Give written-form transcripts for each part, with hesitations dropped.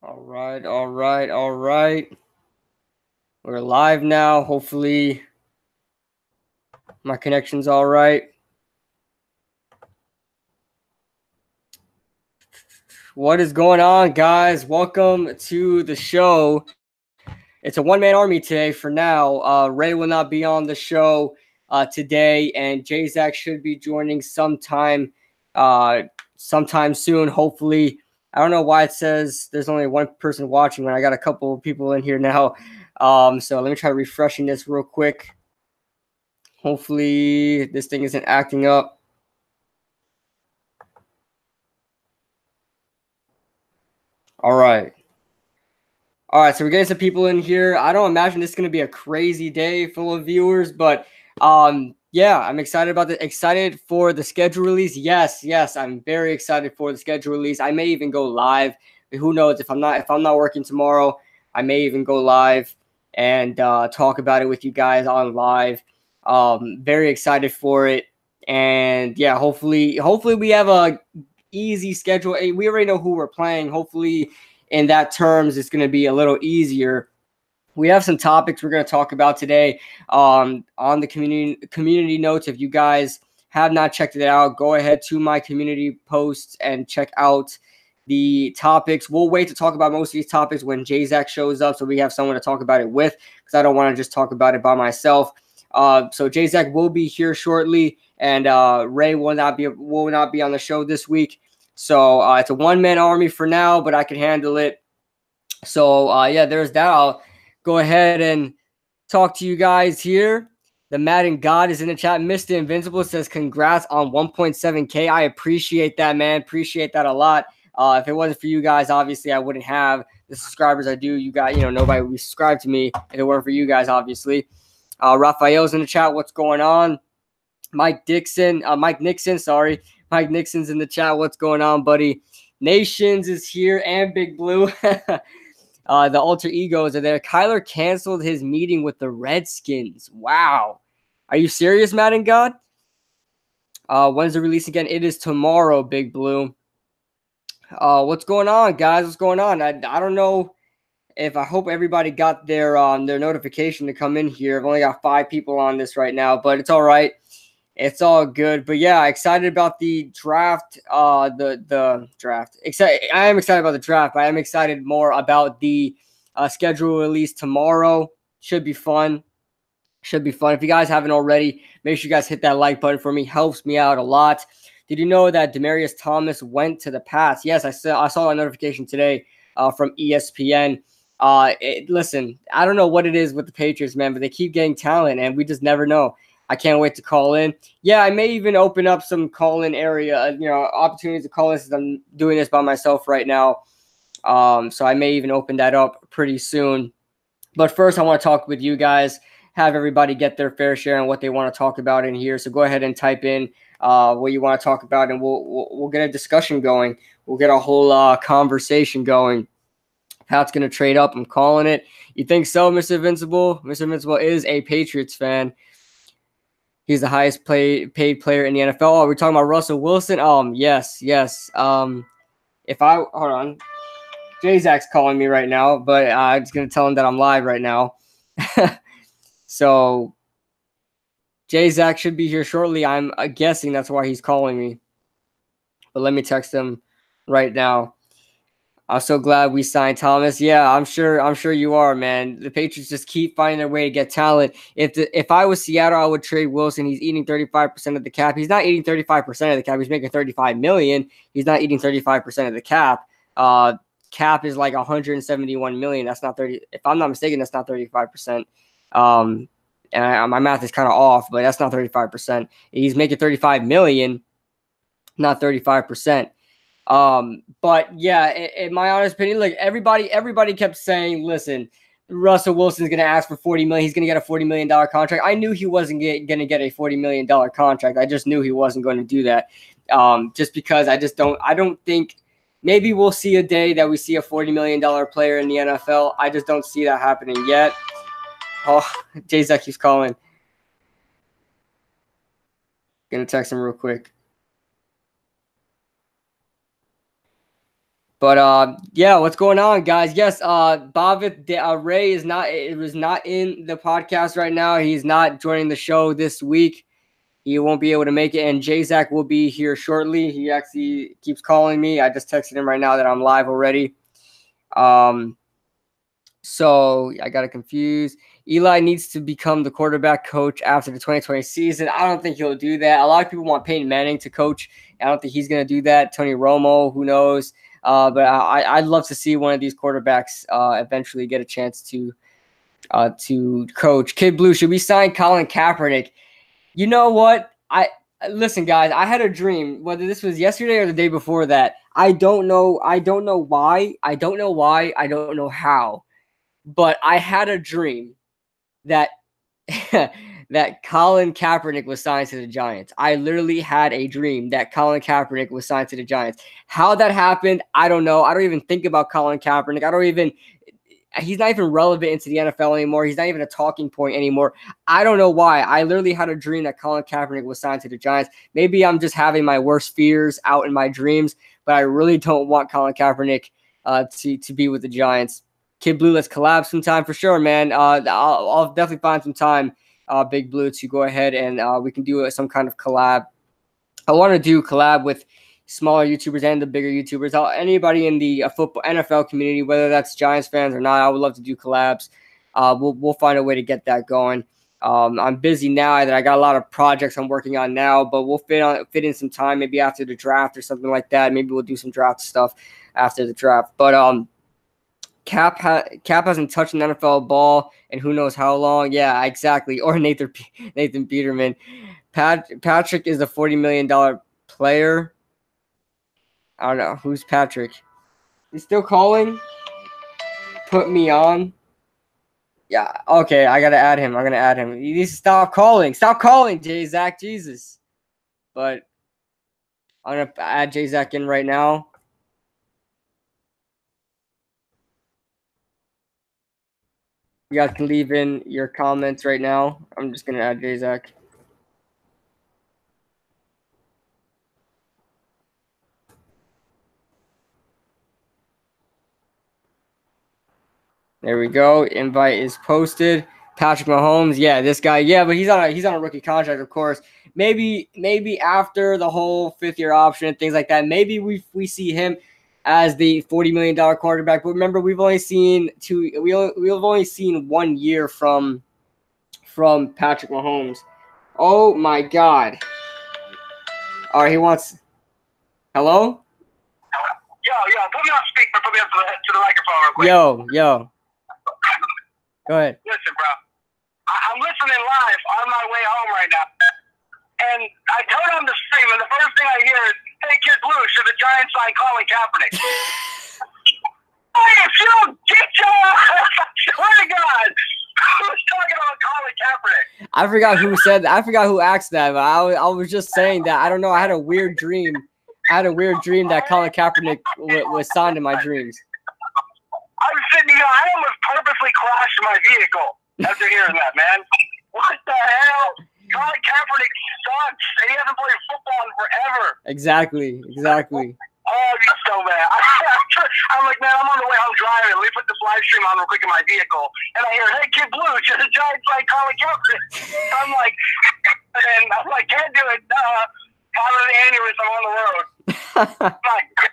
All right, all right, all right. We're live now. Hopefully, my connection's all right. What is going on, guys? Welcome to the show. It's a one-man army today for now. Ray will not be on the show today, and Jzach should be joining sometime soon. Hopefully, I don't know why it says there's only one person watching when I got a couple of people in here now. So let me try refreshing this real quick. Hopefully, this thing isn't acting up. All right. All right, so we're getting some people in here. I don't imagine this is going to be a crazy day full of viewers, but yeah, I'm excited for the schedule release. Yes, I'm very excited for the schedule release. I may even go live. Who knows, if I'm not working tomorrow, I may even go live and talk about it with you guys on live. Very excited for it. And yeah, hopefully we have a easy schedule. We already know who we're playing. Hopefully in that terms, it's going to be a little easier. We have some topics we're going to talk about today on the community notes. If you guys have not checked it out, go ahead to my community posts and check out the topics. We'll wait to talk about most of these topics when Jzach shows up, so we have someone to talk about it with, because I don't want to just talk about it by myself. So Jzach will be here shortly, and Ray will not be on the show this week. So it's a one-man army for now, but I can handle it. So yeah, there's that. I'll go ahead and talk to you guys here. The Madden God is in the chat. Mr. Invincible says congrats on 1.7K. I appreciate that, man. Appreciate that a lot. If it wasn't for you guys, obviously I wouldn't have the subscribers I do. You guys, nobody would subscribe to me if it weren't for you guys, obviously. Raphael's in the chat. What's going on? Mike Nixon, sorry. Mike Nixon's in the chat. What's going on, buddy? Nations is here and Big Blue. The alter egos are there. Kyler canceled his meeting with the Redskins. Wow. Are you serious, Madden God? When's the release again? It is tomorrow, Big Blue. What's going on, guys? What's going on? I don't know if I hope everybody got their notification to come in here. I've only got 5 people on this right now, but it's all right. It's all good. But yeah, excited about the draft. The draft. I am excited about the draft, but I am excited more about the schedule release tomorrow. Should be fun. Should be fun. If you guys haven't already, make sure you guys hit that like button for me. Helps me out a lot. Did you know that Demaryius Thomas went to the Pats? Yes, I saw a notification today from ESPN. Listen, I don't know what it is with the Patriots, man, but they keep getting talent, and we just never know. I can't wait to call in. Yeah, I may even open up some call-in area, opportunities to call in, since I'm doing this by myself right now. So I may even open that up pretty soon. But first, I want to talk with you guys, have everybody get their fair share and what they want to talk about in here. So go ahead and type in what you want to talk about, and we'll get a discussion going. We'll get a whole conversation going. Pat's going to trade up. I'm calling it. You think so, Mr. Invincible? Mr. Invincible is a Patriots fan. He's the highest paid player in the NFL. Oh, we're talking about Russell Wilson. Yes. If hold on, Jzach's calling me right now, but I'm just gonna tell him that I'm live right now. So Jzach should be here shortly. I'm guessing that's why he's calling me. But let me text him right now. I'm so glad we signed Thomas. Yeah, I'm sure you are, man. The Patriots just keep finding their way to get talent. If I was Seattle, I would trade Wilson. He's eating 35% of the cap. He's not eating 35% of the cap. He's making $35 million. He's not eating 35% of the cap. Cap is like $171 million. That's not 30. If I'm not mistaken, that's not 35%. And my math is kind of off, but that's not 35%. He's making $35 million, not 35%. But yeah, in my honest opinion, like everybody kept saying, listen, Russell Wilson's going to ask for $40 million. He's going to get a $40 million contract. I knew he wasn't going to get a $40 million contract. I just knew he wasn't going to do that. Just because I don't think, maybe we'll see a day that we see a $40 million player in the NFL. I just don't see that happening yet. Oh, Jzach keeps calling. Gonna text him real quick. But yeah, what's going on, guys? Yes, Bhavith Ray was not in the podcast right now. He's not joining the show this week. He won't be able to make it, and Jzach will be here shortly. He actually keeps calling me. I just texted him right now that I'm live already. So I got it confused. Eli needs to become the quarterback coach after the 2020 season. I don't think he'll do that. A lot of people want Peyton Manning to coach. I don't think he's going to do that. Tony Romo, who knows? But I'd love to see one of these quarterbacks eventually get a chance to coach. Kid Blue, should we sign Colin Kaepernick? You know what? Listen, guys. I had a dream. Whether this was yesterday or the day before that, I don't know. I don't know why. I don't know why. I don't know how. But I had a dream that that Colin Kaepernick was signed to the Giants. I literally had a dream that Colin Kaepernick was signed to the Giants. How that happened, I don't know. I don't even think about Colin Kaepernick. He's not even relevant into the NFL anymore. He's not even a talking point anymore. I don't know why. I literally had a dream that Colin Kaepernick was signed to the Giants. Maybe I'm just having my worst fears out in my dreams, but I really don't want Colin Kaepernick to be with the Giants. Kid Blue, let's collab sometime for sure, man. I'll definitely find some time, Big Blue, to go ahead and we can do some kind of collab. I want to do collab with smaller YouTubers and the bigger YouTubers. Anybody in the football NFL community, whether that's Giants fans or not, I would love to do collabs. We'll find a way to get that going. I'm busy now that I got a lot of projects I'm working on now, but we'll fit in some time maybe after the draft or something like that. Maybe we'll do some draft stuff after the draft. But Cap hasn't touched an NFL ball and who knows how long. Yeah, exactly. Or Nathan Peterman. Patrick is a $40 million player. I don't know. Who's Patrick? He's still calling? Put me on. Yeah, okay. I got to add him. I'm going to add him. He needs to stop calling. Stop calling, Jzach. Jesus. But I'm going to add Jzach in right now. You guys can leave in your comments right now. I'm just going to add Jzach. There we go. Invite is posted. Patrick Mahomes, yeah, this guy, yeah, but he's on a rookie contract, of course. Maybe after the whole fifth-year option and things like that, maybe we see him as the $40 million quarterback. But remember, we've only seen 1 year from Patrick Mahomes. Oh my God! All right, he wants. Hello. Yo, put me on speaker. Put me up to the microphone real quick. Yo. Go ahead. Listen, bro. I'm listening live on my way home right now. And I turn on the stream, and the first thing I hear is, hey, Kid Blue, should the Giants sign Colin Kaepernick? Hey, if you don't get your ass, I swear to God, who's talking about Colin Kaepernick? I forgot who said that. I forgot who asked that, but I was just saying that. I don't know. I had a weird dream. That Colin Kaepernick was signed in my dreams. I'm sitting here. I almost purposely crashed my vehicle after hearing that, man. What the hell? Colin Kaepernick sucks. He hasn't played football in forever. Exactly. Oh, you're so mad. I'm like, man, I'm on the way home driving. Let me put this live stream on real quick in my vehicle. And I hear, hey, Kid Blue, should the Giants like Colin Kaepernick? I'm like, can't do it. Having an aneurysm on the road. My God.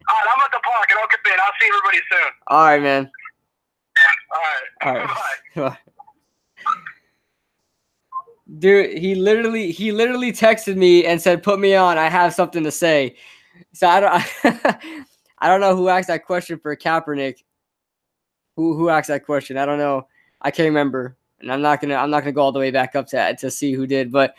All right, I'm at the park and I'll come in. I'll see everybody soon. All right, man. All right. Bye. Dude, he literally texted me and said, "Put me on. I have something to say." So I don't know who asked that question for Kaepernick. Who asked that question? I don't know. I can't remember, and I'm not gonna go all the way back up to see who did. But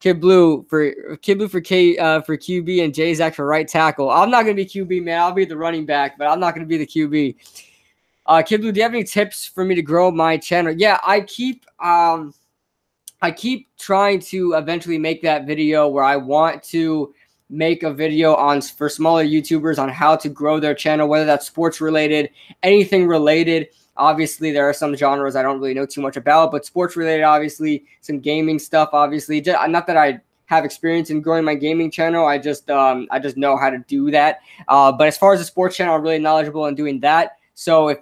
Kid Blue for QB and Jzach for right tackle. I'm not gonna be QB, man. I'll be the running back, but I'm not gonna be the QB. Kid Blue, do you have any tips for me to grow my channel? Yeah, I keep trying to eventually make that video where I want to make a video for smaller YouTubers on how to grow their channel, whether that's sports related, anything related. Obviously, there are some genres I don't really know too much about, but sports related, obviously, some gaming stuff, obviously. Not that I have experience in growing my gaming channel. I just know how to do that. But as far as the sports channel, I'm really knowledgeable in doing that. So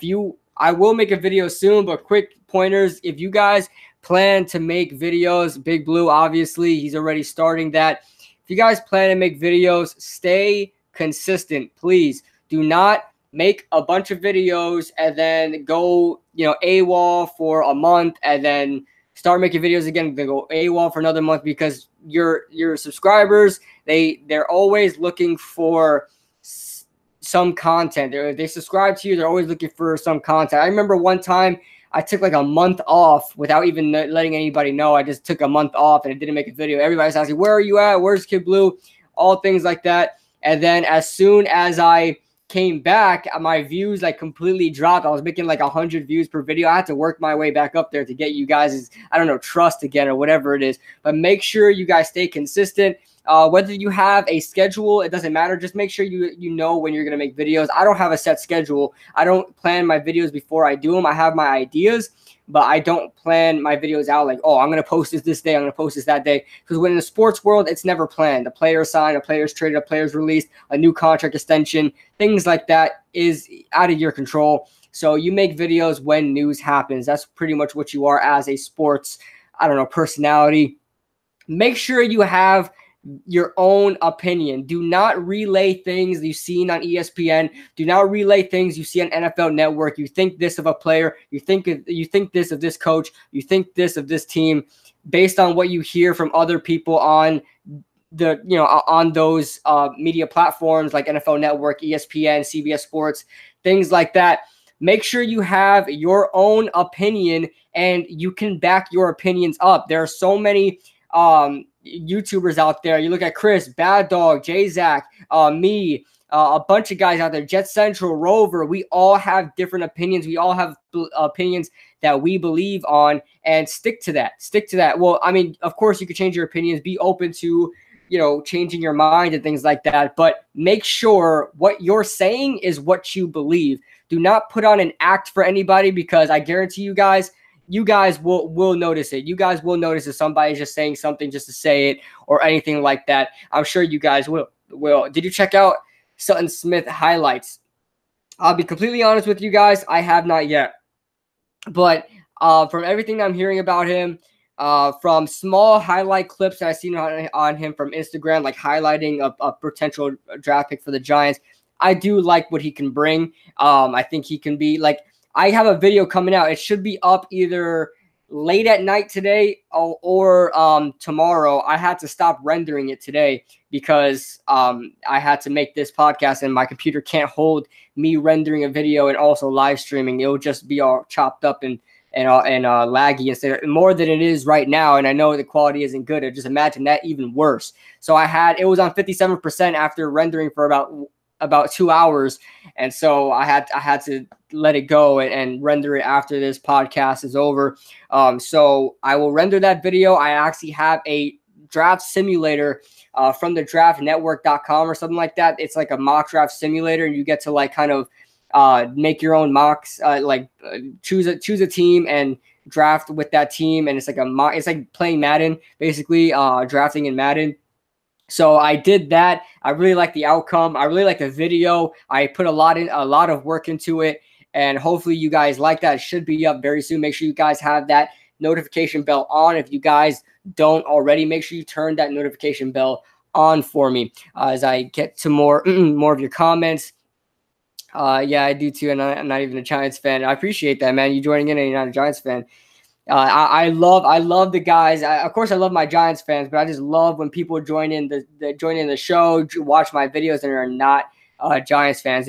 I will make a video soon, but quick pointers. If you guys plan to make videos, Big Blue, obviously, he's already starting that. If you guys plan to make videos, stay consistent, please. Do not make a bunch of videos and then go, AWOL for a month and then start making videos again, then go AWOL for another month, because your subscribers, they're always looking for some content. They subscribe to you, they're always looking for some content. I remember one time I took like a month off without even letting anybody know. I just took a month off and I didn't make a video. Everybody's asking, where are you at? Where's Kid Blue? All things like that. And then as soon as I came back, my views like completely dropped. I was making like 100 views per video. I had to work my way back up there to get you guys', trust again or whatever it is. But make sure you guys stay consistent. Whether you have a schedule, it doesn't matter. Just make sure you know when you're going to make videos. I don't have a set schedule. I don't plan my videos before I do them. I have my ideas, but I don't plan my videos out like, oh, I'm going to post this day, I'm going to post this that day. Because when in the sports world, it's never planned. A player signed, a player's traded, a player's released, a new contract extension, things like that is out of your control. So you make videos when news happens. That's pretty much what you are as a sports, personality. Make sure you have your own opinion. Do not relay things you've seen on ESPN. Do not relay things you see on NFL Network. You think this of a player. You think this of this coach. You think this of this team, based on what you hear from other people on on those media platforms like NFL Network, ESPN, CBS Sports, things like that. Make sure you have your own opinion and you can back your opinions up. There are so many YouTubers out there. You look at Chris, Bad Dog, Jzach, me, a bunch of guys out there, Jet Central, Rover. We all have different opinions. We all have opinions that we believe on, and stick to that. Stick to that. Well, of course you could change your opinions. Be open to, changing your mind and things like that. But make sure what you're saying is what you believe. Do not put on an act for anybody, because I guarantee you guys will notice it. You guys will notice if somebody's just saying something just to say it or anything like that. I'm sure you guys will. Did you check out Sutton Smith highlights? I'll be completely honest with you guys, I have not yet. But from everything I'm hearing about him, from small highlight clips that I've seen on him from Instagram, like highlighting a potential draft pick for the Giants, I do like what he can bring. I think he can be like, I have a video coming out. It should be up either late at night today or tomorrow. I had to stop rendering it today because I had to make this podcast and my computer can't hold me rendering a video and also live streaming. It'll just be all chopped up and laggy instead, more than it is right now. And I know the quality isn't good. I just imagine that even worse. So it was on 57% after rendering for about 2 hours. And so I had to let it go and render it after this podcast is over. So I will render that video. I actually have a draft simulator from the draftnetwork.com or something like that. It's like a mock draft simulator, and you get to like kind of make your own mocks, choose a team and draft with that team. And it's like it's like playing Madden, basically, drafting in Madden. So I did that. I really like the outcome. I really like the video. I put a lot of work into it, and hopefully you guys like that. It should be up very soon. Make sure you guys have that notification bell on. If you guys don't already, make sure you turn that notification bell on for me as I get to more of your comments. Yeah, I do too, and I'm not even a Giants fan. I appreciate that, man. You joining in and you're not a Giants fan. I love the guys. Of course, I love my Giants fans, but I just love when people join in the show, watch my videos, and are not Giants fans.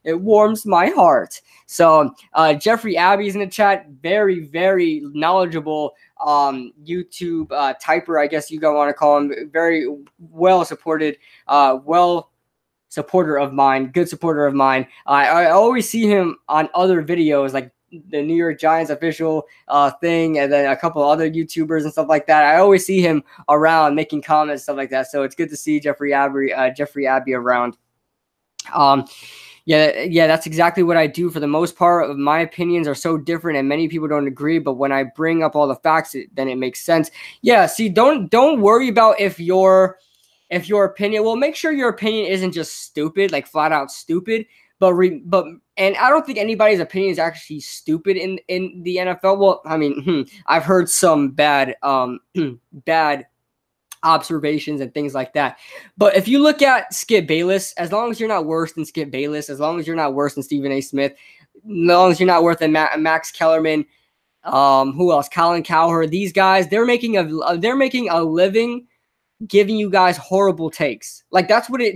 It warms my heart. So Jeffrey Abbey's in the chat. Very, very knowledgeable YouTube typer, I guess you want to call him. Very well supported, supporter of mine, good supporter of mine. I always see him on other videos, like the New York Giants official thing, and then a couple other YouTubers and stuff like that. I always see him around making comments, stuff like that. So it's good to see Jeffrey Abbey around. Yeah, that's exactly what I do for the most part. My opinions are so different and many people don't agree, but when I bring up all the facts, then it makes sense. Yeah, see, don't worry about if your opinion, well, make sure your opinion isn't just stupid, like flat out stupid, but and I don't think anybody's opinion is actually stupid in the NFL. Well, I mean, I've heard some bad bad observations and things like that. But if you look at Skip Bayless, as long as you're not worse than Skip Bayless, as long as you're not worse than Stephen A. Smith, as long as you're not worse than Max Kellerman, who else? Colin Cowherd. These guys, they're making a living giving you guys horrible takes. Like YouTubers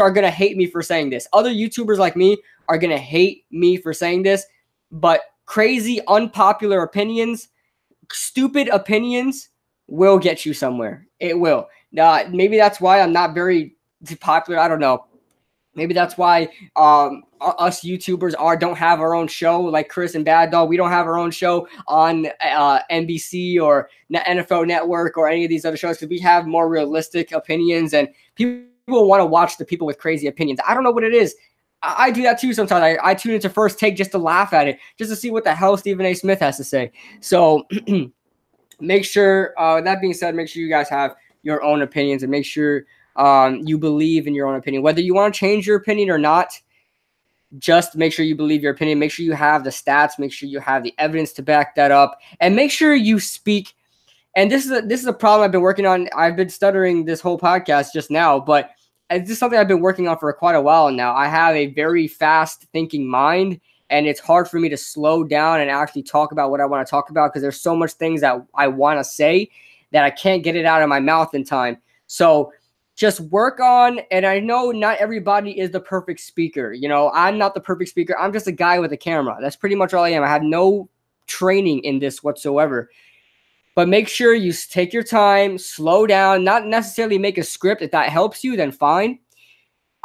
are gonna hate me for saying this. Other YouTubers like me are gonna hate me for saying this, but crazy, unpopular opinions, stupid opinions will get you somewhere. It will. Maybe that's why I'm not very popular. I don't know. Maybe that's why us YouTubers don't have our own show like Chris and Bad Dog. We don't have our own show on NBC or NFL Network or any of these other shows because we have more realistic opinions and people want to watch the people with crazy opinions. I don't know what it is. I do that too sometimes. I tune into First Take just to laugh at it, just to see what the hell Stephen A. Smith has to say. So make sure, that being said, make sure you guys have your own opinions and make sure you believe in your own opinion. Whether you want to change your opinion or not, just make sure you believe your opinion. Make sure you have the stats. Make sure you have the evidence to back that up. And make sure you speak. And this is a problem I've been working on. I've been stuttering this whole podcast just now, but this is something I've been working on for quite a while now. I have a very fast thinking mind, and it's hard for me to slow down and actually talk about what I want to talk about because there's so much things that I want to say that I can't get it out of my mouth in time. So just work on, and I know not everybody is the perfect speaker. You know, I'm not the perfect speaker. I'm just a guy with a camera. That's pretty much all I am. I have no training in this whatsoever. But make sure you take your time, slow down, not necessarily make a script. If that helps you, then fine.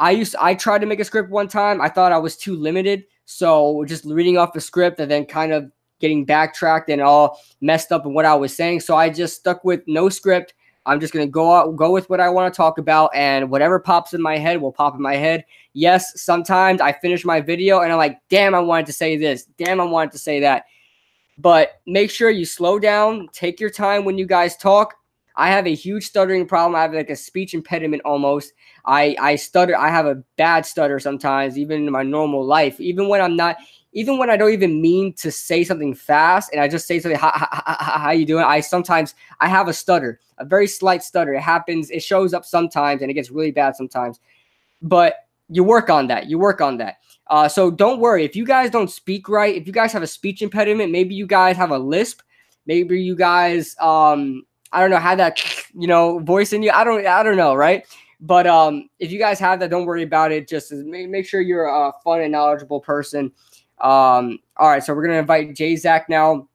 I tried to make a script one time. I thought I was too limited. So just reading off the script and then kind of getting backtracked and all messed up in what I was saying. So I just stuck with no script. I'm just going to go with what I want to talk about, and whatever pops in my head will pop in my head. Yes, sometimes I finish my video and I'm like, damn, I wanted to say this. Damn, I wanted to say that. But make sure you slow down. Take your time when you guys talk. I have a huge stuttering problem. I have like a speech impediment almost. I stutter. I have a bad stutter sometimes, even in my normal life. Even when I don't even mean to say something fast and I just say something, how you doing? I have a stutter, a very slight stutter. It happens. It shows up sometimes and it gets really bad sometimes. But you work on that. So don't worry. If you guys don't speak right, if you guys have a speech impediment, maybe you guys have a lisp, maybe you guys, I don't know, have that, voice in you. I don't know, right? But if you guys have that, don't worry about it. Just make sure you're a fun and knowledgeable person. All right, so we're gonna invite Jzach now,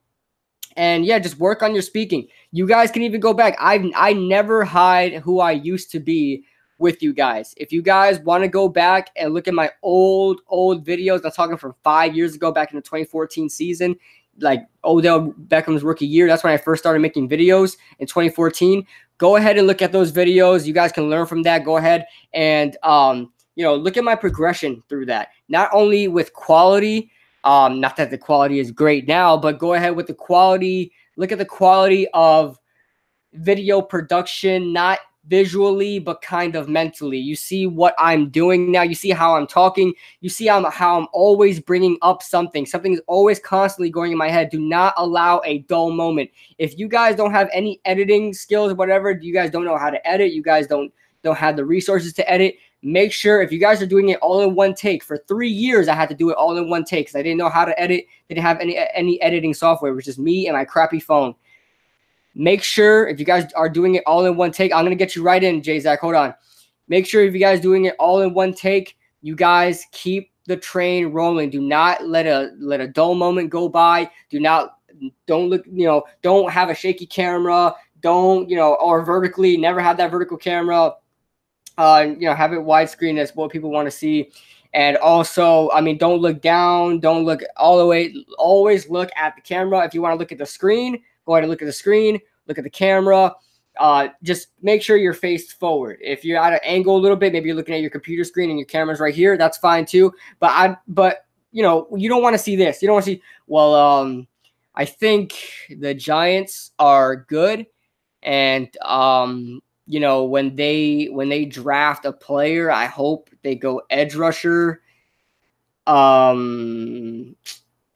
and yeah, just work on your speaking. You guys can even go back. I never hide who I used to be with you guys. If you guys want to go back and look at my old videos, I'm talking from 5 years ago, back in the 2014 season, like Odell Beckham's rookie year. That's when I first started making videos in 2014. Go ahead and look at those videos. You guys can learn from that. Go ahead and look at my progression through that. Not only with quality, not that the quality is great now, but go ahead with the quality. Look at the quality of video production, not visually, but kind of mentally. You see what I'm doing now. You see how I'm talking. You see how I'm always bringing up something. Something is always constantly going in my head. Do not allow a dull moment. If you guys don't have any editing skills, whatever, you guys don't know how to edit, you guys don't have the resources to edit, make sure if you guys are doing it all in one take. For 3 years, I had to do it all in one take because I didn't know how to edit. Didn't have any editing software. It was just me and my crappy phone. Make sure if you guys are doing it all in one take, I'm going to get you right in, Jzach. Hold on. Make sure if you guys doing it all in one take, you guys keep the train rolling. Do not let a dull moment go by. Don't look, don't have a shaky camera. Don't, or vertically, never have that vertical camera. Have it widescreen. That's what people want to see. And also, don't look down. Don't look all the way. Always look at the camera. If you want to look at the screen, go ahead and look at the screen, look at the camera. just make sure you're faced forward. If you're at an angle a little bit, maybe you're looking at your computer screen and your camera's right here, that's fine too. But you know, you don't want to see this. You don't want to see, well, I think the Giants are good, and you know, when they draft a player, I hope they go edge rusher. I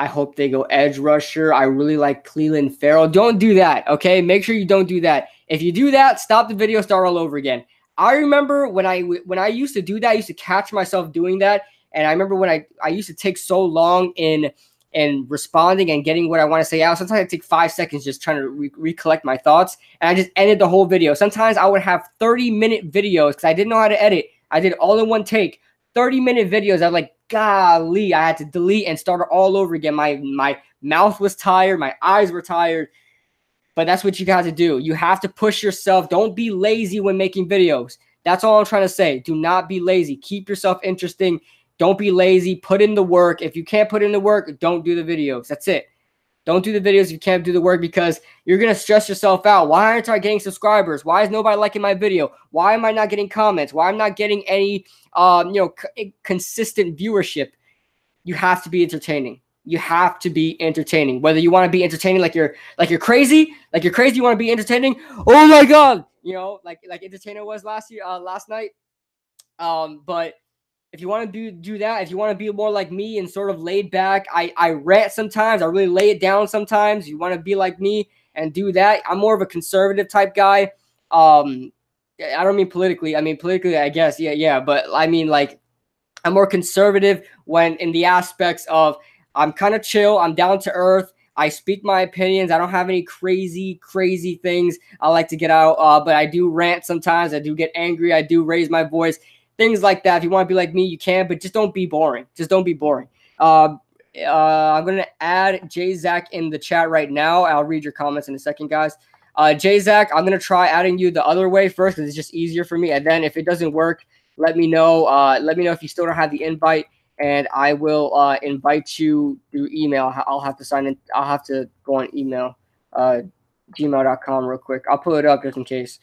hope they go edge rusher. I really like Cleveland Farrell. Don't do that, okay? Make sure you don't do that. If you do that, stop the video, start all over again. I remember when I used to do that, I used to catch myself doing that. And I remember when I used to take so long in responding and getting what I want to say out. Sometimes I take 5 seconds just trying to recollect my thoughts, and I just ended the whole video. Sometimes I would have 30-minute videos because I didn't know how to edit. I did all in one take. 30-minute videos. I'm like, golly, I had to delete and start all over again. My mouth was tired. My eyes were tired. But that's what you got to do. You have to push yourself. Don't be lazy when making videos. That's all I'm trying to say. Do not be lazy. Keep yourself interesting. Don't be lazy. Put in the work. If you can't put in the work, don't do the videos. That's it. Don't do the videos if you can't do the work, because you're going to stress yourself out. Why aren't I getting subscribers? Why is nobody liking my video? Why am I not getting comments? Why am I not getting any consistent viewership? You have to be entertaining. You have to be entertaining. Whether you want to be entertaining like you're crazy, you want to be entertaining. Oh my God, you know, like Entertainer was last night. But if you want to do that, if you want to be more like me and sort of laid back, I rant sometimes. I really lay it down sometimes. You want to be like me and do that. I'm more of a conservative type guy. I don't mean politically. I mean politically, I guess. Yeah. But I mean, like, I'm more conservative when in the aspects of I'm kind of chill. I'm down to earth. I speak my opinions. I don't have any crazy things I like to get out. But I do rant sometimes. I do get angry. I do raise my voice. Things like that. If you want to be like me, you can, but just don't be boring. Just don't be boring. I'm going to add Jzach in the chat right now. I'll read your comments in a second, guys. Jzach, I'm going to try adding you the other way first because it's just easier for me. And then if it doesn't work, let me know. Let me know if you still don't have the invite, and I will invite you through email. I'll have to sign in. I'll have to go on email, gmail.com real quick. I'll pull it up just in case.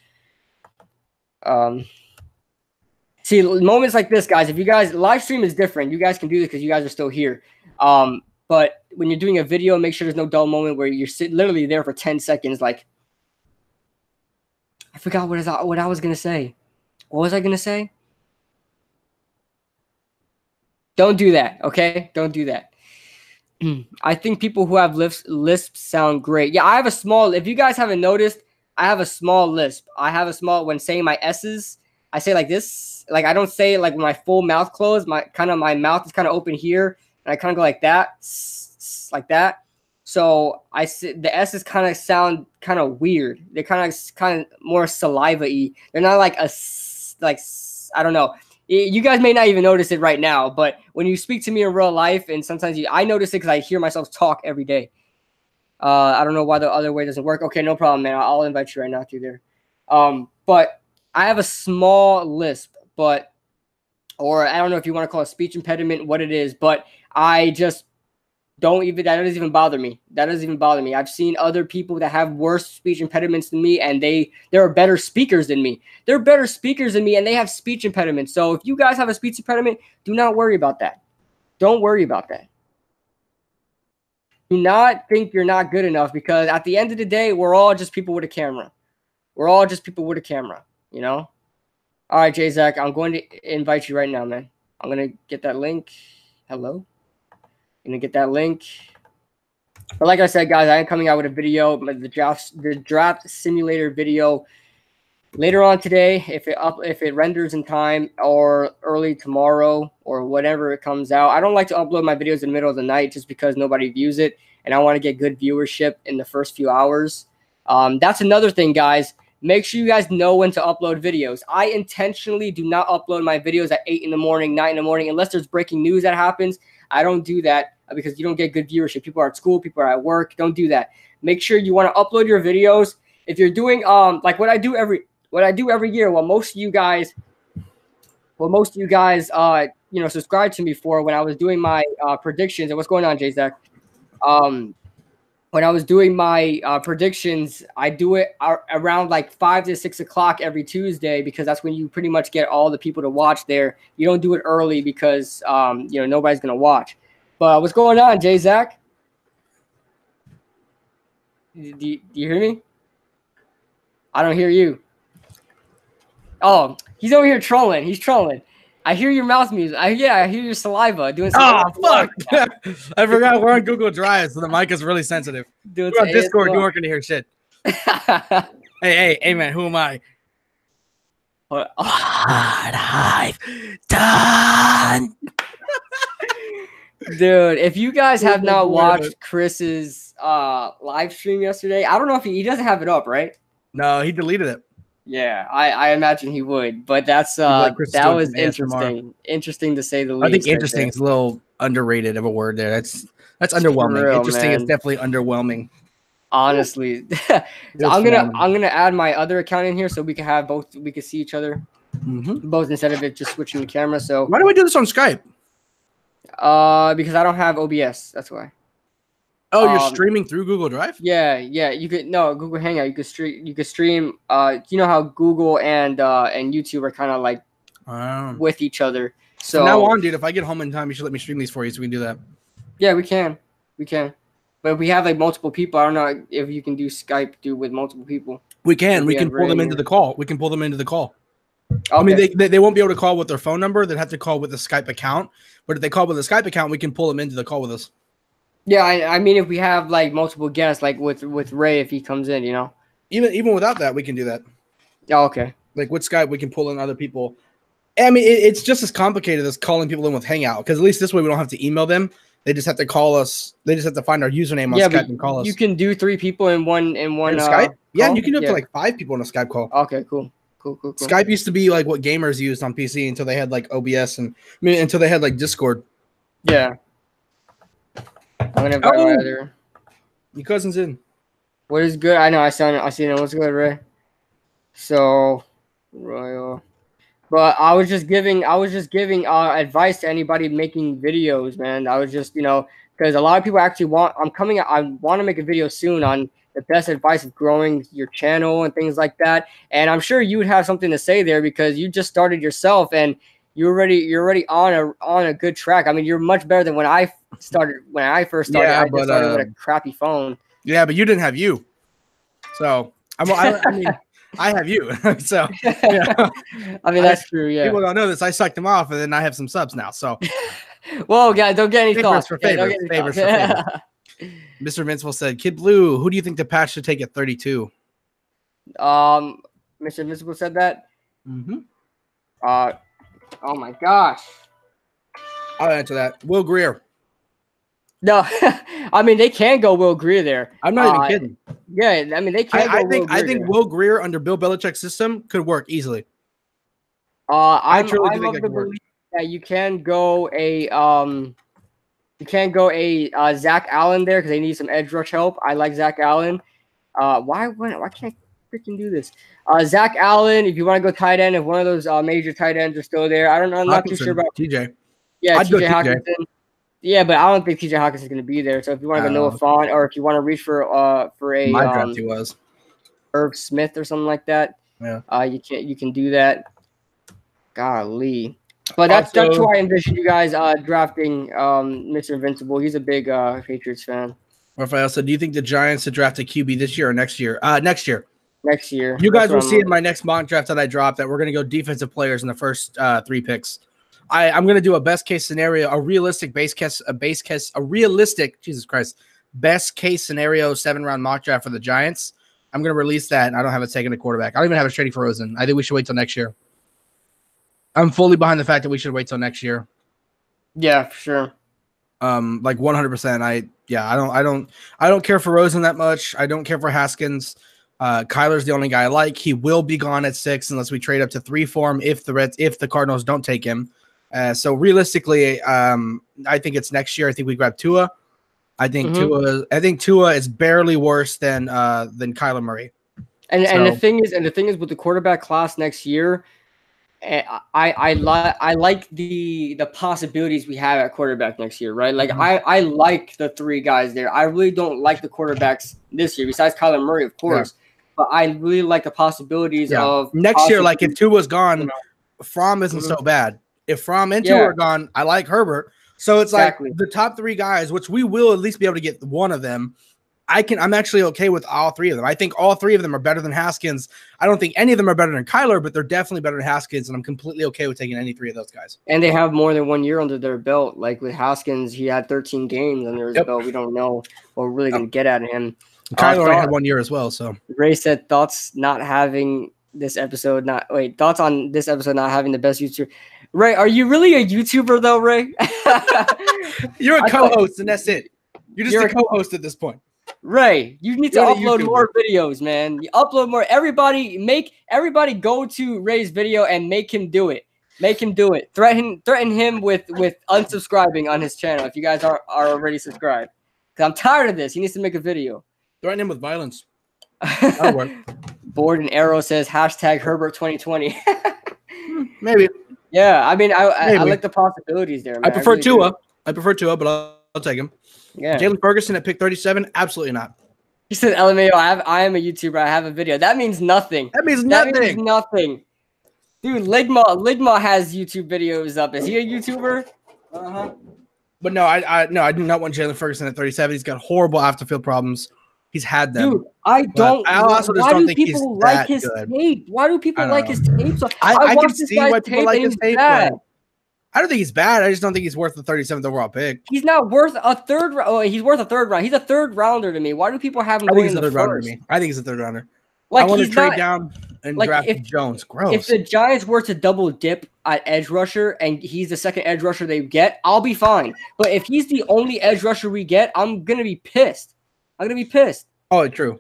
See, moments like this, guys, if you guys, live stream is different. You guys can do this because you guys are still here. But when you're doing a video, make sure there's no dull moment where you're literally there for 10 seconds. Like, I forgot what I was going to say. What was I going to say? Don't do that, okay? Don't do that. I think people who have lisps sound great. Yeah, I have a small, if you guys haven't noticed, I have a small lisp. I have a small, when saying my S's, I say like this. Like, I don't say like with my full mouth closed. My mouth is kind of open here, and I kind of go like that, like that. So I say the S's kind of sound kind of weird. They're kind of more saliva-y. They're not like I don't know. You guys may not even notice it right now, but when you speak to me in real life, and sometimes I notice it because I hear myself talk every day. I don't know why the other way doesn't work. Okay, no problem, man. I'll invite you right now through there. But I have a small lisp, or I don't know if you want to call it speech impediment, what it is, but I just that doesn't even bother me. That doesn't even bother me. I've seen other people that have worse speech impediments than me, and they're better speakers than me. They're better speakers than me, and they have speech impediments. So if you guys have a speech impediment, do not worry about that. Don't worry about that. Do not think you're not good enough, because at the end of the day, we're all just people with a camera. We're all just people with a camera, you know? All right, Jzach, I'm going to invite you right now, man. I'm going to get that link. Hello? Gonna get that link. But like I said, guys, I am coming out with a video, the draft simulator video later on today, if it renders in time, or early tomorrow, or whatever it comes out. I don't like to upload my videos in the middle of the night just because nobody views it, and I want to get good viewership in the first few hours. That's another thing, guys. Make sure you guys know when to upload videos. I intentionally do not upload my videos at 8 in the morning, 9 in the morning, unless there's breaking news that happens. I don't do that because you don't get good viewership. People are at school, people are at work. Don't do that. Make sure you want to upload your videos. If you're doing like what I do every year, what most of you guys subscribe to me for, when I was doing my predictions. And what's going on, Jzach? When when I was doing my predictions, I do it around like 5 to 6 o'clock every Tuesday because that's when you pretty much get all the people to watch there. You don't do it early because nobody's gonna watch. But what's going on, Jzach? Do you hear me? I don't hear you. Oh, he's over here trolling. He's trolling. I hear your mouth music. I hear your saliva doing. Oh fuck! I forgot we're on Google Drive, so the mic is really sensitive. We're on Discord. You aren't gonna hear shit. hey, man, who am I? I've done. Dude, if you guys have not watched Chris's live stream yesterday, I don't know if he doesn't have it up, right? No, he deleted it. Yeah, I imagine he would, but that was interesting. Interesting to say the least. I think interesting is a little underrated of a word there. That's underwhelming. Real, interesting man. is definitely underwhelming. Honestly. So I'm gonna add my other account in here so we can have both. We can see each other both instead of it just switching the camera. So why do we do this on Skype? Because I don't have OBS. That's why. Oh, you're streaming through Google Drive? Yeah. You could Google Hangout. You could stream. You know how Google and YouTube are kind of like with each other. So from now on, dude, if I get home in time, you should let me stream these for you so we can do that. Yeah, we can. But if we have like multiple people, I don't know if you can do Skype with multiple people. We can. We can pull them into the call. Okay. I mean, they won't be able to call with their phone number. They'd have to call with a Skype account. But if they call with a Skype account, we can pull them into the call with us. Yeah, I mean, if we have like multiple guests, like with Ray, if he comes in, even without that, we can do that. Oh, okay. Like with Skype, we can pull in other people. I mean, it's just as complicated as calling people in with Hangout because at least this way we don't have to email them. They just have to call us. They just have to find our username on Skype and call us. You can do 3 people in one Skype. Yeah, and you can do up to like 5 people in a Skype call. Okay, cool. Skype used to be like what gamers used on PC until they had like OBS until they had like Discord. Yeah. I'm gonna invite my other. Your cousin's in. What is good? I know. I seen it. What's good, Ray? So, Royal. But I was just giving advice to anybody making videos, man. I was just because a lot of people actually I want to make a video soon on the best advice of growing your channel and things like that. And I'm sure you would have something to say there because you just started yourself and you're already on a good track. I mean, you're much better than when I first started. Yeah, I just started with a crappy phone. Yeah, but you didn't have you. So I mean, I have you. So I mean, that's true. Yeah, people don't know this. I sucked them off, and then I have some subs now. So, whoa, guys, don't get any thoughts. Favors for favors. Mr. Vinceville said, "Kid Blue, who do you think the patch should take at 32?" Mr. Vinceville said that. Oh my gosh. I'll answer that. Will Greer. No, I mean they can go Will Greer there. I'm not even kidding. Yeah, I mean they can. I think Will Greer under Bill Belichick's system could work easily. I truly think it could work. That you can go a Zach Allen there because they need some edge rush help. I like Zach Allen. Why can't I freaking do this? Zach Allen, if you want to go tight end, if one of those major tight ends are still there, I don't know. I'm not too sure about TJ. Yeah, TJ Hawkinson. Yeah, but I don't think TJ Hawkins is going to be there. So if you want to go Noah Fant, or if you want to reach for a my draft he was Irv Smith or something like that, you can do that. Golly, but that's why I envision you guys drafting Mr. Invincible. He's a big Patriots fan. Raphael said, "Do you think the Giants should draft a QB this year or next year?" Next year. Next year. You guys will see in my next mock draft that I dropped that we're going to go defensive players in the first 3 picks. I'm going to do a best case scenario, a realistic best case scenario 7-round mock draft for the Giants. I'm going to release that, and I don't have it taken a quarterback. I don't even have it trading for Rosen. I think we should wait till next year. I'm fully behind the fact that we should wait till next year. Yeah, for sure. Like 100%. I don't care for Rosen that much. I don't care for Haskins. Kyler's the only guy I like. He will be gone at 6 unless we trade up to 3 for him if the Cardinals don't take him. So realistically, I think it's next year. I think we grab Tua. I think Tua is barely worse than Kyler Murray. And the thing is with the quarterback class next year, I like the possibilities we have at quarterback next year, right? Like I like the three guys there. I really don't like the quarterbacks this year, besides Kyler Murray, of course. But I really like the possibilities of next year. Like if Tua's gone, Fromm isn't so Mhm. bad. If Fromm and Tua are gone, I like Herbert. So it's Exactly. like the top three guys, which we will at least be able to get one of them. I'm actually okay with all three of them. I think all three of them are better than Haskins. I don't think any of them are better than Kyler, but they're definitely better than Haskins, and I'm completely okay with taking any three of those guys. And they have more than 1 year under their belt. Like with Haskins, he had 13 games under his belt. We don't know what we're really going to get out of him. Kyler already had 1 year as well. So Ray said thoughts not having this episode thoughts on this episode not having the best YouTuber. Ray, are you really a YouTuber though, Ray? You're a co-host, and that's it. You're just a co-host at this point. Ray, you need to upload more videos, man. You upload more. Everybody go to Ray's video and make him do it. Make him do it. Threaten him with unsubscribing on his channel if you guys are already subscribed. Cause I'm tired of this. He needs to make a video. Threaten him with violence. That'll work. Board and Arrow says hashtag Herbert 2020. Maybe. Yeah, I mean, I like the possibilities there, man. I prefer Tua. I prefer Tua, but I'll take him. Yeah. Jalen Ferguson at pick 37? Absolutely not. He said, LMAO, I am a YouTuber. I have a video. That means nothing. That means nothing. Dude, Ligma has YouTube videos up. Is he a YouTuber? But no, I do not want Jalen Ferguson at 37. He's got horrible after-field problems. He's had them. Dude, I also just don't think he's that good. Tape? Why do people like his tape? So I can see why people like his tape. I don't think he's bad. I just don't think he's worth the 37th overall pick. He's not worth a third. He's worth a third round. He's a third rounder to me. Why do people have him going in the first? I think he's a third rounder. Like, I want to trade down and draft Jones. Gross. If the Giants were to double dip at edge rusher and he's the second edge rusher they get, I'll be fine. But if he's the only edge rusher we get, I'm gonna be pissed. Oh, true.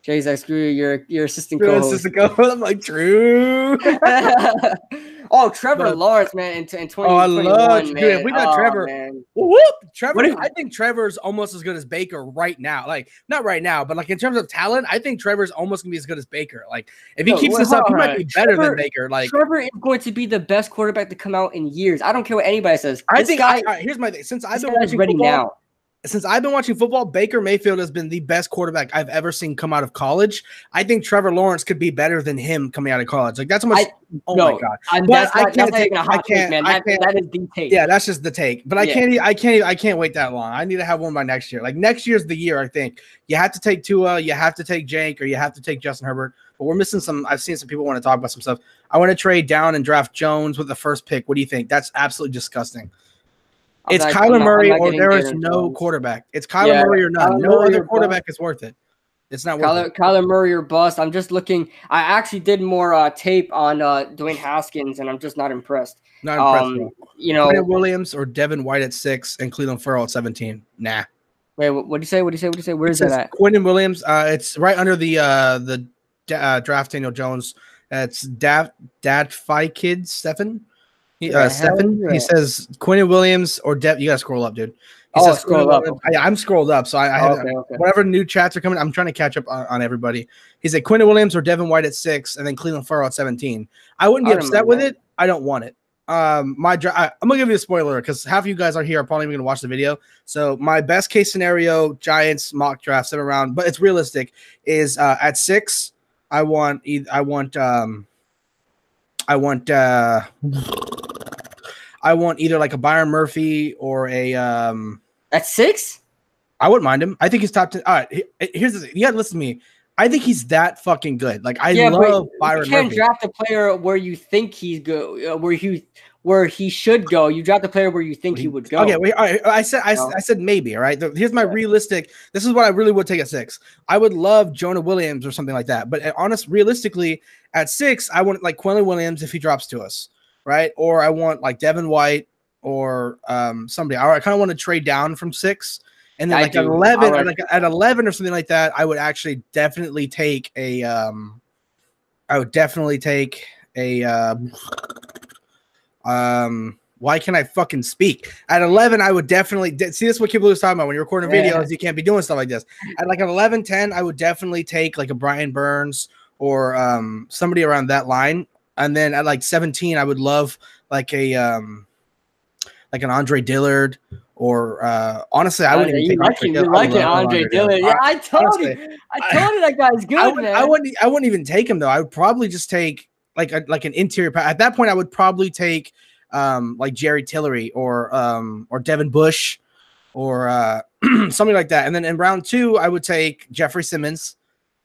Jzach, screw you. Your assistant co-host. I'm like, true. Oh, Trevor Lawrence, man, in 2021. Oh, I love man. Dude, if we got Trevor. Man. Whoop, Trevor, I think Trevor's almost as good as Baker right now. Like, not right now, but like in terms of talent, I think Trevor's almost gonna be as good as Baker. Like, if he keeps this up, he might be better than Baker. Like, Trevor is going to be the best quarterback to come out in years. I don't care what anybody says. Here's my thing. Since I've been watching ready football, now. Since I've been watching football, Baker Mayfield has been the best quarterback I've ever seen come out of college. I think Trevor Lawrence could be better than him coming out of college. Like, that's how much. My God! That is the take. Yeah, that's just the take. But I can't wait that long. I need to have one by next year. Like, next year's the year. I think you have to take Tua, you have to take Jake, or you have to take Justin Herbert. But we're missing some. I've seen some people want to talk about some stuff. I want to trade down and draft Jones with the first pick. What do you think? That's absolutely disgusting. It's Kyler Murray or there is no quarterback. It's Kyler Murray or none. No other quarterback is worth it. It's not worth it. Kyler Murray or bust. I'm just looking. I actually did more tape on Dwayne Haskins, and I'm just not impressed. Not impressed. Quinn Williams or Devin White at 6 and Cleveland Farrell at 17. Nah. Wait, what do you say? Where is that at? Quinn Williams. It's right under the draft Daniel Jones. It's Dad Fi Kids Stephen. Stephen, he says Quinn Williams or Dev. You gotta scroll up, dude. He says scroll up. I'm scrolled up, so I have whatever new chats are coming. I'm trying to catch up on everybody. He said Quinn Williams or Devin White at 6, and then Cleveland Farrell at 17. I wouldn't be upset with it. I don't want it. I'm gonna give you a spoiler because half of you guys are here are probably even gonna watch the video. So my best case scenario, Giants mock draft 7th round, but it's realistic. Is at 6. I want either like a Byron Murphy or a at 6. I wouldn't mind him. I think he's top 10. All right, here's the thing. You gotta listen to me. I think he's that fucking good. Like, I love Byron Murphy. You can't draft a player where you think he's good, where he should go. You draft a player where you think he would go. Okay, wait. All right, I said maybe. All right. Here's my realistic. This is what I really would take at 6. I would love Jonah Williams or something like that. But realistically, at 6, I want like Quinn Williams if he drops to us, right? Or I want like Devin White or somebody. I kind of want to trade down from 6. And then at 11, or like at 11 or something like that, I would actually definitely take a why can't I fucking speak? At 11, I would definitely see this is what people are talking about when you're recording videos, you can't be doing stuff like this. At like an 11-10, I would definitely take like a Brian Burns or somebody around that line. And then at like 17, I would love like like an Andre Dillard, or honestly, I wouldn't even take Andre Dillard. You like it, Andre Dillard. Yeah, I told you that guy's good, man. I wouldn't even take him though. I would probably just take like an interior. At that point, I would probably take like Jerry Tillery or Devin Bush or something like that. And then in round 2, I would take Jeffrey Simmons.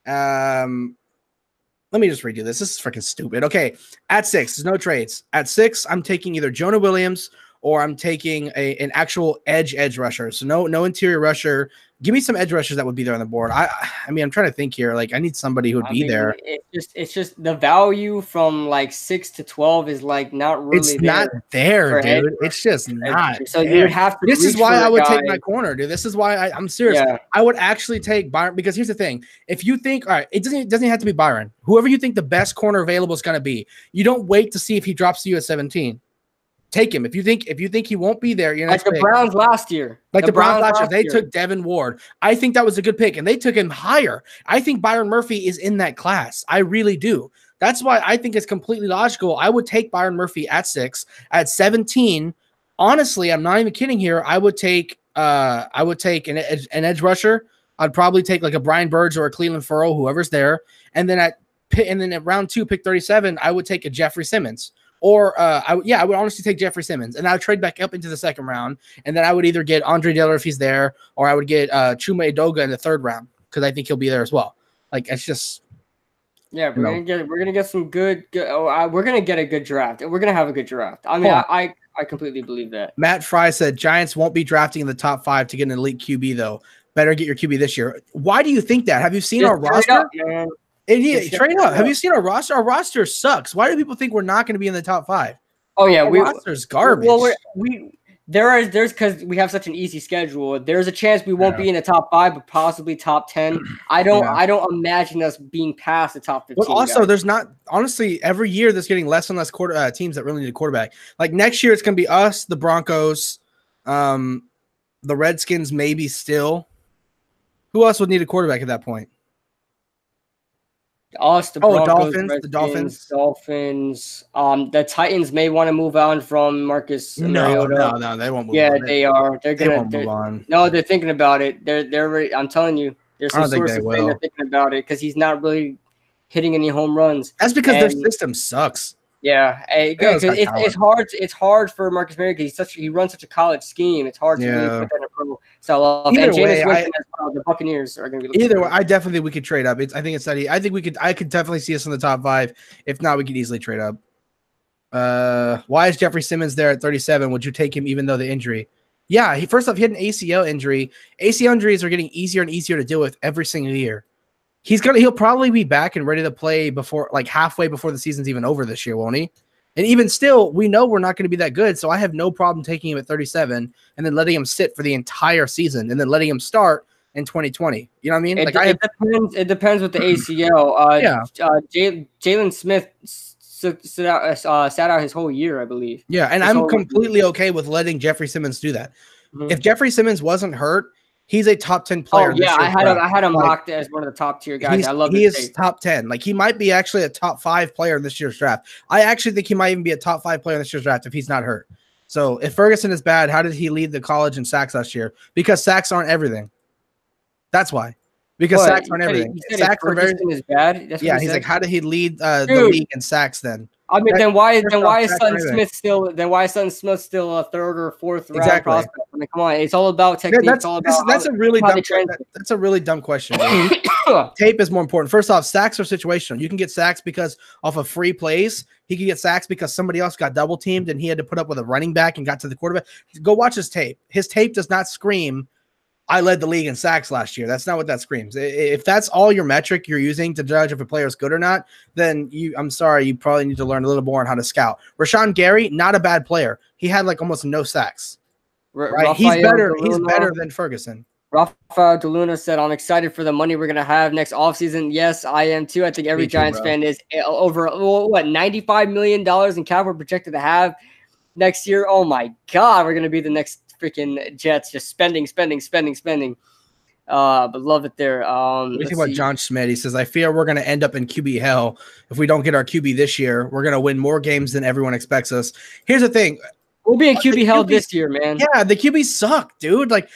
Let me just redo this. This is freaking stupid. Okay, at 6, there's no trades. At 6, I'm taking either Jonah Williams or I'm taking an actual edge rusher. So no interior rusher. Give me some edge rushers that would be there on the board. I mean, I'm trying to think here. Like, I need somebody who would be there. It's just the value from like 6 to 12 is like not really. It's not there, dude. It's just not. So you would have to. This is why I would take my corner, dude. This is why I'm serious. Yeah. I would actually take Byron, because here's the thing. If you think, all right, it doesn't have to be Byron. Whoever you think the best corner available is going to be, you don't wait to see if he drops to you at 17. Take him. If you think he won't be there, you're like the Browns last year. Like the Browns last year, they took Devin Ward. I think that was a good pick, and they took him higher. I think Byron Murphy is in that class. I really do. That's why I think it's completely logical. I would take Byron Murphy at 6. At 17, honestly, I'm not even kidding here. I would take an edge rusher. I'd probably take like a Brian Burge or a Cleveland Furrow, whoever's there. And then at round 2, pick 37, I would take a Jeffrey Simmons. Or I would honestly take Jeffrey Simmons, and I would trade back up into the 2nd round, and then I would either get Andre Dillard if he's there, or I would get Chuma Edoga in the 3rd round, because I think he'll be there as well. Like, it's just, we're gonna get some good. We're gonna get a good draft, and we're gonna have a good draft. I mean, I completely believe that. Matt Fry said Giants won't be drafting in the top 5 to get an elite QB though. Better get your QB this year. Why do you think that? Have you seen our roster? Trade up. Have you seen our roster? Our roster sucks. Why do people think we're not going to be in the top 5? Oh yeah, our roster's garbage. Well, there's because we have such an easy schedule. There's a chance we won't be in the top 5, but possibly top 10. I don't imagine us being past the top 15. But also, there's not, honestly, every year there's getting less and less teams that really need a quarterback. Like next year, it's going to be us, the Broncos, the Redskins, maybe still. Who else would need a quarterback at that point? Us, the Broncos, Dolphins, Dolphins. The Titans may want to move on from Marcus Mariota. No, they won't move on. Yeah, they are. They're gonna move on. No, they're thinking about it. They're. I'm telling you, there's some sources saying they're thinking about it because he's not really hitting any home runs. That's because their system sucks. Yeah, it's hard for Marcus Mariota because he runs such a college scheme. It's hard to really put that in a pro. So the Buccaneers are going to be. Either way, I definitely think we could trade up. I think it's steady. I could definitely see us in the top 5. If not, we could easily trade up. Why is Jeffrey Simmons there at 37? Would you take him even though the injury? Yeah, first off, he had an ACL injury. ACL injuries are getting easier and easier to deal with every single year. He'll probably be back and ready to play before, like halfway before the season's even over this year, won't he? And even still, we know we're not going to be that good, so I have no problem taking him at 37 and then letting him sit for the entire season and then letting him start in 2020. You know what I mean? It depends with the ACL. Jalen Smith sat out his whole year, I believe. Yeah, and I'm completely okay with letting Jeffrey Simmons do that. Mm-hmm. If Jeffrey Simmons wasn't hurt, he's a top 10 player. Oh yeah, I had him locked as one of the top tier guys. He is top 10. Like he might be actually a top 5 player in this year's draft. I actually think he might even be a top 5 player in this year's draft if he's not hurt. So if Ferguson is bad, how did he lead the college in sacks last year? Because sacks aren't everything. That's why. Because sacks aren't everything. Sacks are very is bad. He's like, how did he lead the league in sacks then? I mean, then why is Sutton Smith still a 3rd or 4th round prospect? I mean, come on, it's all about technique. That's a really dumb question. Tape is more important. First off, sacks are situational. You can get sacks because off of free plays. He could get sacks because somebody else got double teamed and he had to put up with a running back and got to the quarterback. Go watch his tape. His tape does not scream, I led the league in sacks last year. That's not what that screams. If that's all your metric you're using to judge if a player is good or not, then I'm sorry, you probably need to learn a little more on how to scout. Rashawn Gary, not a bad player. He had like almost no sacks. Right? He's better than Ferguson. Rafael DeLuna said, I'm excited for the money we're going to have next offseason. Yes, I am too. I think every Giants fan is. Over, $95 million in cap we're projected to have next year. Oh my God, we're going to be the next freaking Jets, just spending. But love it there. What do you think about John Schmidt? He says, I fear we're going to end up in QB hell if we don't get our QB this year. We're going to win more games than everyone expects us. Here's the thing. We'll be in QB hell this year, man. Yeah, the QBs suck, dude. Like,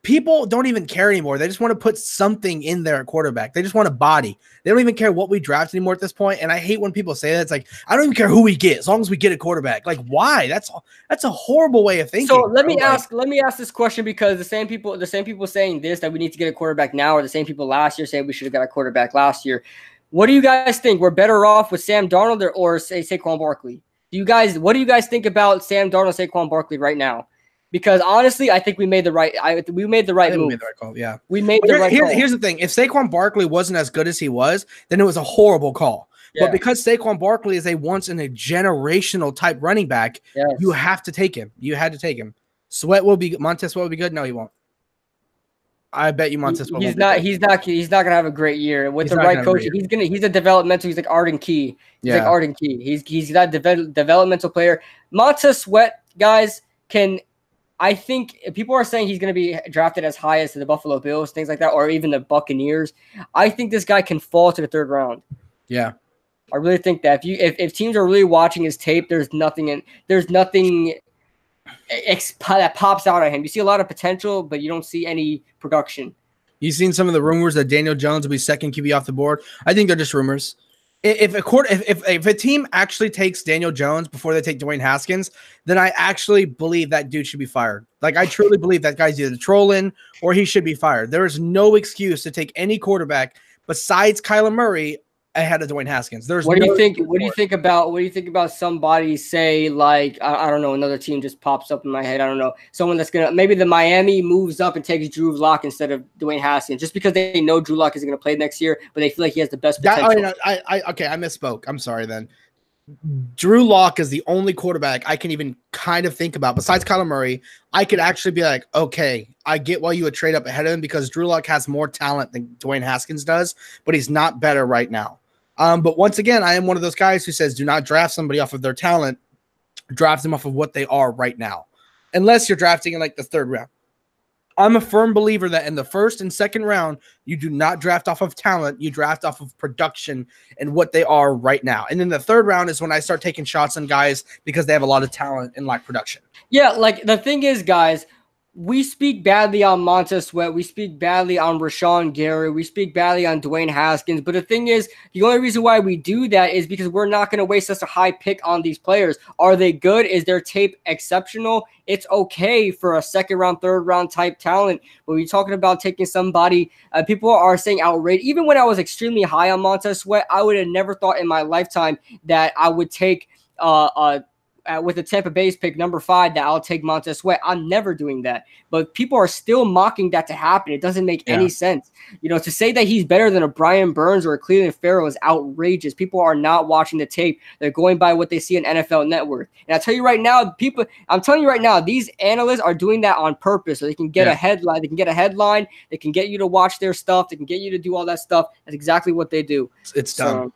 people don't even care anymore. They just want to put something in there at quarterback. They just want a body. They don't even care what we draft anymore at this point. And I hate when people say that. It's like, I don't even care who we get as long as we get a quarterback. Like, why? That's a horrible way of thinking. So let me ask this question, because the same people saying this, that we need to get a quarterback now, are the same people last year saying we should have got a quarterback last year. What do you guys think? We're better off with Sam Darnold or say Saquon Barkley? What do you guys think about Sam Darnold, Saquon Barkley right now? Because honestly, I think we made the right. We made the right move. We made the right call. Yeah, we made the right call. Here's the thing: if Saquon Barkley wasn't as good as he was, then it was a horrible call. Yeah. But because Saquon Barkley is a once in a generational type running back, you have to take him. You had to take him. Montez Sweat will be good. No, he won't. I bet you Montez Sweat. He's not gonna have a great year with the right coach. He's a developmental. He's like Arden Key. He's like Arden Key. He's that developmental player. Montez Sweat, guys, can. I think people are saying he's going to be drafted as high as the Buffalo Bills, things like that, or even the Buccaneers. I think this guy can fall to the 3rd round. Yeah, I really think that if teams are really watching his tape, there's nothing that pops out at him. You see a lot of potential, but you don't see any production. You've seen some of the rumors that Daniel Jones will be 2nd QB off the board. I think they're just rumors. If a team actually takes Daniel Jones before they take Dwayne Haskins, then I actually believe that dude should be fired. Like, I truly believe that guy's either trolling or he should be fired. There is no excuse to take any quarterback besides Kyler Murray ahead of Dwayne Haskins. What do you think about somebody, say, like, I don't know, another team just pops up in my head. I don't know. Someone that's gonna, maybe the Miami moves up and takes Drew Lock instead of Dwayne Haskins, just because they know Drew Lock isn't gonna play next year, but they feel like he has the best potential. Okay, I misspoke. I'm sorry then. Drew Lock is the only quarterback I can even kind of think about besides Kyler Murray. I could actually be like, okay, I get why you would trade up ahead of him, because Drew Lock has more talent than Dwayne Haskins does, but he's not better right now. But once again, I am one of those guys who says, do not draft somebody off of their talent. Draft them off of what they are right now, unless you're drafting in like the 3rd round. I'm a firm believer that in the 1st and 2nd round, you do not draft off of talent. You draft off of production and what they are right now. And then the 3rd round is when I start taking shots on guys because they have a lot of talent and like production. Yeah, like the thing is, guys, we speak badly on Montez Sweat. We speak badly on Rashawn Gary. We speak badly on Dwayne Haskins. But the thing is, the only reason why we do that is because we're not going to waste such a high pick on these players. Are they good? Is their tape exceptional? It's okay for a 2nd round, 3rd round type talent. But when you're talking about taking somebody, people are saying outrageous. Even when I was extremely high on Montez Sweat, I would have never thought in my lifetime that I would take with the Tampa Bay's pick, number 5, that I'll take Montez Sweat. I'm never doing that. But people are still mocking that to happen. It doesn't make any sense. You know, to say that he's better than a Brian Burns or a Cleveland Farrell is outrageous. People are not watching the tape. They're going by what they see on NFL Network. And I tell you right now, I'm telling you right now, these analysts are doing that on purpose so they can get a headline. They can get a headline. They can get you to watch their stuff. They can get you to do all that stuff. That's exactly what they do. It's dumb.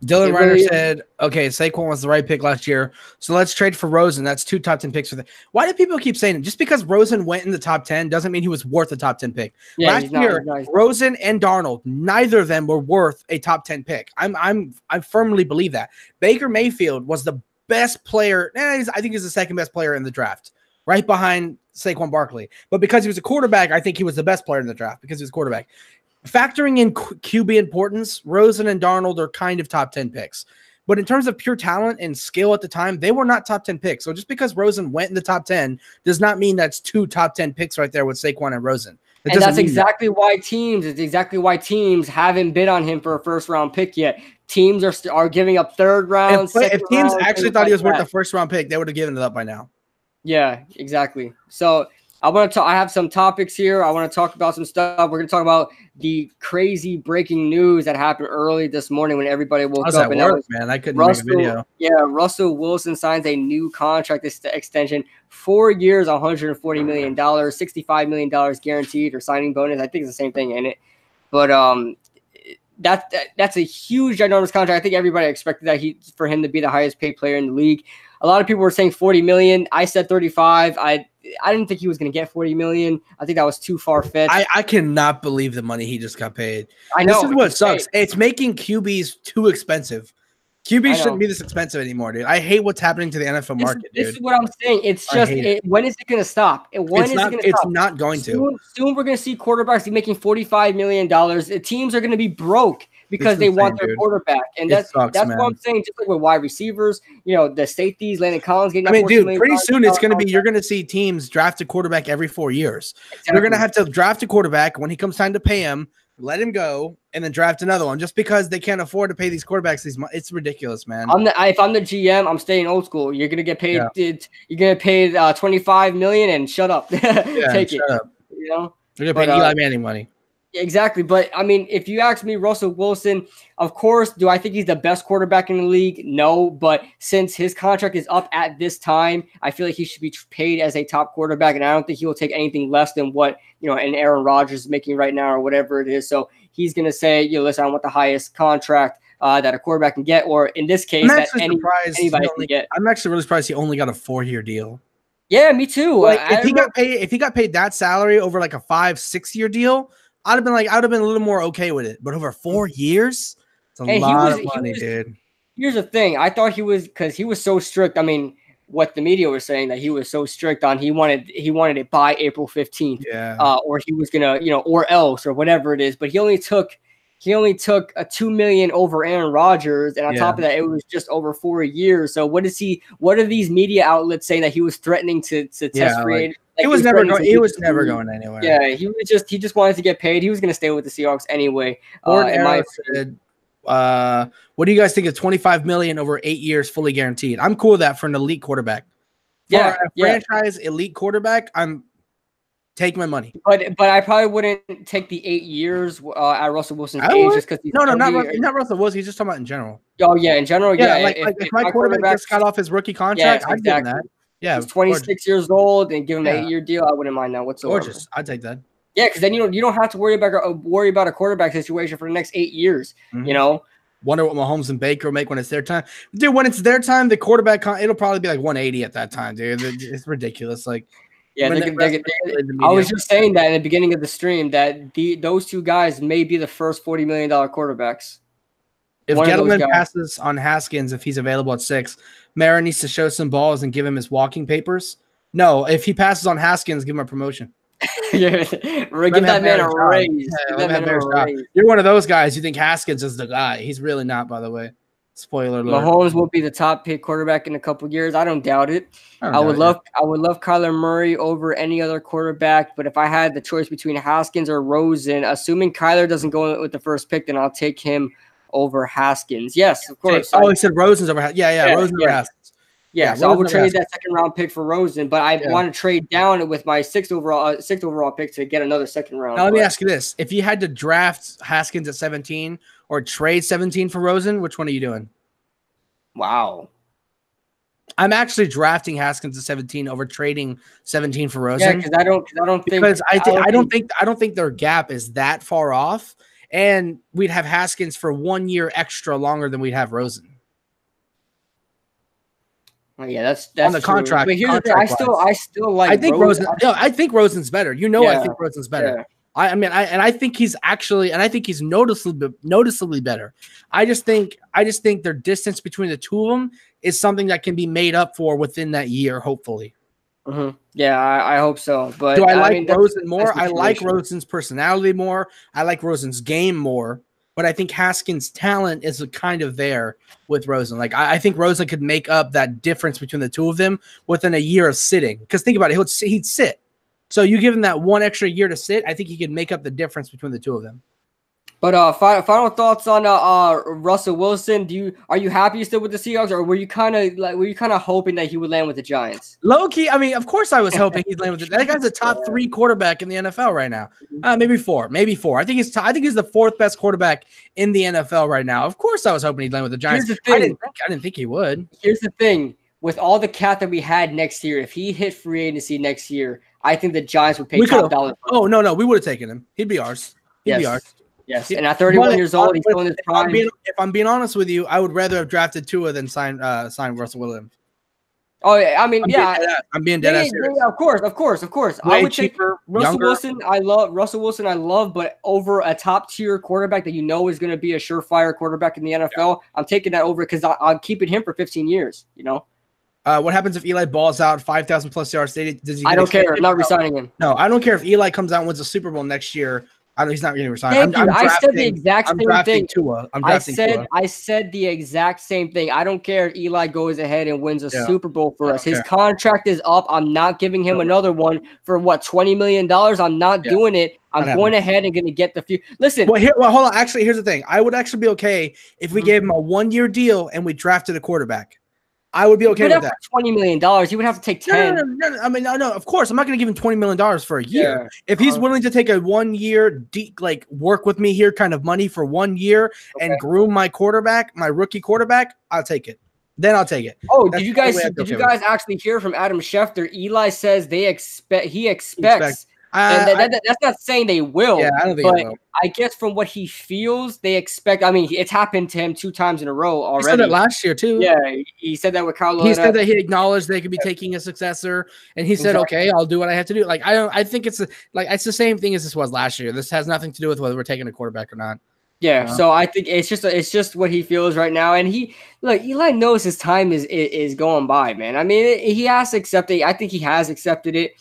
Dylan Reiner said, okay, Saquon was the right pick last year, so let's trade for Rosen. That's 2 top 10 picks for them. Why do people keep saying it? Just because Rosen went in the top 10 doesn't mean he was worth a top 10 pick. Yeah, last year, Rosen and Darnold, neither of them were worth a top 10 pick. I firmly believe that. Baker Mayfield was the best player. I think he's the 2nd best player in the draft, right behind Saquon Barkley. But because he was a quarterback, I think he was the best player in the draft because he was a quarterback. Factoring in QB importance, Rosen and Darnold are kind of top 10 picks. But in terms of pure talent and skill at the time, they were not top 10 picks. So just because Rosen went in the top 10 does not mean that's 2 top 10 picks right there with Saquon and Rosen. And that's exactly why teams haven't bid on him for a 1st round pick yet. Teams are giving up 3rd round. If teams actually thought he was worth a 1st round pick, they would have given it up by now. Yeah, exactly. So I have some topics here. I want to talk about some stuff. We're going to talk about the crazy breaking news that happened early this morning when everybody woke up. Man, I couldn't make a video. Yeah, Russell Wilson signs a new contract extension, 4 years, $140 million, $65 million guaranteed or signing bonus. I think it's the same thing in it. But that's a huge, ginormous contract. I think everybody expected that for him to be the highest paid player in the league. A lot of people were saying $40 million. I said 35. I didn't think he was going to get $40 million. I think that was too far fetched. I cannot believe the money he just got paid. I know. This is what sucks. It's making QBs too expensive. QBs shouldn't be this expensive anymore, dude. I hate what's happening to the NFL market, dude. This is what I'm saying. It's just when is it going to stop? It's not going to. Soon we're going to see quarterbacks making $45 million. The teams are going to be broke because they want their quarterback, and that's what I'm saying. Just like with wide receivers, the safeties, Landon Collins getting. Pretty soon it's going to be. You're going to see teams draft a quarterback every 4 years. Exactly. They're going to have to draft a quarterback when he comes time to pay him. Let him go and then draft another one just because they can't afford to pay these quarterbacks. It's ridiculous, man. If I'm the GM, I'm staying old school. You're gonna get paid. Yeah. You're gonna pay $25 million and shut up. Take it. Up. You're gonna pay Eli Manning money. Exactly, but I mean, if you ask me, Russell Wilson, of course, do I think he's the best quarterback in the league? No, but since his contract is up at this time, I feel like he should be paid as a top quarterback, and I don't think he will take anything less than what an Aaron Rodgers is making right now or whatever it is. So he's gonna say, listen, I want the highest contract that a quarterback can get, or in this case, that anybody can get. I'm actually really surprised he only got a 4-year deal. Yeah, me too. If he got paid that salary over like a 5-6 year deal, I'd have been a little more okay with it. But over 4 years, it's a lot of money, dude. Here's the thing. I thought he was, because he was so strict. I mean, what the media was saying, that he was so strict on, he wanted it by April 15th. Yeah. Or he was gonna, or else, or whatever it is. But he only took a $2 million over Aaron Rodgers, and on top of that, it was just over 4 years. So what are these media outlets saying that he was threatening to test free agent? He was never going anywhere. Yeah, he just wanted to get paid. He was going to stay with the Seahawks anyway. Said, what do you guys think of $25 million over 8 years, fully guaranteed? I'm cool with that for an elite quarterback. For a franchise elite quarterback, I'm take my money. But I probably wouldn't take the 8 years at Russell Wilson's age just because not Russell Wilson. He's just talking about in general. Oh yeah, in general, yeah. If my quarterback just got off his rookie contract, I'd give him that. Yeah, he's 26 years old and give him an 8-year deal. I wouldn't mind that whatsoever. Gorgeous. I'd take that. Yeah, because then you don't have to worry about a quarterback situation for the next 8 years. Mm-hmm. Wonder what Mahomes and Baker will make when it's their time. Dude, when it's their time, the quarrback it'll probably be like 180 at that time, dude. It's ridiculous. Like, yeah, I was just saying that in the beginning of the stream that those two guys may be the first $40 million quarterbacks. If Gettleman passes on Haskins, if he's available at 6, Mara needs to show some balls and give him his walking papers. No, if he passes on Haskins, give him a promotion. Give that man a raise. You're one of those guys who think Haskins is the guy. He's really not, by the way. Spoiler alert. Mahomes will be the top paid quarterback in a couple of years. I don't doubt it. I would love Kyler Murray over any other quarterback, but if I had the choice between Haskins or Rosen, assuming Kyler doesn't go with the first pick, then I'll take him over Haskins. Yes, of course. He said Rosen's over Haskins. Yeah, Rosen over Haskins. Yeah, so I would trade that second round pick for Rosen, but I want to trade down with my sixth overall pick to get another second round. Now let me ask you this: if you had to draft Haskins at 17 or trade 17 for Rosen, which one are you doing? Wow. I'm actually drafting Haskins at 17 over trading 17 for Rosen. Yeah, because I don't think their gap is that far off, and we'd have Haskins for 1 year extra longer than we'd have Rosen. Oh, yeah, that's on the contract. But here's the thing, I still like. I think Rosen. I think Rosen's better. I think Rosen's better. Yeah. I think he's noticeably better. I just think their distance between the two of them is something that can be made up for within that year, hopefully. Mm-hmm. Yeah, I hope so. But do I like Rosen more? I like Rosen's personality more. I like Rosen's game more. But I think Haskins' talent is kind of there with Rosen. Like I think Rosen could make up that difference between the two of them within a year of sitting. Because think about it, he'd sit. So you give him that 1 extra year to sit, I think he could make up the difference between the two of them. But final thoughts on Russell Wilson. Are you happy still with the Seahawks, or were you kind of hoping that he would land with the Giants? Low key, I mean, of course I was hoping he'd land with that guy's a top 3 quarterback in the NFL right now. Maybe four. I think he's the 4th best quarterback in the NFL right now. Of course, I was hoping he'd land with the Giants. Here's the thing. I didn't think he would. Here's the thing: with all the cap that we had next year, if he hit free agency next year, I think the Giants would pay top dollar. Oh no, we would have taken him. He'd be ours. He'd be ours. Yes, and at 31 years old, he's still in his prime. If I'm being honest with you, I would rather have drafted Tua than sign Russell Wilson. Oh, yeah, I mean, I'm being dead ass serious. Yeah, of course. Way I would cheaper, take Russell younger. Wilson. I love, but over a top tier quarterback that you know is going to be a surefire quarterback in the NFL, I'm taking that over because I'm keeping him for 15 years. You know. What happens if Eli balls out 5,000 plus yards? Does he I don't care. I'm not resigning him. No, I don't care if Eli comes out and wins a Super Bowl next year. He's not going to resign. I said the exact same thing. Tua. I said the exact same thing. I don't care if Eli goes ahead and wins a Super Bowl for us. His contract is up. I'm not giving him another one for what, $20 million. I'm not doing it. I'm going ahead and going to get the few. Listen. Well, hold on. Actually, here's the thing. I would actually be okay if we gave him a 1-year deal and we drafted a quarterback. I would be okay with that. $20 million. He would have to take 10. No. I mean, no. Of course, I'm not going to give him $20 million for a year. If he's willing to take a 1-year, work with me here kind of money for 1 year and groom my quarterback, my rookie quarterback, I'll take it. Then I'll take it. Oh, did you guys actually hear from Adam Schefter? Eli says he expects. That's not saying they will. Yeah, I don't think but they will. I guess from what he feels, they expect. I mean, it's happened to him 2 times in a row already. He said that last year too. Yeah, he said that with Carolina. He said that he acknowledged they could be taking a successor, and he said, "Okay, I'll do what I have to do." Like I think it's it's the same thing as this was last year. This has nothing to do with whether we're taking a quarterback or not. Yeah, so I think it's just what he feels right now, and Eli knows his time is going by, man. I mean, he has to accept it. I think he has accepted it.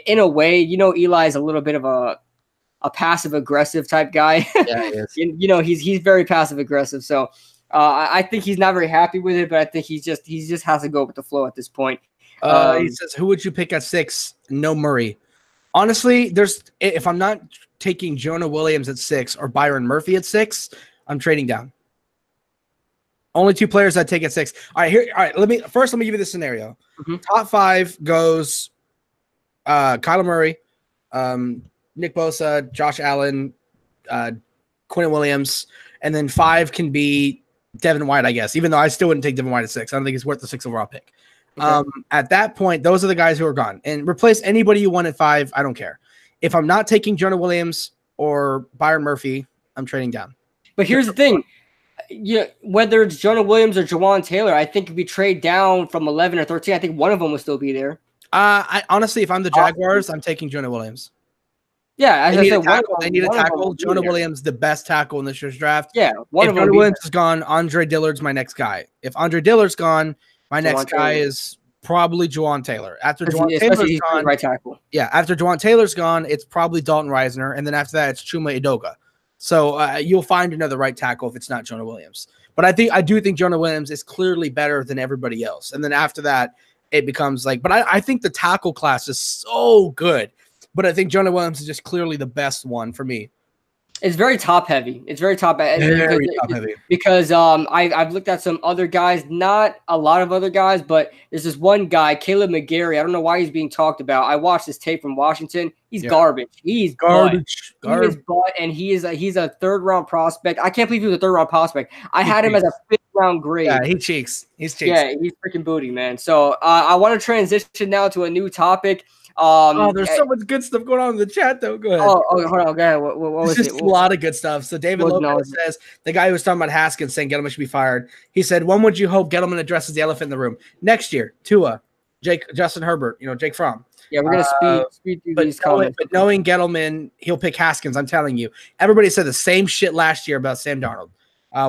In a way, Eli is a little bit of a passive aggressive type guy. Yeah, he is. He's very passive aggressive. So I think he's not very happy with it, but I think he just has to go with the flow at this point. He says, "Who would you pick at 6? No Murray." Honestly, if I'm not taking Jonah Williams at 6 or Byron Murphy at 6, I'm trading down. Only 2 players I'd take at 6. All right, let me give you the scenario. Top 5 goes Kyler Murray, Nick Bosa, Josh Allen, Quinn Williams, and then 5 can be Devin White, I guess, even though I still wouldn't take Devin White at 6. I don't think he's worth the 6th overall pick. Okay. At that point, those are the guys who are gone. And replace anybody you want at 5, I don't care. If I'm not taking Jonah Williams or Byron Murphy, I'm trading down. But here's the thing. Whether it's Jonah Williams or Jawan Taylor, I think if we trade down from 11 or 13, I think one of them will still be there. I honestly, if I'm the Jaguars, I'm taking Jonah Williams. Yeah, as they need a tackle. Jonah Williams, the best tackle in this year's draft. Yeah, if Jonah Williams is gone, Andre Dillard's my next guy. If Andre Dillard's gone, my next guy is probably Jawan Taylor. After Jawan Taylor's gone, right tackle. Yeah, after Jawan Taylor's gone, it's probably Dalton Reisner, and then after that, it's Chuma Edoga. So you'll find another right tackle if it's not Jonah Williams. But I do think Jonah Williams is clearly better than everybody else. And then after that, it becomes but I think the tackle class is so good. But I think Jonah Williams is just clearly the best one for me. It's very top heavy. Very top heavy. Because I've looked at some other guys, not a lot of other guys, but there's this one guy, Caleb McGarry. I don't know why he's being talked about. I watched his tape from Washington. He's garbage. He's garbage. He is butt, and he's a 3rd round prospect. I can't believe he was a 3rd round prospect. I had him as a 5th round grade. Yeah, he cheeks. He's cheeks. Yeah, he's freaking booty, man. So I want to transition now to a new topic. There's so much good stuff going on in the chat, though. Go ahead. Oh, hold on. Go ahead. What was it? A lot of good stuff. So David Lopez says, the guy who was talking about Haskins saying Gettleman should be fired. He said, when would you hope Gettleman addresses the elephant in the room? Next year, Tua, Justin Herbert, Jake Fromm. Yeah, we're going to speed through these comments. But knowing Gettleman, he'll pick Haskins. I'm telling you. Everybody said the same shit last year about Sam Darnold.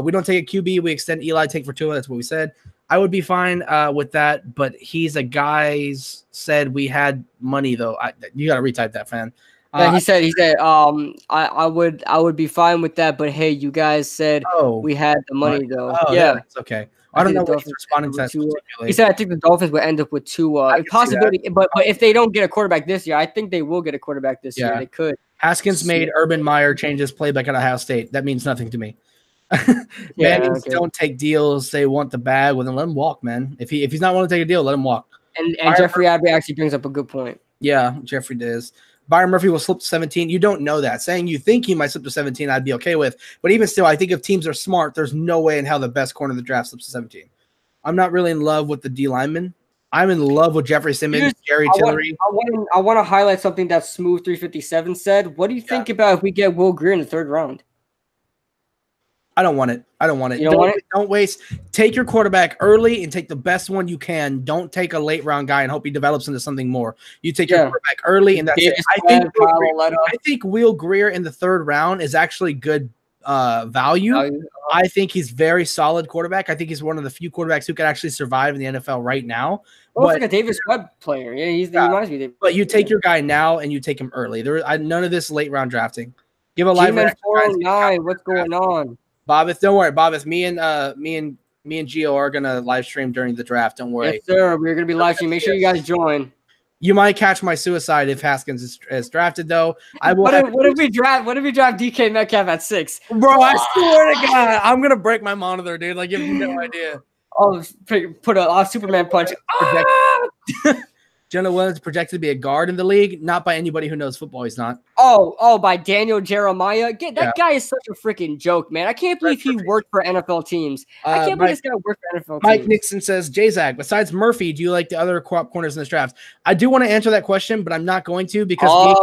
We don't take a QB. We extend Eli, take for Tua. That's what we said. I would be fine with that, but he's a guy said we had money though. You got to retype that, fan. Yeah, he said I would be fine with that, but hey, you guys said we had the money though. Oh, yeah, it's okay. I don't know what he's responding to that. He said I think the Dolphins would end up with 2 possibility, but if they don't get a quarterback this year, I think they will get a quarterback this year. They could. Haskins made Urban Meyer change his playbook at Ohio State. That means nothing to me. Don't take deals. They want the bag. Well, then let him walk, man. If he's not willing to take a deal, let him walk. And Jeffrey Abbey actually brings up a good point. Yeah, Jeffrey does. Byron Murphy will slip to 17. You don't know that. Saying you think he might slip to 17, I'd be okay with. But even still, I think if teams are smart, there's no way in hell the best corner of the draft slips to 17. I'm not really in love with the D lineman. I'm in love with Jeffrey Simmons, Jerry Tillery. I want to highlight something that Smooth 357 said. What do you think about if we get Will Greer in the 3rd round? I don't want it. I don't want it. You don't want it? Don't waste. Take your quarterback early and take the best one you can. Don't take a late round guy and hope he develops into something more. You take your quarterback early, and that's it. I think Will Greer in the 3rd round is actually good value. I think he's very solid quarterback. I think he's one of the few quarterbacks who can actually survive in the NFL right now. Well, it's like a Davis Webb player. Yeah, he reminds me of Davis. But you take your guy now and you take him early. None of this late round drafting. Give a live 409. What's going on? Bobbith, don't worry, Bobbith. Me and Gio are gonna live stream during the draft. Don't worry. Yes, sir. We're gonna be live streaming. Make sure you guys join. You might catch my suicide if Haskins is drafted, though. I will. What if we draft DK Metcalf at 6? Bro, I swear to God, I'm gonna break my monitor, dude. Like, you have no idea. Oh, put a Superman punch. Jonah Williams projected to be a guard in the league, not by anybody who knows football. He's not. Oh, by Daniel Jeremiah. That guy is such a freaking joke, man. I can't believe he worked for NFL teams. I can't believe this guy worked for NFL teams. Mike Nixon says, Jzach, besides Murphy, do you like the other co-op corners in this draft? I do want to answer that question, but I'm not going to because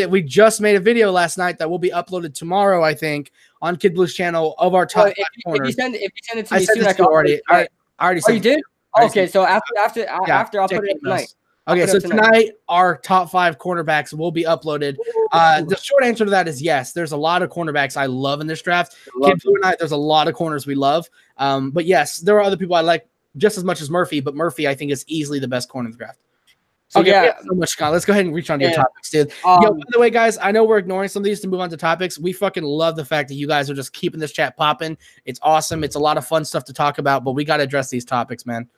we just made a video last night that will be uploaded tomorrow, I think, on Kid Blue's channel of our top 5 corners. If you send it to me soon, I already. I already sent it. You did? Okay, so after I'll put it tonight. Okay, so tonight our top 5 cornerbacks will be uploaded. The short answer to that is yes. There's a lot of cornerbacks I love in this draft. Kid Blue and I, there's a lot of corners we love. But yes, there are other people I like just as much as Murphy, but Murphy I think is easily the best corner in the draft. So okay, so much. Let's go ahead and reach on to your topics, dude. By the way, guys, I know we're ignoring some of these to move on to topics. We fucking love the fact that you guys are just keeping this chat popping. It's awesome. It's a lot of fun stuff to talk about, but we got to address these topics, man.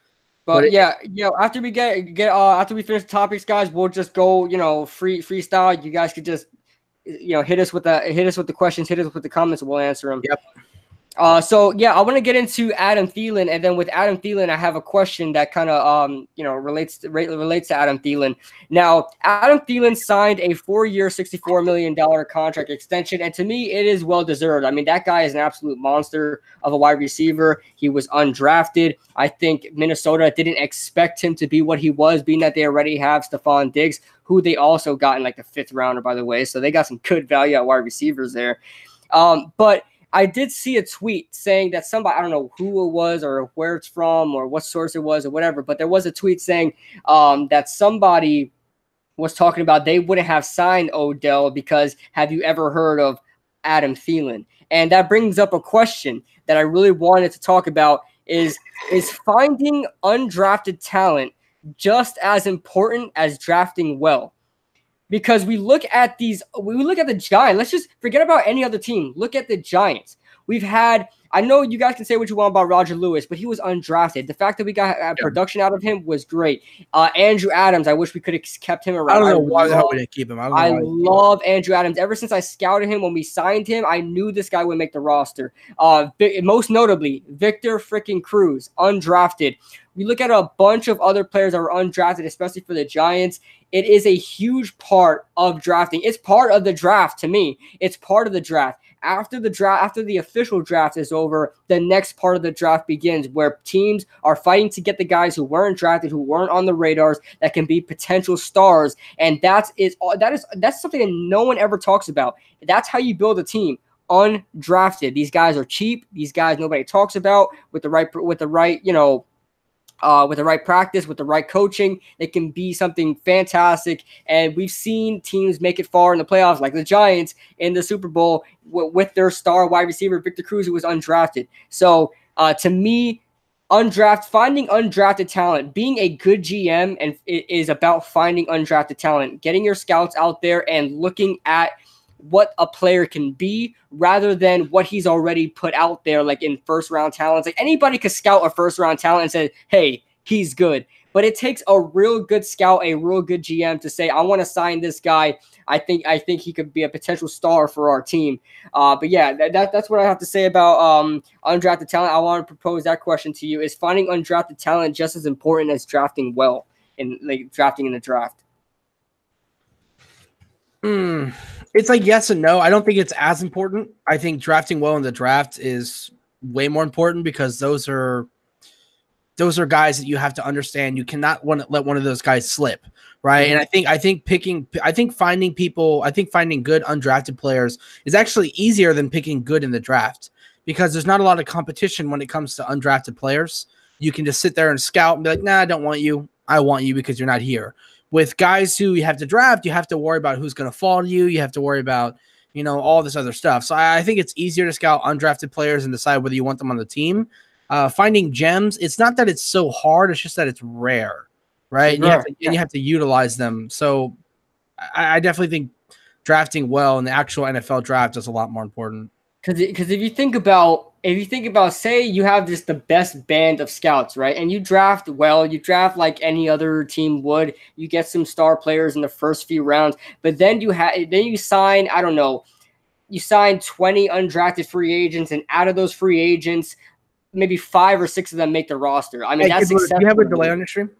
But after we after we finish the topics, guys, we'll just go, freestyle. You guys could just, hit us with the questions, hit us with the comments, and we'll answer them. Yep. I want to get into Adam Thielen, and then with Adam Thielen, I have a question that kind of relates to Adam Thielen. Now, Adam Thielen signed a 4-year, $64 million contract extension, and to me, it is well deserved. I mean, that guy is an absolute monster of a wide receiver. He was undrafted. I think Minnesota didn't expect him to be what he was, being that they already have Stephon Diggs, who they also got in like the 5th rounder, by the way. So they got some good value at wide receivers there. But I did see a tweet saying that somebody, I don't know who it was or where it's from or what source it was or whatever, but there was a tweet saying that somebody was talking about they wouldn't have signed Odell because have you ever heard of Adam Thielen? And that brings up a question that I really wanted to talk about is finding undrafted talent just as important as drafting well? Because we look at the Giants. Let's just forget about any other team. Look at the Giants. We've had, I know you guys can say what you want about Roger Lewis, but he was undrafted. The fact that we got production out of him was great. Andrew Adams, I wish we could have kept him around. I don't know why the hell we didn't keep him. I love Andrew Adams. Ever since I scouted him when we signed him, I knew this guy would make the roster. Most notably, Victor freaking Cruz, undrafted. We look at a bunch of other players that were undrafted, especially for the Giants. It is a huge part of drafting. It's part of the draft to me. It's part of the draft. After the official draft is over, the next part of the draft begins where teams are fighting to get the guys who weren't drafted, who weren't on the radars, that can be potential stars. And that's something that no one ever talks about. That's how you build a team. Undrafted. These guys are cheap. These guys nobody talks about with the right practice, with the right coaching, they can be something fantastic. And we've seen teams make it far in the playoffs, like the Giants in the Super Bowl with their star wide receiver, Victor Cruz, who was undrafted. So to me, finding undrafted talent, being a good GM, and it is about finding undrafted talent, getting your scouts out there and looking at what a player can be rather than what he's already put out there, like in first-round talents. Like anybody could scout a first-round talent and say, hey, he's good. But it takes a real good scout, a real good GM to say, I want to sign this guy. I think he could be a potential star for our team. But yeah, that's what I have to say about undrafted talent. I want to propose that question to you. Is finding undrafted talent just as important as drafting well drafting in the draft? It's like yes and no. I don't think it's as important. I think drafting well in the draft is way more important because those are those are guys that you have to understand. You cannot let one of those guys slip, right? And I think finding good undrafted players is actually easier than picking good in the draft because there's not a lot of competition when it comes to undrafted players. You can just sit there and scout and be like, nah, I don't want you. I want you because you're not here. With guys who you have to draft, you have to worry about who's going to fall to you. You have to worry about, all this other stuff. So I think it's easier to scout undrafted players and decide whether you want them on the team. Finding gems, it's not that it's so hard. It's just that it's rare, right? And you have to utilize them. So I definitely think drafting well in the actual NFL draft is a lot more important. Because if you think about, say you have just the best band of scouts, right? And you draft well, you draft like any other team would. You get some star players in the first few rounds, but then you sign, I don't know, you sign 20 undrafted free agents, and out of those free agents, maybe 5 or 6 of them make the roster. I mean, that's acceptable. Do you have a delay on your stream?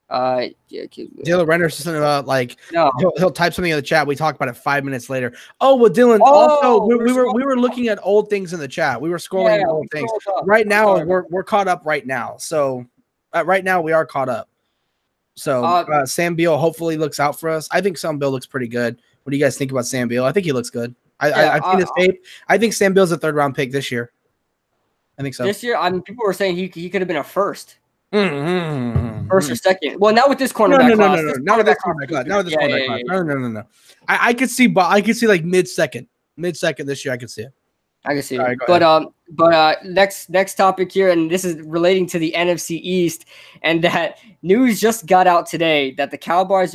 Yeah. Dylan Renner says something about no. he'll type something in the chat. We talk about it 5 minutes later. Oh well, Dylan. Also, we were looking at old things in the chat. We were scrolling at old things. Right now, we're caught up right now. So right now we are caught up. So Sam Beal hopefully looks out for us. I think Sam Beal looks pretty good. What do you guys think about Sam Beal? I think he looks good. I've seen his tape. I think Sam Beal's a 3rd round pick this year. I think so. This year, I mean, people were saying he could have been a first. Mm-hmm. First or second. Well, not with this cornerback class. No. Not with this cornerback class. No. I could see like mid-second this year. I could see it. I can see it. But next topic here, and this is relating to the NFC East, and that news just got out today that the Cowboys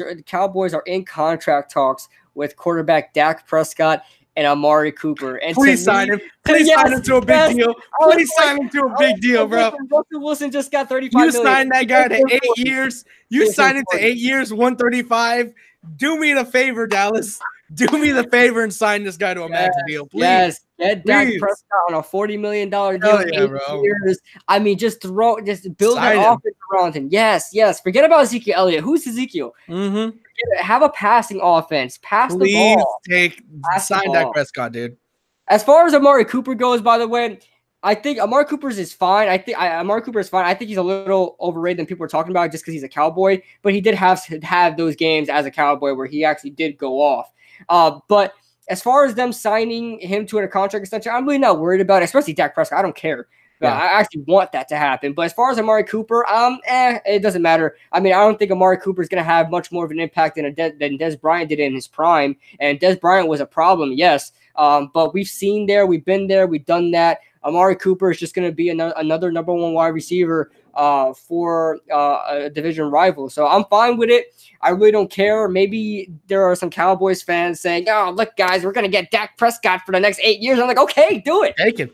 are in contract talks with quarterback Dak Prescott and Amari Cooper. And please sign him. Please sign him to a big deal. Please sign him to a big deal, bro. Russell Wilson just got $35 million. You signed that guy to 8 years. You signed him to 8 years, 135. Do me the favor, Dallas. Do me the favor and sign this guy to a max deal, please. Yes, get Dak Prescott on a $40 million deal. 8 years. I mean, just build an offense around him. Yes. Forget about Ezekiel Elliott. Who's Ezekiel? Mm-hmm. Have a passing offense. Pass the ball. Sign Dak Prescott, dude. As far as Amari Cooper goes, by the way, I think Amari Cooper's is fine. Amari Cooper is fine. I think he's a little overrated than people are talking about just because he's a Cowboy. But he did have those games as a Cowboy where he actually did go off. But as far as them signing him to a contract extension, I'm really not worried about it, especially Dak Prescott. I don't care. Yeah. I actually want that to happen. But as far as Amari Cooper, it doesn't matter. I mean, I don't think Amari Cooper is going to have much more of an impact than Dez Bryant did in his prime. And Dez Bryant was a problem, yes. But we've seen there, we've been there, we've done that. Amari Cooper is just going to be another number 1 wide receiver for a division rival. So I'm fine with it. I really don't care. Maybe there are some Cowboys fans saying, oh, look, guys, we're going to get Dak Prescott for the next 8 years. I'm like, okay, do it. Take it.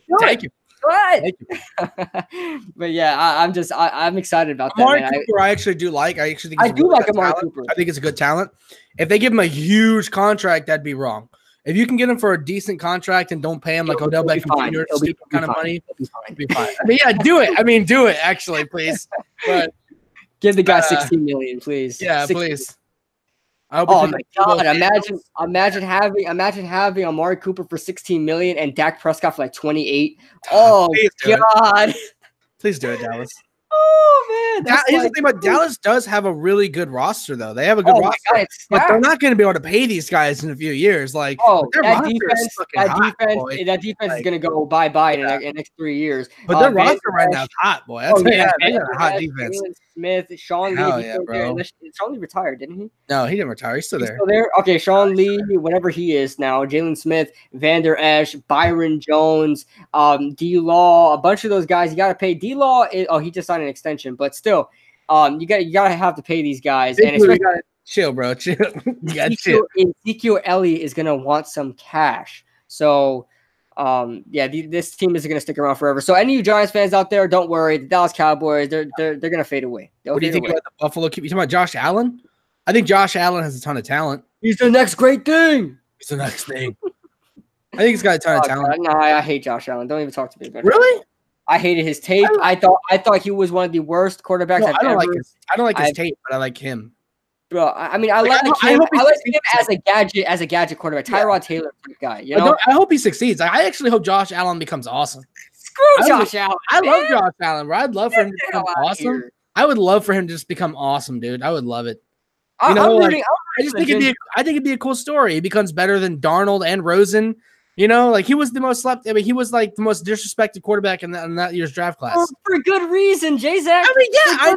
But yeah, I'm excited about that. Amari Cooper, I actually do like. I actually think I do like Amari Cooper. I think it's a good talent. If they give him a huge contract, that'd be wrong. If you can get him for a decent contract and don't pay him like Odell Beckham Jr. stupid kind of money, it'll be fine. I mean, yeah, do it. I mean, do it actually, please. But give the guy $16 million, please. Yeah, please. Oh my God! Imagine having Amari Cooper for $16 million and Dak Prescott for like 28. Oh God! Please do it, Dallas. Oh man! Here's the thing about Dallas does have a really good roster, though. They have a good roster, but they're not going to be able to pay these guys in a few years. Like, that defense is going to go bye in the next 3 years. But their roster right now is hot, boy. That's a hot defense. Smith, Sean Lee, Sean Lee retired, didn't he? No, he didn't retire. He's still there. Okay, Sean Lee, whatever he is now, Jalen Smith, Vander Esch, Byron Jones, D-Law, a bunch of those guys. You got to pay. D-Law, he just signed an extension, but still, you gotta have to pay these guys. And especially, chill, bro. Chill. You gotta chill. Ezekiel Elliott is gonna want some cash. So. This team isn't going to stick around forever. So any of you Giants fans out there, don't worry. The Dallas Cowboys, they're going to fade away. What do you think about the Buffalo? You talking about Josh Allen? I think Josh Allen has a ton of talent. He's the next great thing. He's the next thing. I think he's got a ton of talent. No, I hate Josh Allen. Don't even talk to me about it. Really? I hated his tape. I thought he was one of the worst quarterbacks I've ever. I don't like his tape, but I like him. Bro, I mean, I like him as a gadget quarterback, Tyrod Taylor type guy. You know, I hope he succeeds. I actually hope Josh Allen becomes awesome. Screw Josh Allen. I love Josh Allen, bro. I'd love for him to become awesome. Here. I would love for him to just become awesome, dude. I would love it. I think it'd be a cool story. He becomes better than Darnold and Rosen. You know, like he was the most slept. I mean, he was like the most disrespected quarterback in that year's draft class. For good reason, Jzach. I mean, yeah, I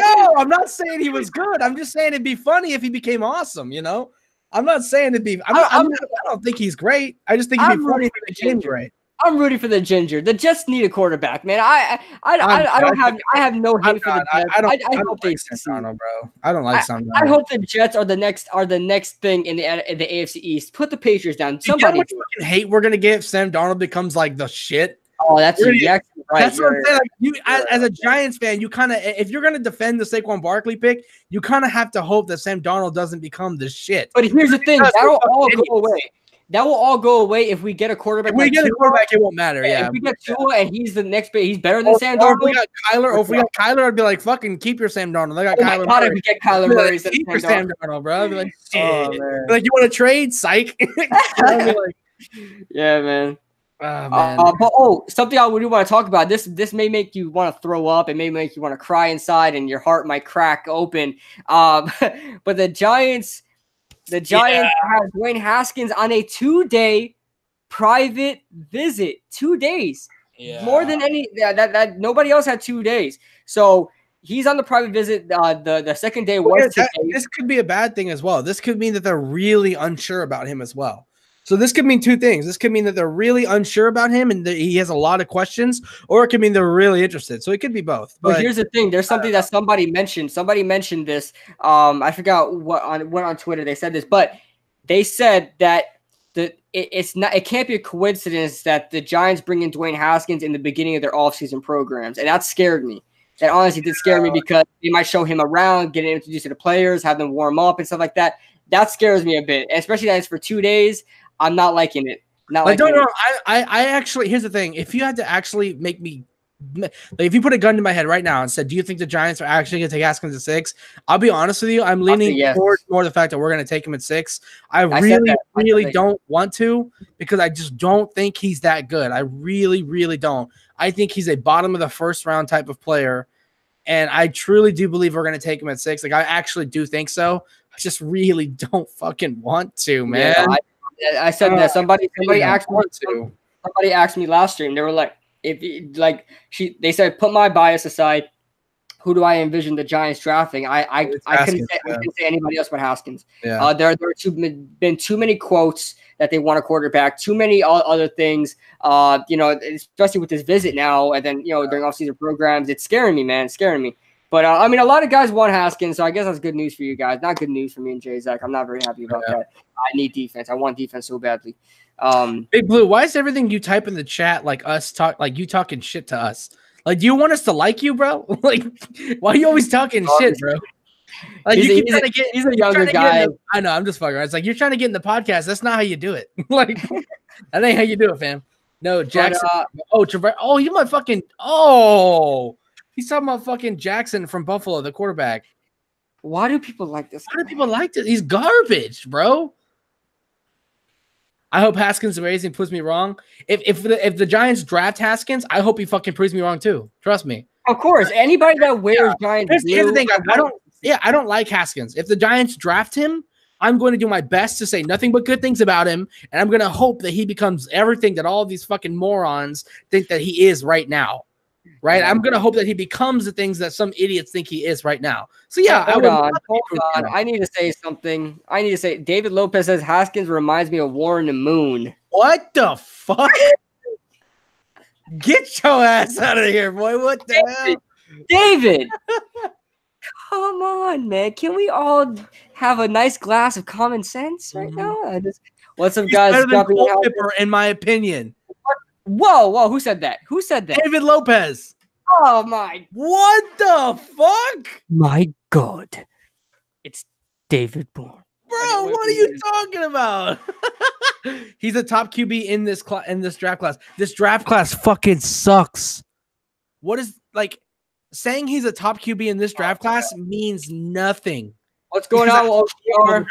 know. I'm not saying he was good. I'm just saying it'd be funny if he became awesome. You know, I'm not saying it'd be. I don't think he's great. I just think he'd be funny if he became great. I'm rooting for the Ginger. The Jets need a quarterback, man. I have no hate for the Jets. I hope they succeed, bro. I don't like Sam Darnold. I hope the Jets are the next thing in the AFC East. Put the Patriots down. Somebody. You know how much hate we're gonna get if Sam Darnold becomes like the shit. Oh, that's exactly right. That's what I'm saying. Like, as a Giants fan, you kind of, if you're gonna defend the Saquon Barkley pick, you kind of have to hope that Sam Darnold doesn't become the shit. But here's the thing: that'll all go away. That will all go away if we get a quarterback. If we get a quarterback, it won't matter. Yeah. If we get Tua and he's the next, he's better than Sam Darnold. If we got Kyler, I'd be like, fucking keep your Sam Darnold. I got Kyler. If we get Kyler Murray, keep your Sam Darnold, bro. I'd be like, shit. Like, you want to trade? Psych. Yeah, man. Oh, man. But something I really want to talk about. This may make you want to throw up. It may make you want to cry inside, and your heart might crack open. But the Giants. The Giants have Dwayne Haskins on a 2-day private visit. 2 days. Yeah. More than any that nobody else had 2 days. So he's on the private visit. The second day was today. This could be a bad thing as well. This could mean that they're really unsure about him as well. So this could mean two things. This could mean that they're really unsure about him and that he has a lot of questions, or it could mean they're really interested. So it could be both. But here's the thing. There's something that somebody mentioned. Somebody mentioned this. I forgot what on Twitter they said this, but they said that it can't be a coincidence that the Giants bring in Dwayne Haskins in the beginning of their offseason programs. And that scared me. That honestly did scare me because they might show him around, get introduced to the players, have them warm up and stuff like that. That scares me a bit, especially that it's for 2 days. I'm not liking it. I actually, here's the thing. If you had to actually make me, like, if you put a gun to my head right now and said, do you think the Giants are actually going to take Haskins at 6? I'll be honest with you. I'm leaning towards more the fact that we're going to take him at 6. I really don't want to, because I just don't think he's that good. I really, really don't. I think he's a bottom of the first round type of player. And I truly do believe we're going to take him at 6. Like, I actually do think so. I just really don't fucking want to, man. Yeah, I said that somebody asked me last stream. They were like, they said, put my bias aside. Who do I envision the Giants drafting? I couldn't say anybody else but Haskins. Yeah. There been too many quotes that they want a quarterback. Too many other things. Especially with this visit now, and then during off-season programs, it's scaring me, man. It's scaring me. But I mean, a lot of guys want Haskins, so I guess that's good news for you guys. Not good news for me and Jzach. I'm not very happy about that. I need defense. I want defense so badly. Big Blue, why is everything you type in the chat like you talking shit to us? Like, do you want us to like you, bro? Like, why are you always talking shit, bro? Like, he's a younger guy. I know. I'm just fucking. It's like you're trying to get in the podcast. That's not how you do it. Like, that ain't how you do it, fam. No, Jackson. You might fucking. He's talking about fucking Jackson from Buffalo, the quarterback. Why do people like this? Why do people like this? He's garbage, bro. I hope Haskins amazing proves me wrong. If the Giants draft Haskins, I hope he fucking proves me wrong too. Trust me. Of course, anybody that wears Giants. Here's the thing. I don't like Haskins. If the Giants draft him, I'm going to do my best to say nothing but good things about him, and I'm going to hope that he becomes everything that all these fucking morons think that he is right now. Right, I'm gonna hope that he becomes the things that some idiots think he is right now. So yeah, hold on. I need to say something. David Lopez says Haskins reminds me of Warren the Moon. What the fuck? Get your ass out of here, boy! What the hell, David? Come on, man. Can we all have a nice glass of common sense right now? What's up, guys? Better than Culpepper, in my opinion. Whoa, who said that? David Lopez. Oh, my. What the fuck? My God. It's David Bourne. Bro, what are you talking about? He's a top QB in this draft class. This draft class fucking sucks. What is, like, saying he's a top QB in this draft class means nothing. What's going on, OGR?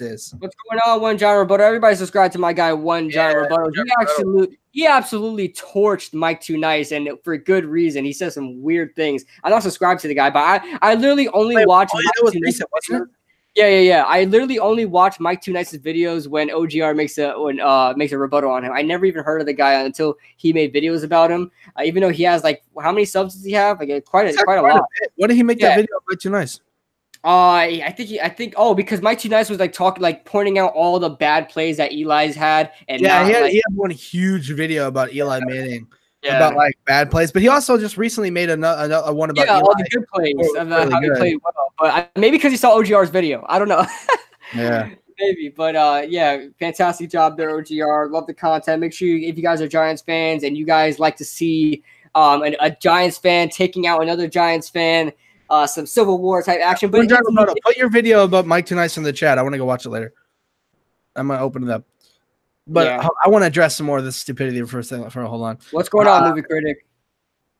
Is. What's going on, One Giant Rebuttal? Everybody subscribe to my guy, One Giant Rebuttal. He absolutely torched Mike Too Nice, and for good reason. He says some weird things. I'm not subscribed to the guy, but I literally only watch Mike Too Nice's videos. Yeah. I literally only watch Mike Too Nice's videos when OGR makes a rebuttal on him. I never even heard of the guy until he made videos about him. Even though he has like how many subs does he have? Like quite a lot. What did he make that video of Mike Too Nice? I think because Mike Too Nice was like pointing out all the bad plays that Eli's had, and he had one huge video about Eli Manning about like bad plays, but he also just recently made another one about all the good plays of how he played well. But maybe because he saw OGR's video, I don't know. Yeah, maybe, but fantastic job there, OGR. Love the content. Make sure if you guys are Giants fans and you guys like to see a Giants fan taking out another Giants fan. Some Civil War type action. But put your video about Mike Too Nice in the chat. I want to go watch it later. I'm gonna open it up. But I want to address some more of this stupidity for a second. Hold on. What's going on, movie critic?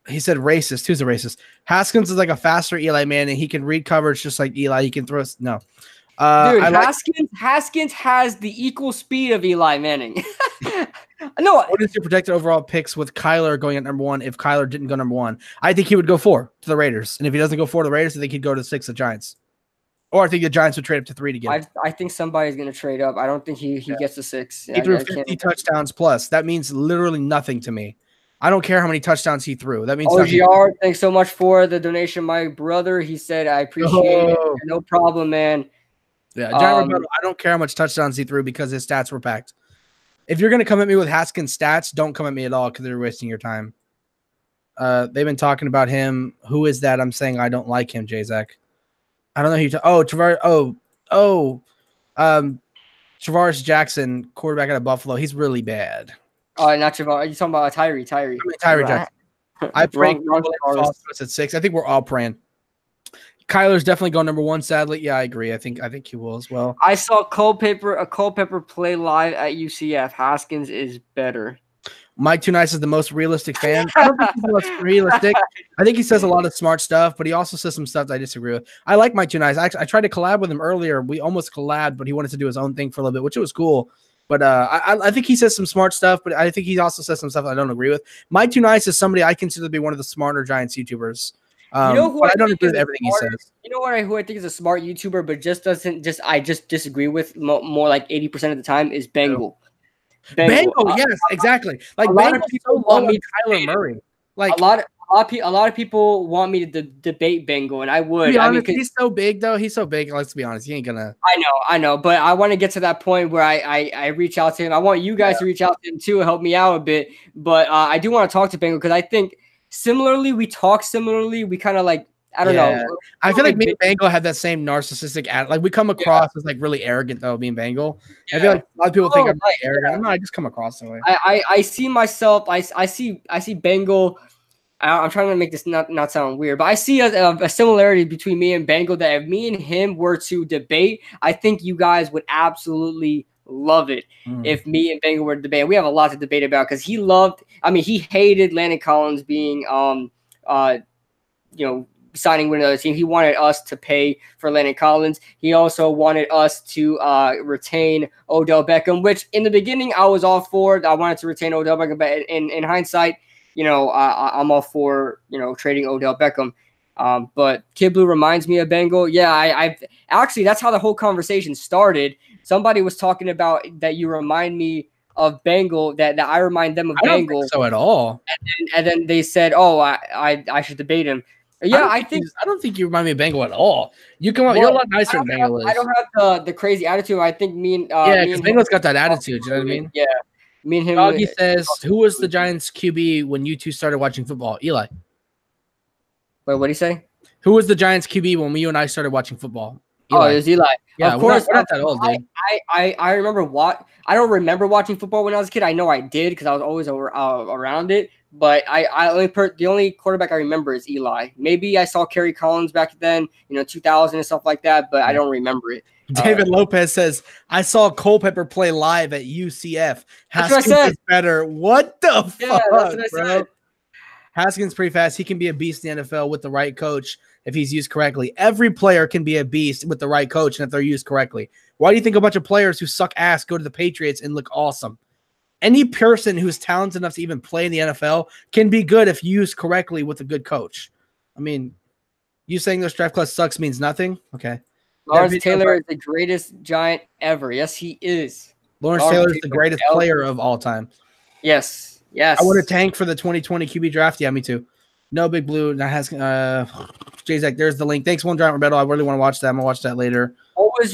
He said racist. Who's a racist? Haskins is like a faster Eli Manning. He can read coverage just like Eli. He can throw. No. Dude, Haskins has the equal speed of Eli Manning. No. What is your projected overall picks with Kyler going at number 1? If Kyler didn't go number 1, I think he would go 4 to the Raiders. And if he doesn't go 4 to the Raiders, I think he'd go to 6 to the Giants. Or I think the Giants would trade up to 3 to get him. I think somebody's going to trade up. I don't think he gets to 6. He threw 50 touchdowns plus. That means literally nothing to me. I don't care how many touchdowns he threw. That means OGR, thanks so much for the donation, my brother. He said, I appreciate it. No problem, man. Yeah, I don't care how much touchdowns he threw because his stats were packed. If you're going to come at me with Haskins stats, don't come at me at all because they're wasting your time. They've been talking about him. Who is that? I'm saying I don't like him, Jzach. I don't know who Travaris Jackson, quarterback out of Buffalo. He's really bad. Oh, not Travaris. You're talking about Tyree. Tyree Jackson. I pray at 6. I think we're all praying. Kyler's definitely going number 1, sadly. Yeah, I agree. I think he will as well. I saw Culpepper play live at UCF. Haskins is better. Mike Too Nice is the most realistic fan. I don't think he's the most realistic. I think he says a lot of smart stuff, but he also says some stuff that I disagree with. I like Mike Too Nice. I tried to collab with him earlier. We almost collabed, but he wanted to do his own thing for a little bit, which was cool. But I think he says some smart stuff, but I think he also says some stuff I don't agree with. Mike Too Nice is somebody I consider to be one of the smarter Giants YouTubers. You know who I don't agree with everything he says. You know who I think is a smart YouTuber, but I just disagree with more like 80% of the time is Bengal. Bengal, yes, exactly. Like a lot of people want me Kyler Murray. Like a lot of people want me to debate Bengal, and I would. He's so big though. He's so big. Let's be honest, he ain't gonna. I know, but I want to get to that point where I reach out to him. I want you guys to reach out to him too, help me out a bit. But I do want to talk to Bengal because I think. Similarly, we talk similarly. We kind of like, I don't know. I feel like me and Bengal have that same narcissistic attitude. Like we come across as like really arrogant though, being Bengal. Yeah. I feel like a lot of people think I'm really arrogant. I just come across that way. I see myself. I see Bengal. I'm trying to make this not sound weird, but I see a similarity between me and Bengal that if me and him were to debate, I think you guys would absolutely love it if me and Bengal were to debate. We have a lot to debate about because he hated Landon Collins being signing with another team. He wanted us to pay for Landon Collins. He also wanted us to retain Odell Beckham, which in the beginning I was all for. I wanted to retain Odell Beckham, but in hindsight, I'm all for trading Odell Beckham. But Kid Blue reminds me of Bengal. Yeah, I've actually that's how the whole conversation started. Somebody was talking about that you remind me of Bengal, that I remind them of Bengal. I don't think so at all. And then they said, "Oh, I should debate him." Yeah, I don't think you remind me of Bengal at all. You come out, you're a lot nicer than Bengal is. I don't have the crazy attitude. I think because Bengal's got that attitude. You know what I mean? Yeah, me and him. Doggy says, "Who was the Giants QB when you two started watching football?" Eli. Wait, what did he say? Who was the Giants QB when you and I started watching football? Eli. Oh, it was Eli. Yeah, of course. We're not that old, dude. I remember I don't remember watching football when I was a kid. I know I did because I was always around it. But the only quarterback I remember is Eli. Maybe I saw Kerry Collins back then, 2000 and stuff like that, but I don't remember it. David Lopez says, I saw Culpepper play live at UCF. Haskins is better. What the fuck, that's what I bro? said. Haskins pretty fast. He can be a beast in the NFL with the right coach. if he's used correctly. Every player can be a beast with the right coach and if they're used correctly. Why do you think a bunch of players who suck ass go to the Patriots and look awesome? Any person who's talented enough to even play in the NFL can be good if used correctly with a good coach. I mean, you saying this draft class sucks means nothing? Okay. Lawrence Taylor is the greatest Giant ever. Yes, he is. Lawrence Taylor is the greatest player of all time. Yes. Yes. I would have tanked for the 2020 QB draft. Yeah, me too. No Big Blue. That has Jzach, there's the link. Thanks, One Giant Rebuttal. I really want to watch that. I'm gonna watch that later. What was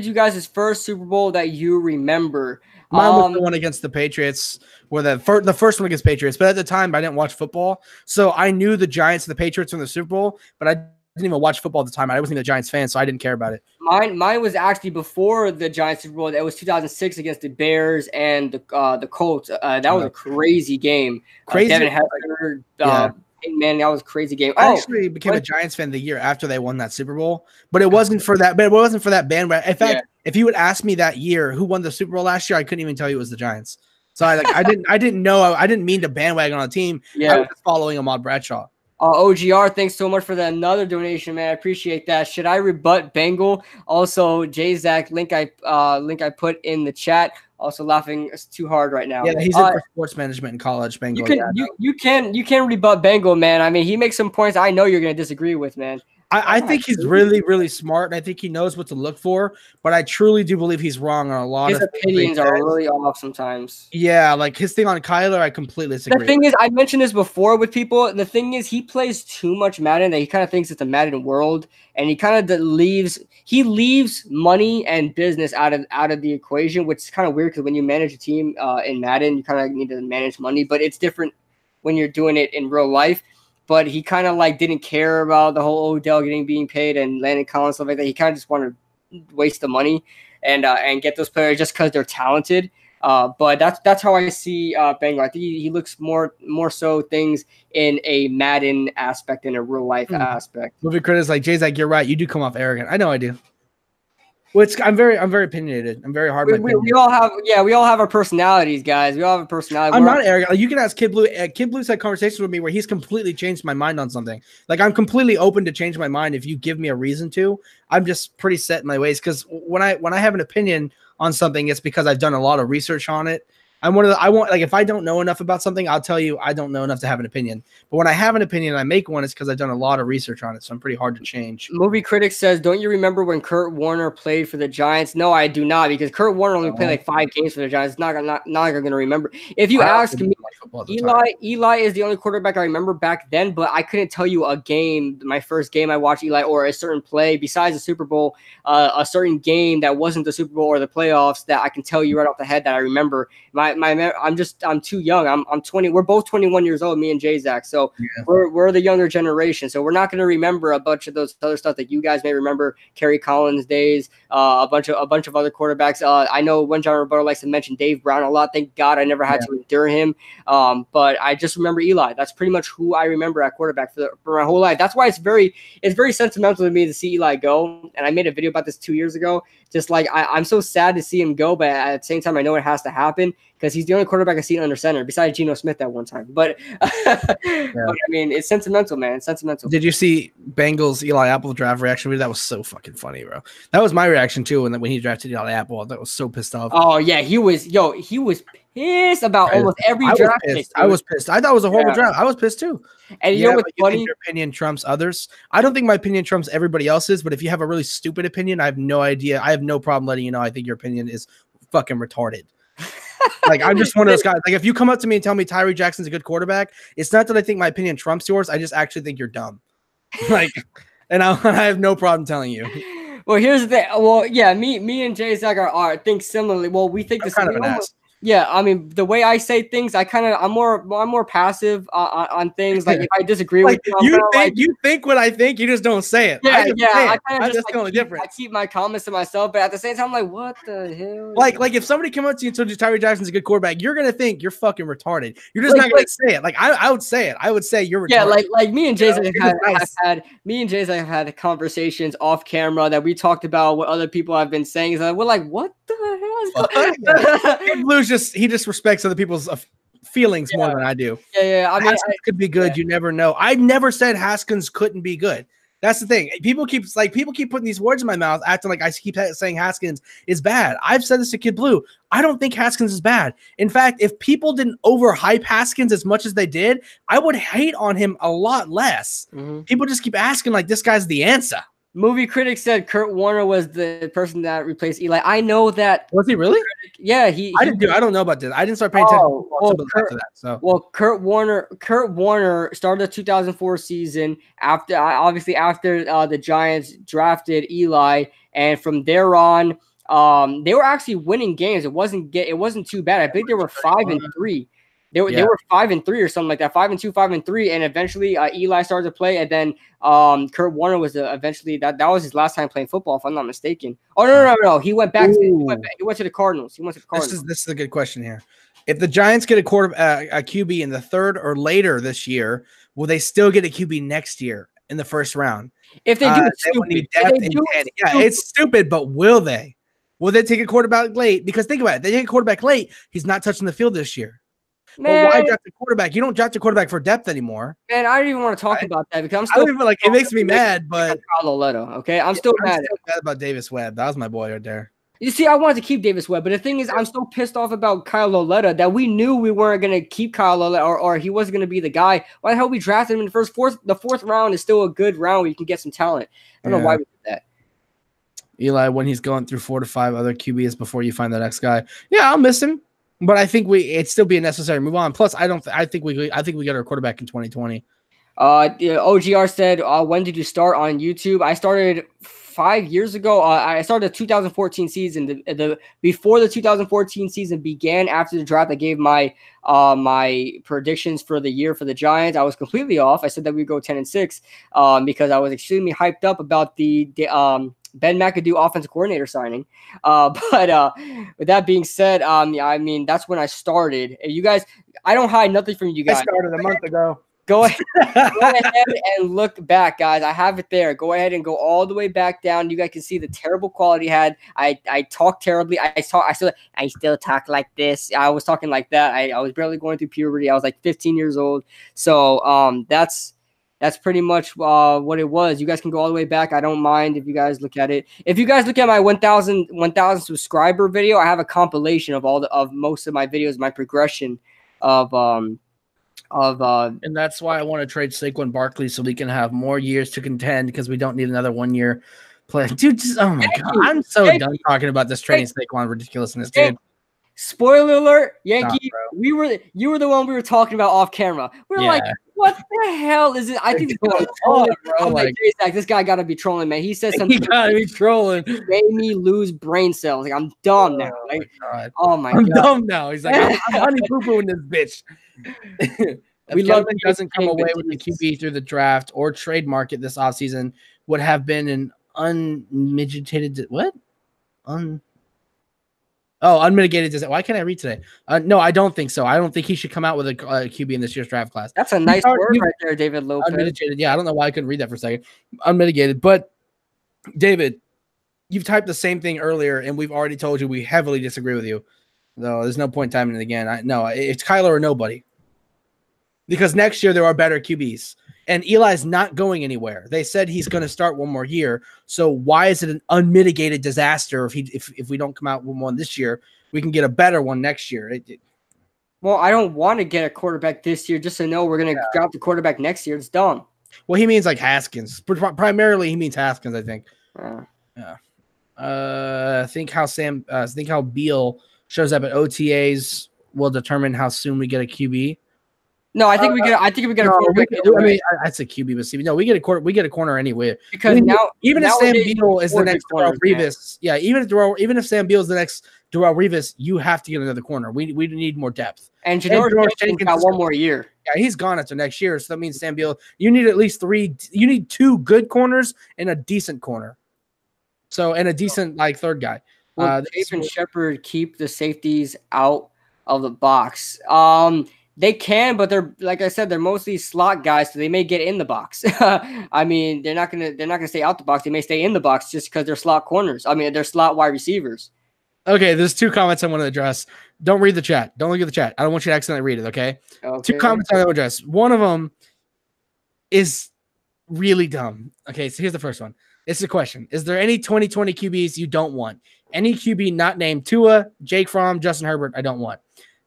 you guys' first Super Bowl that you remember? Mine was the one against the Patriots, where the first one against Patriots. But at the time, I didn't watch football, so I knew the Giants and the Patriots from the Super Bowl, but I didn't even watch football at the time. I wasn't even a Giants fan, so I didn't care about it. Mine was actually before the Giants Super Bowl. It was 2006 against the Bears and the Colts. That was a crazy game. Crazy. Devin Hester, man, that was a crazy game. I actually became a Giants fan the year after they won that Super Bowl, but it wasn't for that. But it wasn't for that bandwagon. In fact, if you would ask me that year who won the Super Bowl last year, I couldn't even tell you it was the Giants. So I didn't know. I didn't mean to bandwagon on a team. I was just following Ahmad Bradshaw. OGR, thanks so much for another donation, man. I appreciate that. Should I rebut Bengal? Also, Jzach, link I put in the chat. Also laughing too hard right now. Yeah, he's in for sports management in college. Bengal. You can rebut Bengal, man. I mean, he makes some points I know you're gonna disagree with, man. I think he's really, really smart, and I think he knows what to look for, but I truly do believe he's wrong on a lot of his opinions are really off sometimes. Yeah, like his thing on Kyler, I completely disagree. The thing is, I mentioned this before with people. The thing is, he plays too much Madden that he kind of thinks it's a Madden world, and he kind of leaves money and business out of the equation, which is kind of weird because when you manage a team in Madden, you kind of need to manage money, but it's different when you're doing it in real life. But he kind of like didn't care about the whole Odell being paid and Landon Collins stuff like that. He kind of just wanted to waste the money and get those players just because they're talented. But that's how I see Bengal. I think he looks more so things in a Madden aspect than a real life aspect. Movie critics like Jzach, you're right. You do come off arrogant. I know I do. Well, I'm very opinionated. I'm very hard. We all have our personalities, guys. We all have a personality. I'm not arrogant. Like, you can ask Kid Blue. Kid Blue's had conversations with me where he's completely changed my mind on something. Like, I'm completely open to change my mind if you give me a reason to. I'm just pretty set in my ways because when I have an opinion on something, it's because I've done a lot of research on it. If I don't know enough about something, I'll tell you I don't know enough to have an opinion. But when I have an opinion and I make one, it's because I've done a lot of research on it. So I'm pretty hard to change. Movie Critic says, don't you remember when Kurt Warner played for the Giants? No, I do not, because Kurt Warner only played like 5 games for the Giants. Not going to remember. If you ask me, Eli is the only quarterback I remember back then, but I couldn't tell you a game, my first game I watched Eli, or a certain play besides the Super Bowl, a certain game that wasn't the Super Bowl or the playoffs that I can tell you right off the head that I remember. I'm too young. I'm 20. We're both 21 years old, me and Jzach. So we're the younger generation. So we're not going to remember a bunch of those other stuff that you guys may remember. Kerry Collins days, a bunch of other quarterbacks. I know One John Roberto likes to mention Dave Brown a lot. Thank God I never had to endure him. But I just remember Eli. That's pretty much who I remember at quarterback for my whole life. That's why it's very sentimental to me to see Eli go. And I made a video about this 2 years ago. Just like I'm so sad to see him go, but at the same time, I know it has to happen because he's the only quarterback I've seen under center besides Geno Smith at one time. But, but I mean, it's sentimental, man. It's sentimental. Did you see Bengals Eli Apple draft reaction video? That was so fucking funny, bro. That was my reaction too when he drafted Eli Apple. That was so pissed off. Oh yeah, he was pissed about almost every draft pick. I was pissed. I thought it was a horrible draft. I was pissed too. And you know what's funny? Your opinion trumps others. I don't think my opinion trumps everybody else's, but if you have a really stupid opinion, I have no idea. I have no problem letting you know I think your opinion is fucking retarded. Like, I'm just one of those guys. Like, if you come up to me and tell me Tyree Jackson's a good quarterback, it's not that I think my opinion trumps yours. I just actually think you're dumb. Like, and I have no problem telling you. Well, here's the thing. Well, yeah, me and Jzach are think similarly. Well, we think the same. Kind of an ass. Yeah, I mean, the way I say things, I'm more passive on things. Like, if I disagree with you think what I think, you just don't say it. Yeah, that's the only difference. I keep my comments to myself, but at the same time, I'm like, what the hell? Like if somebody came up to you and told you Tyree Jackson's a good quarterback, you're gonna think you're fucking retarded. You're just not gonna say it. Like I would say it. I would say you're retarded. Yeah, like me and Jzach have had conversations off camera that we talked about what other people have been saying. So we're like, what the hell is going on? He just respects other people's feelings more than I do. Yeah. I mean, Haskins could be good. You never know. I never said Haskins couldn't be good. That's the thing. People keep putting these words in my mouth, acting like I keep saying Haskins is bad. I've said this to Kid Blue. I don't think Haskins is bad. In fact, if people didn't overhype Haskins as much as they did, I would hate on him a lot less. People just keep asking like this guy's the answer. Movie critics said Kurt Warner was the person that replaced Eli. I know that. Was he really? Yeah, I don't know about this. I didn't start paying attention after that. So Kurt Warner started the 2004 season after the Giants drafted Eli, and from there on, they were actually winning games. It wasn't too bad. I think they were 5-3. They were 5-3 or something like that, 5-2, 5-3, and eventually Eli started to play, and then Kurt Warner was eventually that was his last time playing football, if I'm not mistaken. Oh no, he went back. He went to the Cardinals. This is a good question here. If the Giants get a QB in the 3rd or later this year, will they still get a QB next year in the 1st round? If they do, it's stupid. It's stupid, but will they? Will they take a quarterback late? Because think about it, they take a quarterback late, he's not touching the field this year. Man, well, why draft a quarterback? You don't draft a quarterback for depth anymore. Man, I don't even want to talk about that because I don't even like it makes me mad, but okay, I'm still mad about Davis Webb. That was my boy right there. You see, I wanted to keep Davis Webb, but the thing is, I'm so pissed off about Kyle Loletta that we knew we weren't going to keep Kyle Loletta or he wasn't going to be the guy. Why the hell we drafted him in the 4th round is still a good round where you can get some talent. I don't know why we did that. Eli, when he's going through 4 to 5 other QBs before you find the next guy, yeah, I'll miss him. But I think it'd still be a necessary move on. Plus, I think we got our quarterback in 2020. OGR said, when did you start on YouTube? I started 5 years ago. I started the 2014 season. Before the 2014 season began, after the draft, I gave my predictions for the year for the Giants. I was completely off. I said that we'd go 10-6 because I was extremely hyped up about the Ben McAdoo offensive coordinator signing. But with that being said, I mean, that's when I started. You guys, I don't hide nothing from you guys. I started a month ago. Go ahead and look back, guys. I have it there. Go ahead and go all the way back down. You guys can see the terrible quality I had. I talk terribly. I still talk like this. I was talking like that. I was barely going through puberty. I was like 15 years old. So that's pretty much what it was. You guys can go all the way back. I don't mind if you guys look at it. If you guys look at my 1,000 subscriber video, I have a compilation of most of my videos, my progression and that's why I want to trade Saquon Barkley so we can have more years to contend because we don't need another 1 year play. Dude, oh my God. I'm so done talking about this trading Saquon ridiculousness, dude. Spoiler alert, Yankee, you were the one we were talking about off camera. We were like, what the hell is it? I think this guy got to be trolling, man. He says something. He got to be trolling. Made me lose brain cells. Like, I'm dumb now. Like, oh my God. I'm dumb now. He's like, I'm honey poo-pooing this bitch. We love it. Doesn't come away with the QB through the draft or trade market this offseason would have been an unmitigated unmitigated. Why can't I read today? No, I don't think so. I don't think he should come out with a QB in this year's draft class. That's a nice word right there, David Lopez. Unmitigated. Yeah, I don't know why I couldn't read that for a second. Unmitigated. But, David, you've typed the same thing earlier, and we've already told you we heavily disagree with you. No, there's no point timing it again. No, it's Kyler or nobody. Because next year there are better QBs. And Eli's not going anywhere. They said he's going to start one more year. So why is it an unmitigated disaster if we don't come out with one this year? We can get a better one next year. Well, I don't want to get a quarterback this year just to know we're going to drop the quarterback next year. It's dumb. Well, he means like Haskins. Primarily, he means Haskins, I think. Think how Beal shows up at OTAs will determine how soon we get a QB. No, I think we get a quarterback. I'd say QB, but CB. No, we get a corner anyway. Because even if Sam Beal is the next Darrelle Revis, even if Sam Beal is the next Darrelle Revis, you have to get another corner. We need more depth. And Janoris Jenkins got one more year. Yeah, he's gone after next year, so that means Sam Beal. You need at least 3. You need 2 good corners and a decent corner. So and a decent third guy. Will David Shepard keep the safeties out of the box? They can, but they're like I said, they're mostly slot guys, so they may get in the box. I mean, they're not gonna stay out the box. They may stay in the box just because they're slot corners. I mean, they're slot wide receivers. Okay, there's 2 comments I want to address. Don't read the chat. Don't look at the chat. I don't want you to accidentally read it, okay? 2 comments I want to address. One of them is really dumb. Okay, so here's the first one. It's a question. Is there any 2020 QBs you don't want? Any QB not named Tua, Jake Fromm, Justin Herbert, I don't want.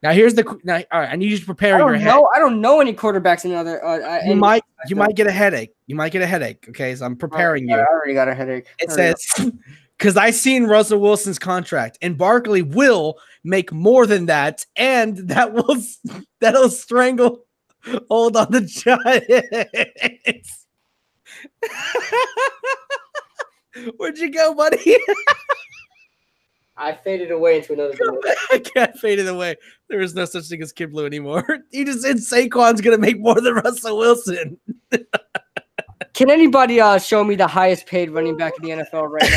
Now here's the all right, I need you to prepare your head. I don't know any quarterbacks in other you might get a headache. You might get a headache, okay? So I'm preparing you. I already got a headache. It says because I seen Russell Wilson's contract, and Barkley will make more than that, and that'll strangle hold on the Giants. Where'd you go, buddy? I faded away into another zone. I can't fade it away. There is no such thing as Kid Blue anymore. He just said Saquon's gonna make more than Russell Wilson. Can anybody show me the highest paid running back in the NFL right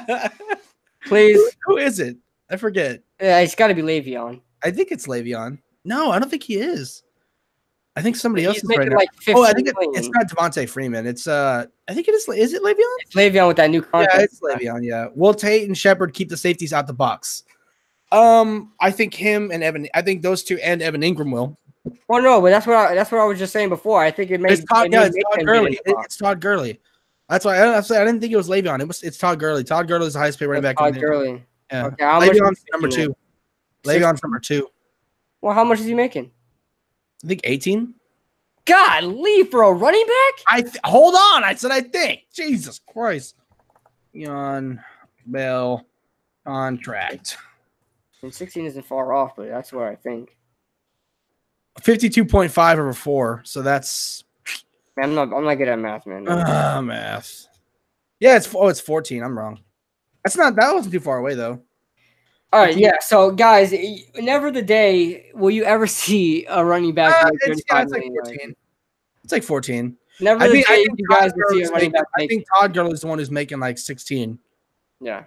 now? Please. Who is it? I forget. Yeah, it's got to be Le'Veon. I think it's Le'Veon. No, I don't think he is. I think somebody else is right now. Like I think it's not Devontae Freeman. It's I think it is. Is it Le'Veon? It's Le'Veon with that new contract. Yeah, it's Le'Veon. Yeah. Will Tate and Shepard keep the safeties out the box? I think him and Evan. I think those 2 and Evan Ingram will. Well, no, but that's what I was just saying before. I think it's Todd Gurley. It's Todd Gurley. That's why I didn't think it was Le'Veon. It's Todd Gurley. Todd Gurley is the highest paid running back. Todd Gurley. Yeah. Okay, Le'Veon's number 2. Le'Veon's number 2. Well, how much is he making? I think 18. Golly, for a running back? Hold on. I said I think. Jesus Christ. Le'Veon Bell contract. And 16 isn't far off, but that's what I think. 52.5 over 4. So that's. Man, I'm not good at math, man. Math. Yeah, it's 14. I'm wrong. That wasn't too far away though. All right, yeah. So guys, never the day will you ever see a running back. It's like 14. It's like 14. Never I the think, day I think you guys will see a running back. I think Todd Gurley's the one who's making like 16. Yeah.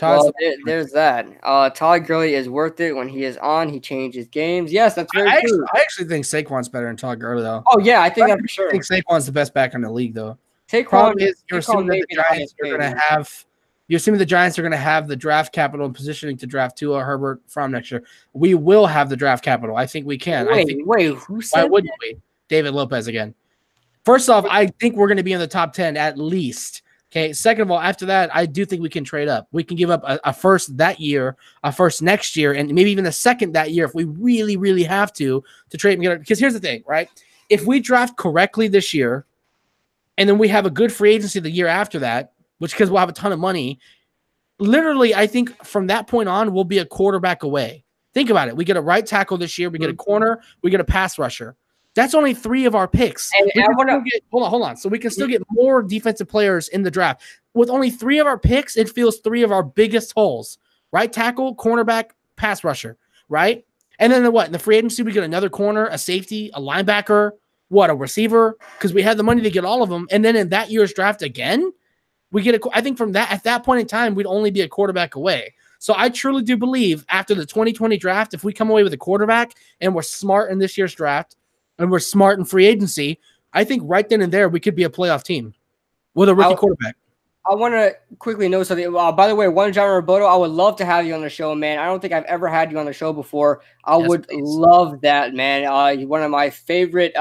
Well, there's that. Todd Gurley is worth it when he is on. He changes games. Yes, that's very true. I actually think Saquon's better than Todd Gurley, though. Oh, yeah, I think that for sure. I think Saquon's the best back in the league, though. Saquon is you're assuming that the Giants are going to have. You're assuming the Giants are going to have the draft capital and positioning to draft Tua Herbert from next year. We will have the draft capital. I think we can. Wait, who said why wouldn't we? David Lopez again. First off, I think we're going to be in the top 10 at least. Okay. Second of all, after that, I do think we can trade up. We can give up a first that year, a first next year, and maybe even a second that year if we really, really have to trade and get it. Because here's the thing, right? If we draft correctly this year, and then we have a good free agency the year after that, which because we'll have a ton of money, literally, I think from that point on, we'll be a quarterback away. Think about it. We get a right tackle this year. We get a corner. We get a pass rusher. That's only 3 of our picks. Hold on. So we can still get more defensive players in the draft. With only 3 of our picks, it feels 3 of our biggest holes. Right tackle, cornerback, pass rusher, right? And then in the free agency, we get another corner, a safety, a linebacker, a receiver, because we had the money to get all of them. And then in that year's draft again, we get I think from that, at that point in time, we'd only be a quarterback away. So I truly do believe after the 2020 draft, if we come away with a quarterback and we're smart in this year's draft, and we're smart in free agency, I think right then and there we could be a playoff team with a rookie quarterback. I want to quickly note something. By the way, John Roboto, I would love to have you on the show, man. I don't think I've ever had you on the show before. I would love that, man. You're one of my favorite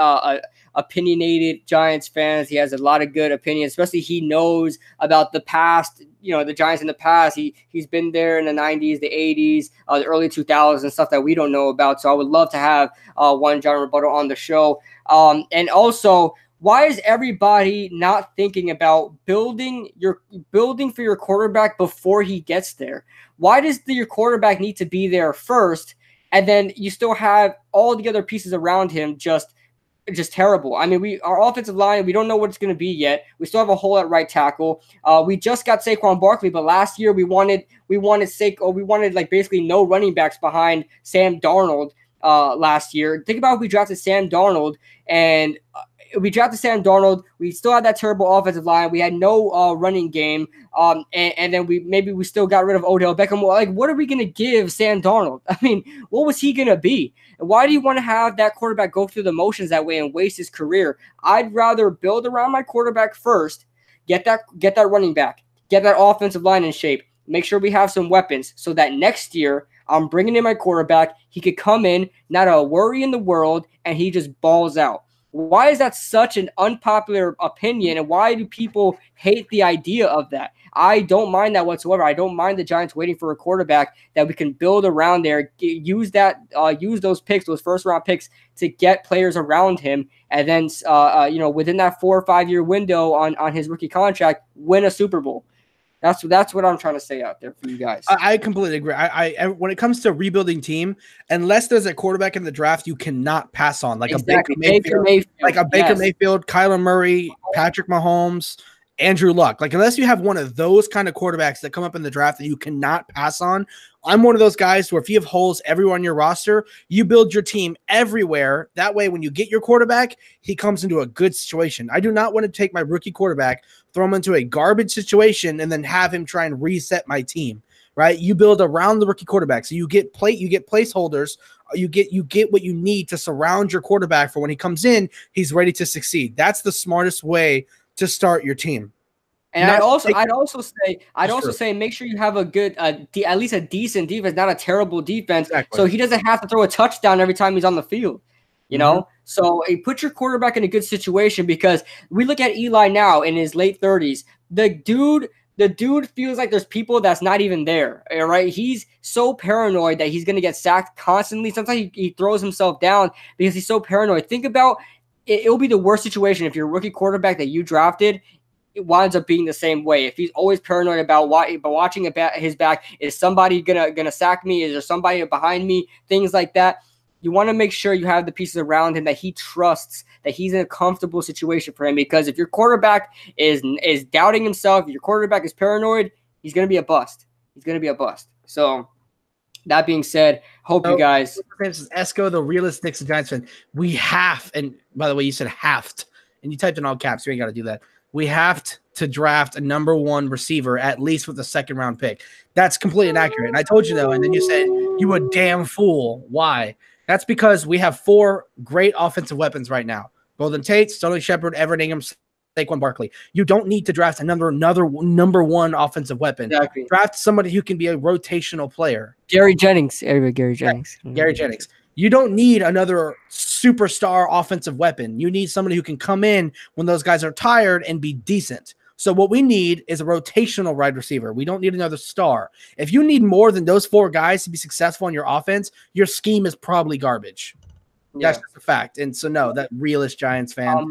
opinionated Giants fans. He has a lot of good opinions, especially he knows about the past, the Giants in the past. He's been there in the 90s, the 80s, the early 2000s, and stuff that we don't know about. So I would love to have John Roboto on the show. And also, why is everybody not thinking about building for your quarterback before he gets there? Why does your quarterback need to be there first, and then you still have all the other pieces around him just terrible? I mean, our offensive line, we don't know what it's going to be yet. We still have a hole at right tackle. We just got Saquon Barkley, but last year we wanted like basically no running backs behind Sam Darnold last year. Think about if we drafted Sam Darnold and we drafted Sam Darnold. We still had that terrible offensive line. We had no running game. And then we still got rid of Odell Beckham. Like, what are we going to give Sam Darnold? I mean, what was he going to be? Why do you want to have that quarterback go through the motions that way and waste his career? I'd rather build around my quarterback first, get that running back, get that offensive line in shape, make sure we have some weapons so that next year I'm bringing in my quarterback. He could come in, not a worry in the world, and he just balls out. Why is that such an unpopular opinion, and why do people hate the idea of that? I don't mind that whatsoever. I don't mind the Giants waiting for a quarterback that we can build around there, use those picks, those first-round picks, to get players around him, and then within that 4 or 5 year window on his rookie contract, win a Super Bowl. That's what I'm trying to say out there for you guys. I completely agree. I when it comes to rebuilding team, unless there's a quarterback in the draft you cannot pass on, like exactly. a Baker Mayfield, Kyler Murray, Patrick Mahomes, Andrew Luck. Like, unless you have one of those kind of quarterbacks that come up in the draft that you cannot pass on, I'm one of those guys where if you have holes everywhere on your roster, you build your team everywhere. That way, when you get your quarterback, he comes into a good situation. I do not want to take my rookie quarterback, throw him into a garbage situation, and then have him try and reset my team. Right? You build around the rookie quarterback, so you get placeholders. You get what you need to surround your quarterback for when he comes in. He's ready to succeed. That's the smartest way to start your team. And I'd also say make sure you have a good, at least a decent defense, not a terrible defense, so he doesn't have to throw a touchdown every time he's on the field. You know, so put your quarterback in a good situation, because we look at Eli now in his late 30s. The dude feels like there's people that's not even there. Right? He's so paranoid that he's going to get sacked constantly. Sometimes he throws himself down because he's so paranoid. Think about it. It'll be the worst situation if your rookie quarterback that you drafted, it winds up being the same way. If he's always paranoid about watching his back, is somebody gonna sack me? Is there somebody behind me? Things like that. You want to make sure you have the pieces around him that he trusts, that he's in a comfortable situation for him. Because if your quarterback is doubting himself, if your quarterback is paranoid, he's gonna be a bust. So that being said, hope you guys. This is Esco, the realist Knicks and Giants fan. We have, and by the way, you said have, and you typed in all caps. You ain't got to do that. We have to draft a number 1 receiver, at least with the 2nd round pick. That's completely inaccurate. And I told you, though, and then you said, you a damn fool. Why? That's because we have 4 great offensive weapons right now. Golden Tate, Sterling Shepard, Everett Ingram, Saquon Barkley. You don't need to draft another number 1 offensive weapon. Exactly. Draft somebody who can be a rotational player. Gary Jennings. Gary Jennings. Gary Jennings. You don't need another superstar offensive weapon. You need somebody who can come in when those guys are tired and be decent. So what we need is a rotational wide receiver. We don't need another star. If you need more than those 4 guys to be successful in your offense, your scheme is probably garbage. That's just a fact. And so, no, that realist Giants fan.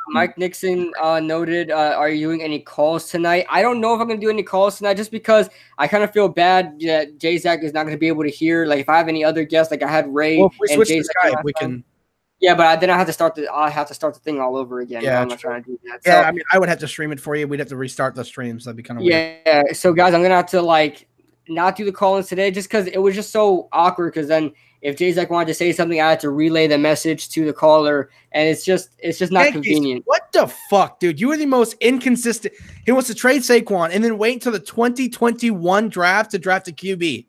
Mike Nixon noted, are you doing any calls tonight? I don't know if I'm going to do any calls tonight, just because I kind of feel bad that Jzach is not going to be able to hear. Like, if I have any other guests, like I had Ray if we and switch to Skype, we can. Yeah, but then I have to start the thing all over again. Yeah, I'm not trying to do that. Yeah, I mean, I would have to stream it for you. We'd have to restart the streams. That'd be kind of weird. Yeah, so guys, I'm going to have to, not do the call-ins today, just because it was just so awkward, because then if Jzach wanted to say something, I had to relay the message to the caller, and it's just not convenient. What the fuck, dude? You are the most inconsistent. He wants to trade Saquon and then wait until the 2021 draft to draft a QB.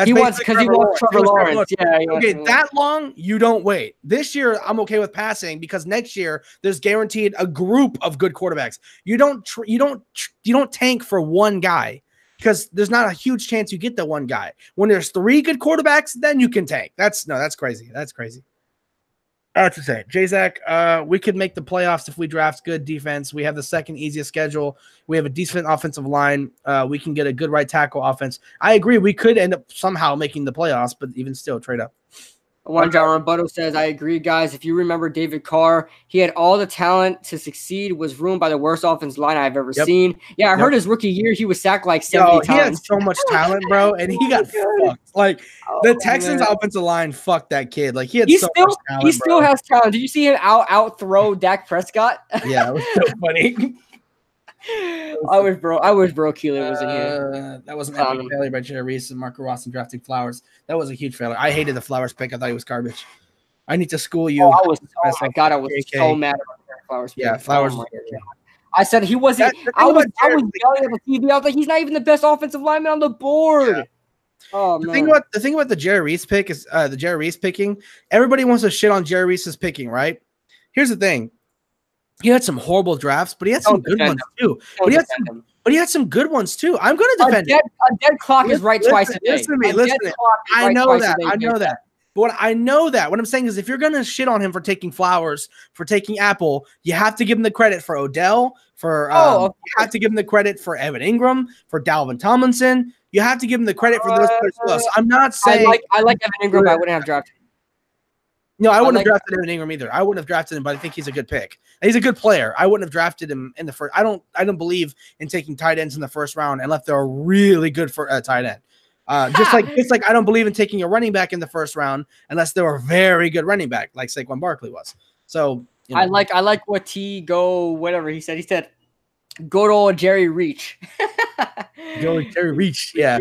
He wants Trevor Lawrence. Yeah. Okay, that long, you don't wait. This year, I'm okay with passing, because next year there's guaranteed a group of good quarterbacks. You don't tank for one guy, because there's not a huge chance you get the one guy. When there's 3 good quarterbacks, then you can tank. That's crazy. That's crazy. To say, Jzach, we could make the playoffs if we draft good defense. We have the 2nd easiest schedule. We have a decent offensive line. We can get a good right tackle offense. I agree. We could end up somehow making the playoffs, but even still, trade up. One John Roboto says, I agree, guys. If you remember David Carr, he had all the talent to succeed, was ruined by the worst offensive line I've ever seen. Yeah, I heard his rookie year, he was sacked like 70 times. He had so much talent, bro, and he got fucked. Like, the Texans offensive line fucked that kid. Like, he had so much talent, he still has talent. Did you see him out throw Dak Prescott? Yeah, it was so funny. I wish Bro Keeler was in here. That was an epic failure by Jerry Reese and Marco Ross in drafting Flowers. That was a huge failure. I hated the Flowers pick. I thought he was garbage. I need to school you. I was so mad about Flowers pick. Yeah, Flowers. I said he wasn't. I was yelling at the TV. I was like, he's not even the best offensive lineman on the board. Yeah. Oh, the thing about the Jerry Reese pick is the Jerry Reese picking. Everybody wants to shit on Jerry Reese's picking, right? Here's the thing. He had some horrible drafts, but he had some good ones too. but he had some good ones too. I'm going to defend it. A dead clock is right twice a day. Listen to me. Listen to me. I know that. I know that. But I know that. What I'm saying is if you're going to shit on him for taking Flowers, for taking Apple, you have to give him the credit for Odell, for you have to give him the credit for Evan Ingram, for Dalvin Tomlinson. You have to give him the credit for those players plus. I'm not saying I like Evan Ingram, but I wouldn't have drafted him. No, I wouldn't have drafted Evan Ingram either. I wouldn't have drafted him, but I think he's a good pick. He's a good player. I wouldn't have drafted him in the first. I don't believe in taking tight ends in the first round unless they're really good for a tight end. Just like I don't believe in taking a running back in the first round unless they're a very good running back, like Saquon Barkley was. So you know. I like what whatever he said. He said, "Good old Jerry Reach." Jerry Reach, yeah.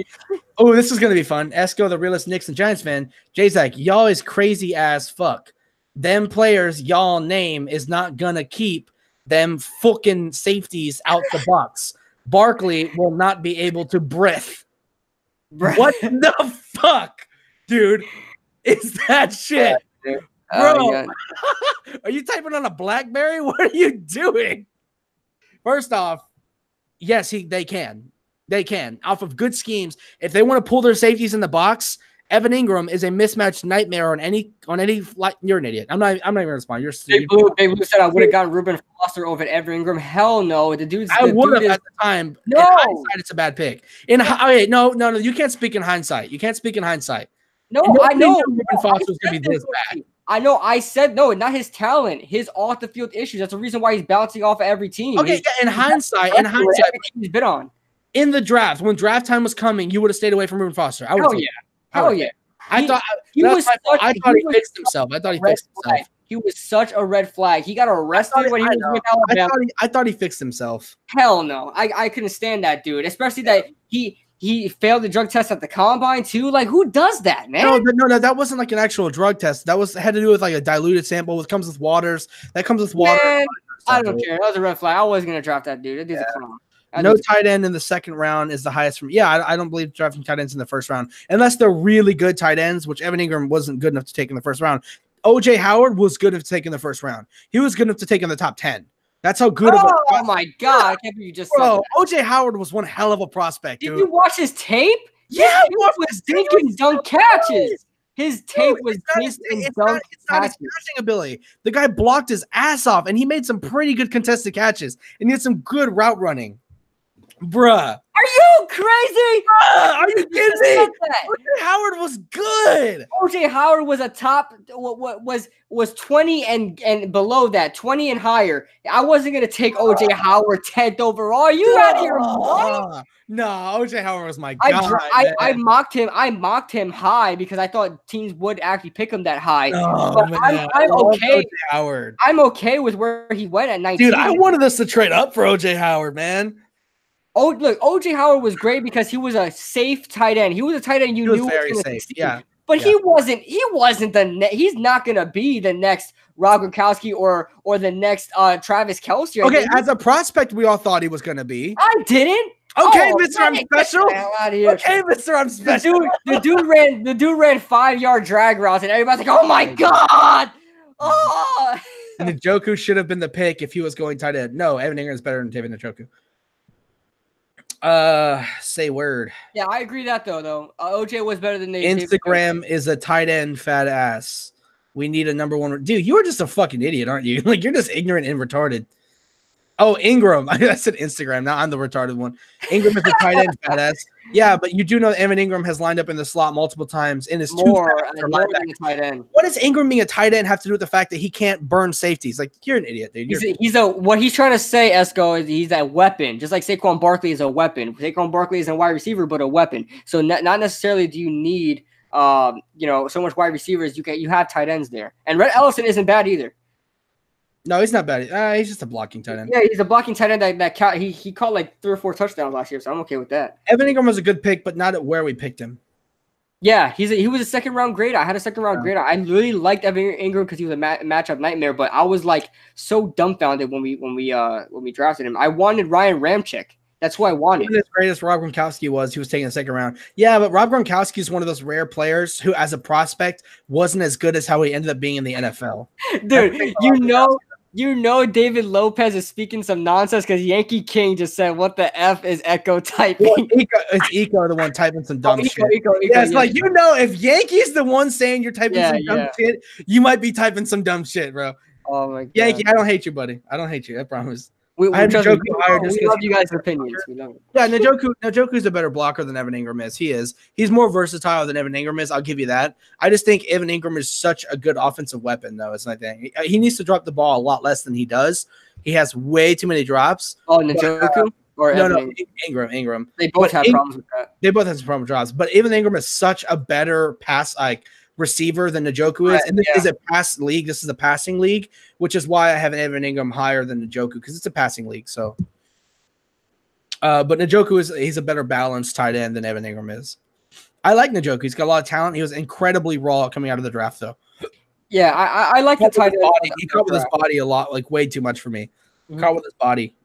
Oh, this is gonna be fun. Esco, the realist Knicks and Giants fan. Jzach, y'all is crazy as fuck. Them players y'all name is not gonna keep them fucking safeties out the box. Barkley will not be able to breathe. What the fuck, dude? Is that shit, bro? Are you typing on a BlackBerry? What are you doing? First off, yes, they can. They can off of good schemes. If they want to pull their safeties in the box, Evan Ingram is a mismatched nightmare on any. Like, you're an idiot. I'm not even gonna respond. Big Blue said I would have gotten Reuben Foster over Evan Ingram. Hell no. The dude's. I would have at the time. No, in hindsight, it's a bad pick. No. You can't speak in hindsight. You can't speak in hindsight. No, I know Reuben Foster was gonna be this bad. I know. I said no, not his talent, his off the field issues. That's the reason why he's bouncing off of every team. Okay, in hindsight, he's been on. In the draft, when draft time was coming, you would have stayed away from Reuben Foster. Hell yeah. I thought he fixed himself. He was such a red flag. He got arrested when he was with Alabama. I thought he fixed himself. Hell no. I couldn't stand that dude, especially that he failed the drug test at the combine too. Like, who does that, man? No, that wasn't like an actual drug test. That had to do with like a diluted sample. It comes with waters. That comes with water. Man, I don't care. That was a red flag. I wasn't gonna draft that dude. That dude's a clown. No tight end in the second round is the highest from. Yeah, I don't believe drafting tight ends in the first round unless they're really good tight ends, which Evan Ingram wasn't good enough to take in the first round. OJ Howard was good enough to take in the first round. He was good enough to take in the top 10. That's how good. Oh my god! I can't believe you just said that. OJ Howard was one hell of a prospect. Dude. Did you watch his tape? Yeah, he was dinking dunk catches. His tape was it's not his catching ability. The guy blocked his ass off, and he made some pretty good contested catches, and he had some good route running. Bruh. Are you crazy? Are you kidding me? OJ Howard was good. OJ Howard was a top was 20 and below that, 20 and higher. I wasn't gonna take OJ Howard 10th overall. Are you out here? No, OJ Howard was my guy. I mocked him. I mocked him high because I thought teams would actually pick him that high. I'm okay. Howard. I'm okay with where he went at 19. Dude, I wanted us to trade up for OJ Howard, man. Oh, look, OJ Howard was great because he was a safe tight end. He was a tight end you knew was very safe. Yeah. But he wasn't he's not gonna be the next Rob Gronkowski or the next Travis Kelce. Okay, as a prospect, we all thought he was gonna be. I didn't. Okay, Mr. I'm special. Okay, Mr. I'm special. The dude ran 5-yard drag routes, and everybody's like, "Oh my god!" Oh. And Njoku should have been the pick if he was going tight end. No, Evan Ingram is better than David Njoku. Say word. Yeah, I agree that though. OJ was better than Instagram is a tight end fat ass. We need a number one. Dude, you are just a fucking idiot, aren't you? Like, you're just ignorant and retarded. Oh, Ingram. I said Instagram. Now I'm the retarded one. Ingram is a tight end fat ass. Yeah, but you do know that Evan Ingram has lined up in the slot multiple times in his more than a tight end. What does Ingram being a tight end have to do with the fact that he can't burn safeties? Like, you're an idiot, dude. What he's trying to say, Esco, is he's a weapon, just like Saquon Barkley is a weapon. Saquon Barkley is a wide receiver, but a weapon. So not necessarily do you need so much wide receivers. You have tight ends there, and Rhett Ellison isn't bad either. No, he's not bad. He's just a blocking tight end. Yeah, he's a blocking tight end that he caught like 3 or 4 touchdowns last year, so I'm okay with that. Evan Ingram was a good pick, but not at where we picked him. Yeah, he was a second round grade. I had a second round grade. I really liked Evan Ingram because he was a matchup nightmare, but I was like so dumbfounded when we drafted him. I wanted Ryan Ramczyk. That's who I wanted. As great as Rob Gronkowski was, he was taking the second round. Yeah, but Rob Gronkowski is one of those rare players who, as a prospect, wasn't as good as how he ended up being in the NFL. Dude, You know David Lopez is speaking some nonsense because Yankee King just said, "What the f is Echo typing?" Well, it's Eco the one typing some dumb shit. Eco, yeah, it's like if Yankee's the one saying you're typing some dumb shit, you might be typing some dumb shit, bro. Oh my god, Yankee, I don't hate you, buddy. I don't hate you. I promise. We love you guys' opinions. We love it. Yeah, Njoku's a better blocker than Evan Ingram is. He is. He's more versatile than Evan Ingram is. I'll give you that. I just think Evan Ingram is such a good offensive weapon, though. It's my thing. He needs to drop the ball a lot less than he does. He has way too many drops. Oh, Njoku or no, Ingram. They both have problems with that. They both have some problem with drops. But Evan Ingram is such a better pass receiver than Njoku is. And this is a pass league. This is a passing league, which is why I have Evan Ingram higher than Njoku, because it's a passing league. So, but Njoku he's a better balanced tight end than Evan Ingram is. I like Njoku. He's got a lot of talent. He was incredibly raw coming out of the draft, though. Yeah, I like the tight end. He caught with his body a lot, way too much for me. Caught with his body.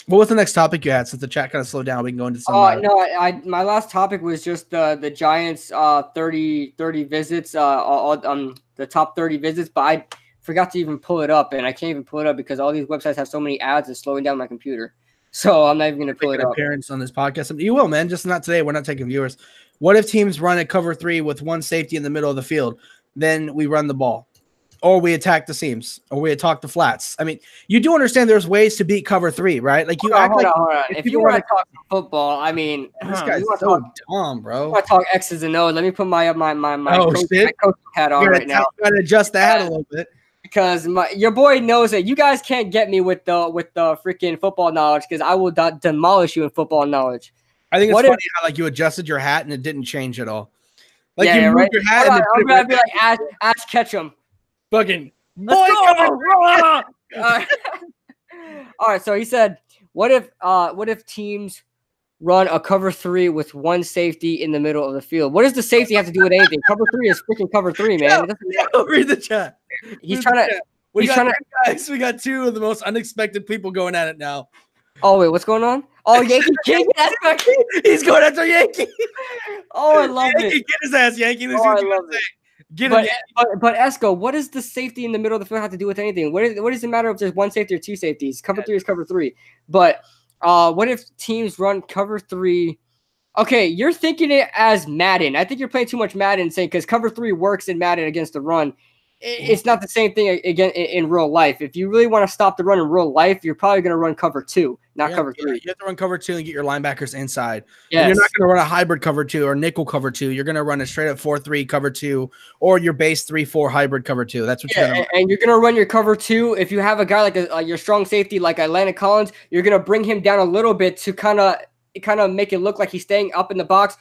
What was the next topic you had? Since the chat kind of slowed down, we can go into some. My last topic was just the Giants 30 visits, the top 30 visits, but I forgot to even pull it up, and I can't even pull it up because all these websites have so many ads and slowing down my computer. So I'm not even going to pull it up. Appearance on this podcast. You will, man. Just not today. We're not taking viewers. What if teams run a cover 3 with one safety in the middle of the field? Then we run the ball. Or we attack the seams, or we attack the flats. I mean, you do understand there's ways to beat cover 3, right? Like you act hold on. If you want to talk football, I mean, this guy's so dumb, bro. I want to talk X's and O's. Let me put my coach hat on right now. Gotta adjust that a little bit because your boy knows that you guys can't get me with the freaking football knowledge because I will demolish you in football knowledge. I think it's funny how you adjusted your hat and it didn't change at all. You moved your hat. I'm gonna be like Ash Ketchum. Fucking boy, all right. So he said, "What if teams run a cover 3 with one safety in the middle of the field? What does the safety have to do with anything? Cover 3 is freaking cover 3, man." Read the chat. He's trying to. We got two of the most unexpected people going at it now. Oh wait, what's going on? Oh, Yankee King. He's going after Yankee. Oh, I love it. Get his ass, Yankee. Oh, I love it. But Esco, what does the safety in the middle of the field have to do with anything? What does it matter if there's one safety or two safeties? Cover 3 is cover 3. But what if teams run cover 3? Okay, you're thinking it as Madden. I think you're playing too much Madden saying because cover 3 works in Madden against the run. It's not the same thing again in real life. If you really want to stop the run in real life, you're probably going to run cover 2, not cover 3. You have to run cover 2 and get your linebackers inside. Yes. You're not going to run a hybrid cover 2 or nickel cover 2. You're going to run a straight up 4-3 cover 2 or your base 3-4 hybrid cover 2. That's what you're going to run. And you're going to run your cover 2. If you have a guy like your strong safety like Atlanta Collins, you're going to bring him down a little bit to kind of make it look like he's staying up in the box.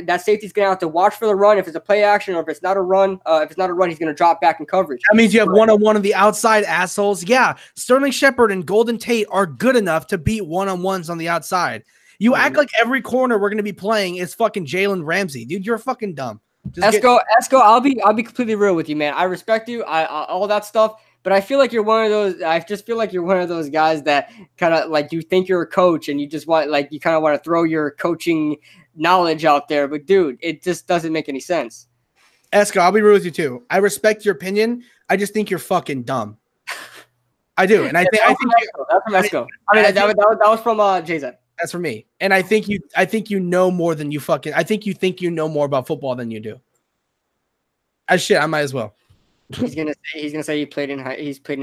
That safety's going to have to watch for the run if it's a play action or if it's not a run. If it's not a run, he's going to drop back in coverage. That means you have one-on-one on the outside, assholes. Yeah, Sterling Shepard and Golden Tate are good enough to beat one-on-ones on the outside. You act like every corner we're going to be playing is fucking Jalen Ramsey. Dude, you're fucking dumb. Esco, I'll be completely real with you, man. I respect you. I all that stuff. But I feel like you're one of those. I just feel like you're one of those guys that kind of you think you're a coach and you just want you kind of want to throw your coaching knowledge out there. But dude, it just doesn't make any sense. Esco, I'll be real with you too. I respect your opinion. I just think you're fucking dumb. I do, and I think that's from Esco. That was from Jzach. That's for me, and I think you know more than you fucking. I think you know more about football than you do. I might as well. He's gonna say he's played in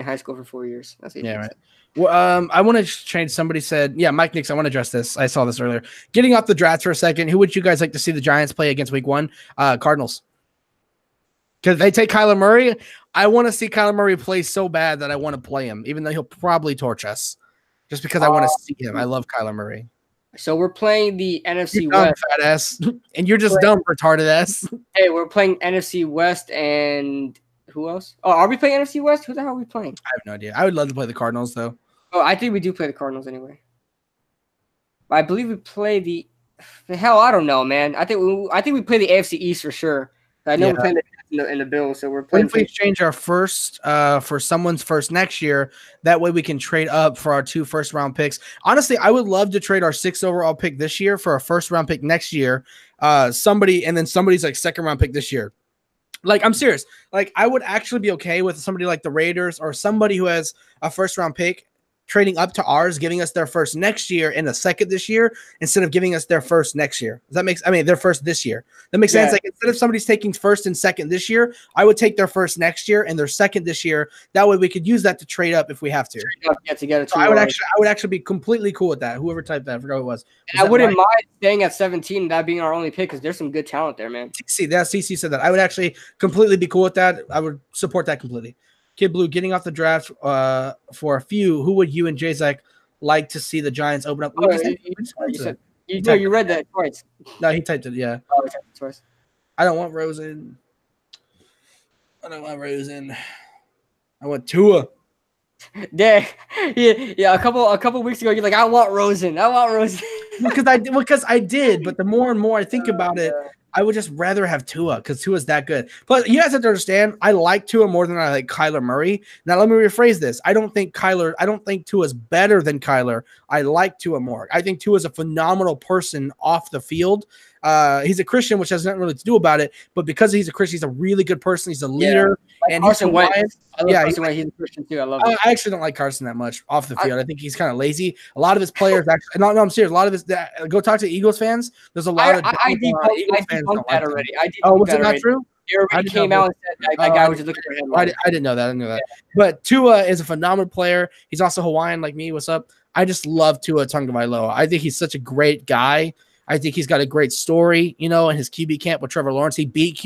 high school for 4 years. That's what right. Well, I want to change. Somebody said, yeah, Mike Nix. I want to address this. I saw this earlier. Getting off the drafts for a second. Who would you guys like to see the Giants play against Week 1? Cardinals. Because they take Kyler Murray. I want to see Kyler Murray play so bad that I want to play him, even though he'll probably torch us. Just because I want to see him. I love Kyler Murray. So we're playing the NFC you're West. Dumb, fat ass. And you're just dumb, retarded ass. Hey, we're playing NFC West and who else? Oh, are we playing NFC West? Who the hell are we playing? I have no idea. I would love to play the Cardinals, though. Oh, I think we do play the Cardinals anyway. I believe we play the hell. I don't know, man. I think we play the AFC East for sure. I know we're playing in the Bills, so we're playing. What if we exchange our first for someone's first next year? That way we can trade up for our 2 first-round picks. Honestly, I would love to trade our 6th overall pick this year for a first-round pick next year. Somebody's like second-round pick this year. Like, I'm serious. Like, I would actually be okay with somebody like the Raiders or somebody who has a first-round pick trading up to ours, giving us their first next year and a second this year instead of giving us their first next year. Does that make? I mean, their first this year. That makes sense. Like, instead of somebody's taking first and second this year, I would take their first next year and their second this year. That way, we could use that to trade up if we have to. Get together. So I would actually be completely cool with that. Whoever typed that, I forgot who it was. I wouldn't mind staying at 17, that being our only pick, because there's some good talent there, man. CC said that. I would actually completely be cool with that. I would support that completely. Kid Blue, getting off the draft for a few, who would you and Jzach like to see the Giants open up? You read that twice. No, he typed it, yeah. Oh, he typed it twice. I don't want Rosen. I want Tua. Yeah. A couple weeks ago, you're like, I want Rosen. because I did, but the more and more I think about it, I would just rather have Tua because Tua's that good. But you guys have to understand, I like Tua more than I like Kyler Murray. Now let me rephrase this. I don't think Tua's better than Kyler. I like Tua more. I think Tua's a phenomenal person off the field. He's a Christian, which has nothing really to do about it. But because he's a Christian, he's a really good person. He's a leader. Yeah. And Carson Wentz. Carson Wentz. He's a Christian too. I love it. I actually don't like Carson that much off the field. I think he's kind of lazy. A lot of his players actually. No, I'm serious. A lot of his. Go talk to Eagles fans. There's a lot of Eagles fans don't like already. Was it not true? Everybody came out and said that guy was just looking for him. I didn't know that. I didn't know that. But Tua is a phenomenal player. He's also Hawaiian like me. What's up? I just love Tua Tagovailoa. I think he's such a great guy. I think he's got a great story, in his QB camp with Trevor Lawrence. He beat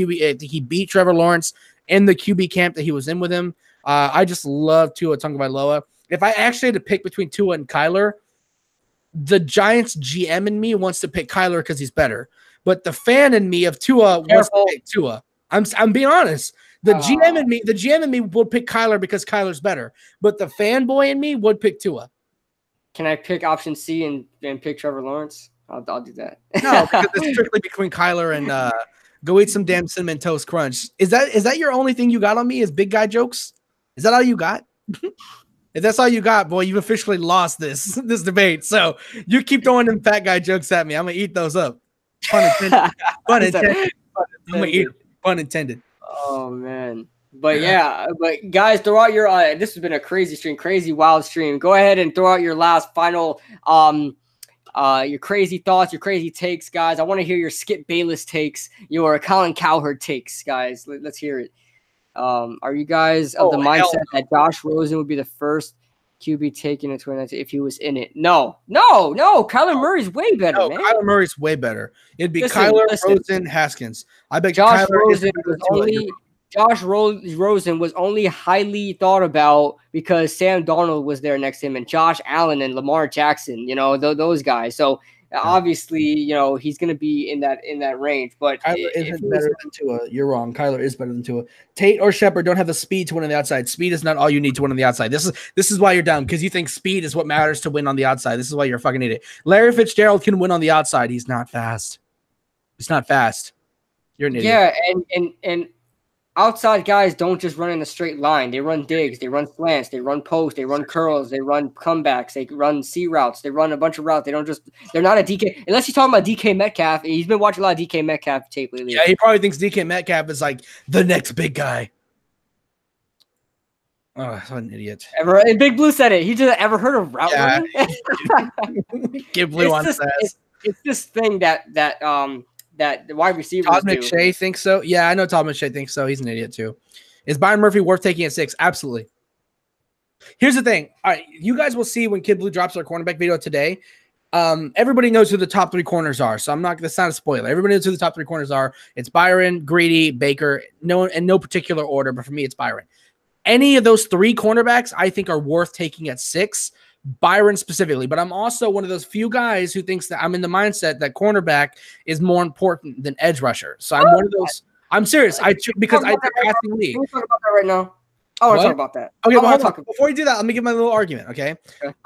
Trevor Lawrence in the QB camp that he was in with him. I just love Tua Tagovailoa. If I actually had to pick between Tua and Kyler, the Giants GM in me wants to pick Kyler because he's better. But the fan in me of Tua wants to pick Tua. I'm being honest. The GM in me would pick Kyler because Kyler's better. But the fanboy in me would pick Tua. Can I pick option C and pick Trevor Lawrence? I'll do that. No, because it's strictly between Kyler and go eat some damn Cinnamon Toast Crunch. Is that your only thing you got on me is big guy jokes? Is that all you got? If that's all you got, boy, you've officially lost this debate. So you keep throwing them fat guy jokes at me. I'm going to eat those up. Pun intended. Pun intended. I'm going to eat. Pun intended. Oh, man. But but guys, throw out your this has been a crazy stream, crazy wild stream. Go ahead and throw out your last final your crazy thoughts, your crazy takes, guys. I want to hear your Skip Bayless takes, your Colin Cowherd takes, guys. Let's hear it. Are you guys of the mindset that Josh Rosen would be the first QB taken in 2019 if he was in it? No. Kyler Murray's way better, man. Kyler Murray's way better. It'd be Kyler, Rosen, Haskins. I bet Josh Rosen was only highly thought about because Sam Darnold was there next to him and Josh Allen and Lamar Jackson, those guys. So obviously, he's going to be in that range. But Kyler isn't better than Tua. You're wrong. Kyler is better than Tua. Tate or Shepard don't have the speed to win on the outside. Speed is not all you need to win on the outside. This is why you're dumb, because you think speed is what matters to win on the outside. This is why you're a fucking idiot. Larry Fitzgerald can win on the outside. He's not fast. You're an idiot. Yeah, and outside guys don't just run in a straight line. They run digs, they run slants, they run posts, they run curls, they run comebacks, they run C routes, they run a bunch of routes. They're not a DK. Unless you're talking about DK Metcalf. He's been watching a lot of DK Metcalf tape lately. Yeah, he probably thinks DK Metcalf is like the next big guy. Oh, what an idiot. And Big Blue said it. He just ever heard of route running? Give Blue on says. It's this thing that the wide receivers Todd McShay thinks so. Yeah, I know Todd McShay thinks so. He's an idiot too. Is Byron Murphy worth taking at 6? Absolutely. Here's the thing. All right, you guys will see when Kid Blue drops our cornerback video today. Everybody knows who the top 3 corners are, so that's not a spoiler. Everybody knows who the top 3 corners are. It's Byron, Greedy, Baker. In no particular order, but for me, it's Byron. Any of those 3 cornerbacks I think are worth taking at 6. Byron specifically, but I'm also one of those few guys who thinks that I'm in the mindset that cornerback is more important than edge rusher. So I'm one of those. I'm serious. Because I think passing league. Can we talk about that right now? I want to talk about that. Okay, but hold on. Before you do that, let me give my little argument. Okay,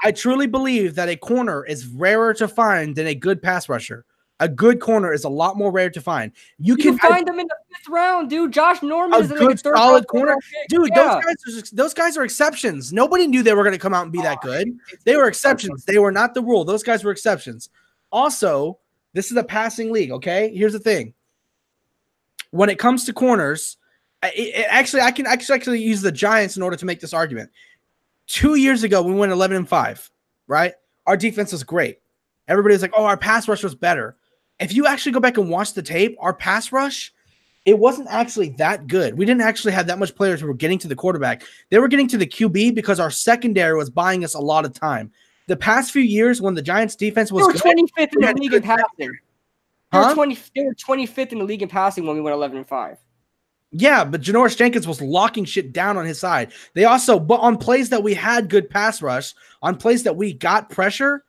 I truly believe that a corner is rarer to find than a good pass rusher. A good corner is a lot more rare to find. You can find them in the 5th round, dude. Josh Norman is a good, solid corner. Dude, those guys are exceptions. Nobody knew they were going to come out and be that good. They were exceptions. They were not the rule. Those guys were exceptions. Also, this is a passing league, okay? Here's the thing. When it comes to corners, Actually, I can actually use the Giants in order to make this argument. 2 years ago, we went 11-5, right? Our defense was great. Everybody's like, oh, our pass rush was better. If you actually go back and watch the tape, our pass rush, it wasn't actually that good. We didn't actually have that much players who were getting to the quarterback. They were getting to the QB because our secondary was buying us a lot of time. The past few years when the Giants defense was good, 25th in the league in passing. Huh? They were 25th in the league in passing when we went 11-5. Yeah, but Janoris Jenkins was locking shit down on his side. They also, but on plays that we had good pass rush, on plays that we got pressure,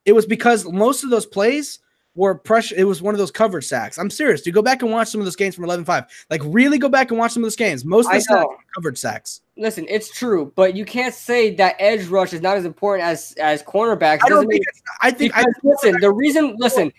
it was because most of those plays were pressure. It was one of those coverage sacks. I'm serious. Do you go back and watch some of those games from 11-5? Like, really go back and watch some of those games. Most of the sacks were coverage sacks. Listen, it's true, but you can't say that edge rush is not as important as cornerbacks. Listen,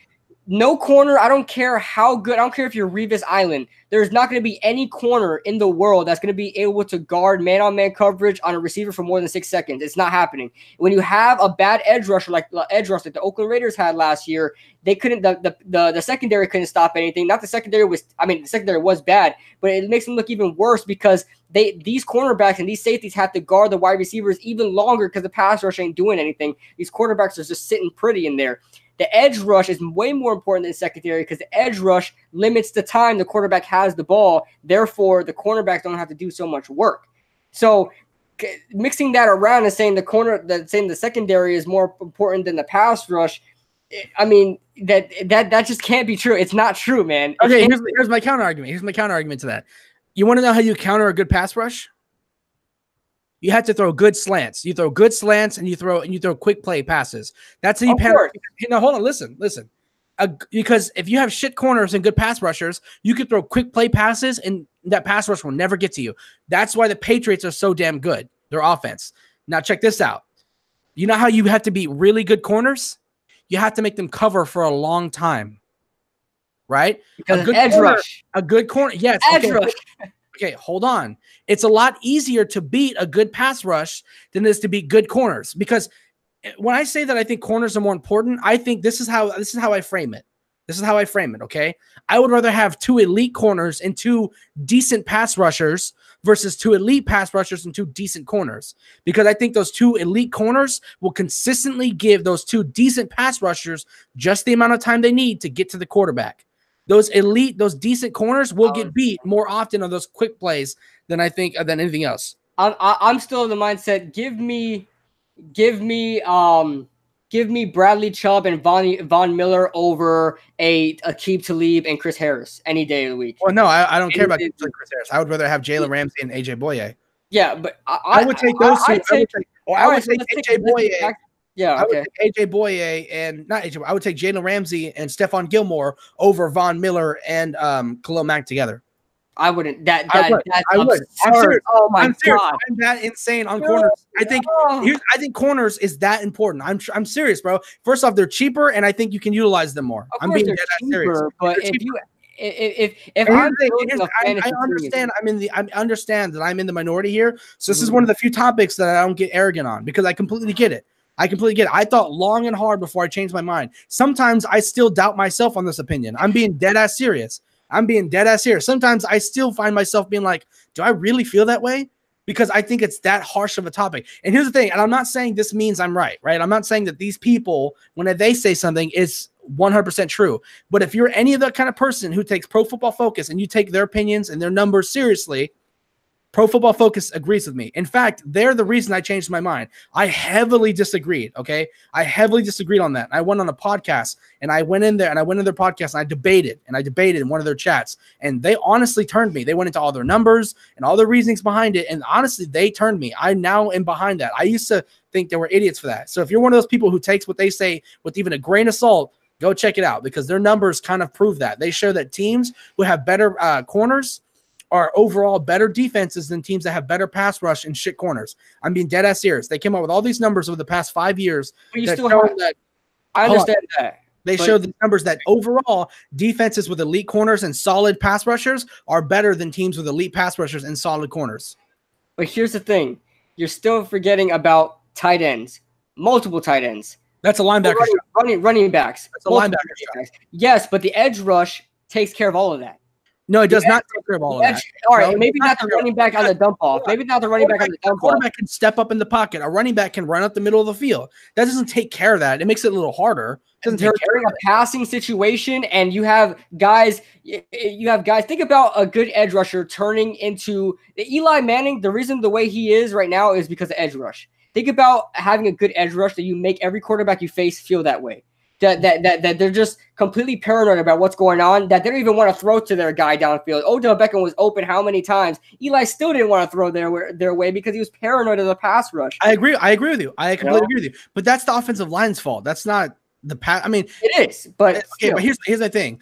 no corner, I don't care how good, I don't care if you're Revis Island. There's not going to be any corner in the world that's going to be able to guard man-on-man coverage on a receiver for more than 6 seconds. It's not happening. When you have a bad edge rusher like the Oakland Raiders had last year, they couldn't. The secondary couldn't stop anything. Not the secondary was. I mean, the secondary was bad, but it makes them look even worse because these cornerbacks and these safeties have to guard the wide receivers even longer because the pass rush ain't doing anything. These quarterbacks are just sitting pretty in there. The edge rush is way more important than the secondary because the edge rush limits the time the quarterback has the ball. Therefore, the cornerbacks don't have to do so much work. So mixing that around and saying the secondary is more important than the pass rush, I mean, that just can't be true. It's not true, man. Okay, here's my counter argument. Here's my counter argument to that. You want to know how you counter a good pass rush? You have to throw good slants. You throw good slants and you throw quick play passes. That's how you pass. Now hold on, listen. Because if you have shit corners and good pass rushers, you can throw quick play passes and that pass rush will never get to you. That's why the Patriots are so damn good. Their offense. Now check this out. You know how you have to beat really good corners? You have to make them cover for a long time. Right? Because a good corner. Yes. Edge rush. Okay, hold on. It's a lot easier to beat a good pass rush than it is to beat good corners. Because when I say that I think corners are more important, I think this is how I frame it. This is how I frame it, okay? I would rather have 2 elite corners and 2 decent pass rushers versus 2 elite pass rushers and 2 decent corners. Because I think those 2 elite corners will consistently give those 2 decent pass rushers just the amount of time they need to get to the quarterback. Those decent corners will get beat more often on those quick plays than anything else. I'm still in the mindset. Give me Bradley Chubb and Von Miller over Aqib Talib and Chris Harris any day of the week. Well, no, I don't care about Chris Harris. I would rather have Jalen Ramsey and AJ Boye. Yeah, but I would take those two. I would take AJ Boye. Yeah, okay. I would take AJ Boye and not AJ. I would take Jalen Ramsey and Stephon Gilmore over Von Miller and Khalil Mack together. I wouldn't. That's I would. I'm serious. Oh my God, I'm that insane on corners. I think corners is that important. I'm serious, bro. First off, they're cheaper, and I think you can utilize them more. I'm being dead serious. But I understand that I'm in the minority here. So this is one of the few topics that I don't get arrogant on because I completely get it. I thought long and hard before I changed my mind. Sometimes I still doubt myself on this opinion. I'm being dead ass serious. Sometimes I still find myself being like, do I really feel that way? Because I think it's that harsh of a topic. And here's the thing, and I'm not saying this means I'm right? I'm not saying that these people, when they say something, is 100% true. But if you're any of the kind of person who takes Pro Football Focus and you take their opinions and their numbers seriously, Pro Football Focus agrees with me. In fact, they're the reason I changed my mind. I heavily disagreed, okay? I heavily disagreed on that. I went on a podcast, and I went in their podcast, and I debated in one of their chats, and they honestly turned me. They went into all their numbers and all the reasonings behind it, and honestly, they turned me. I now am behind that. I used to think they were idiots for that. So if you're one of those people who takes what they say with even a grain of salt, go check it out because their numbers kind of prove that. They show that teams who have better corners are overall better defenses than teams that have better pass rush and shit corners. I'm being dead ass serious. They came up with all these numbers over the past 5 years. I understand that. They show the numbers that overall defenses with elite corners and solid pass rushers are better than teams with elite pass rushers and solid corners. But here's the thing. You're still forgetting about tight ends, multiple tight ends. That's a linebacker. Running backs. That's a linebacker. Yes, but the edge rush takes care of all of that. No, it does not take care of all of that. All right, No, maybe not the running back on the dump off. Maybe not the running back on the dump off. Quarterback can step up in the pocket. A running back can run up the middle of the field. That doesn't take care of that. It makes it a little harder. It doesn't take care of a passing situation, and you have guys. Think about a good edge rusher turning into Eli Manning. The reason the way he is right now is because of edge rush. Think about having a good edge rush that you make every quarterback you face feel that way. That they're just completely paranoid about what's going on, that they don't even want to throw to their guy downfield. Odell Beckham was open how many times? Eli still didn't want to throw their way because he was paranoid of the pass rush. I agree with you. I completely agree with you. But that's the offensive line's fault. That's not the pass. I mean, it is. But okay, but here's the thing.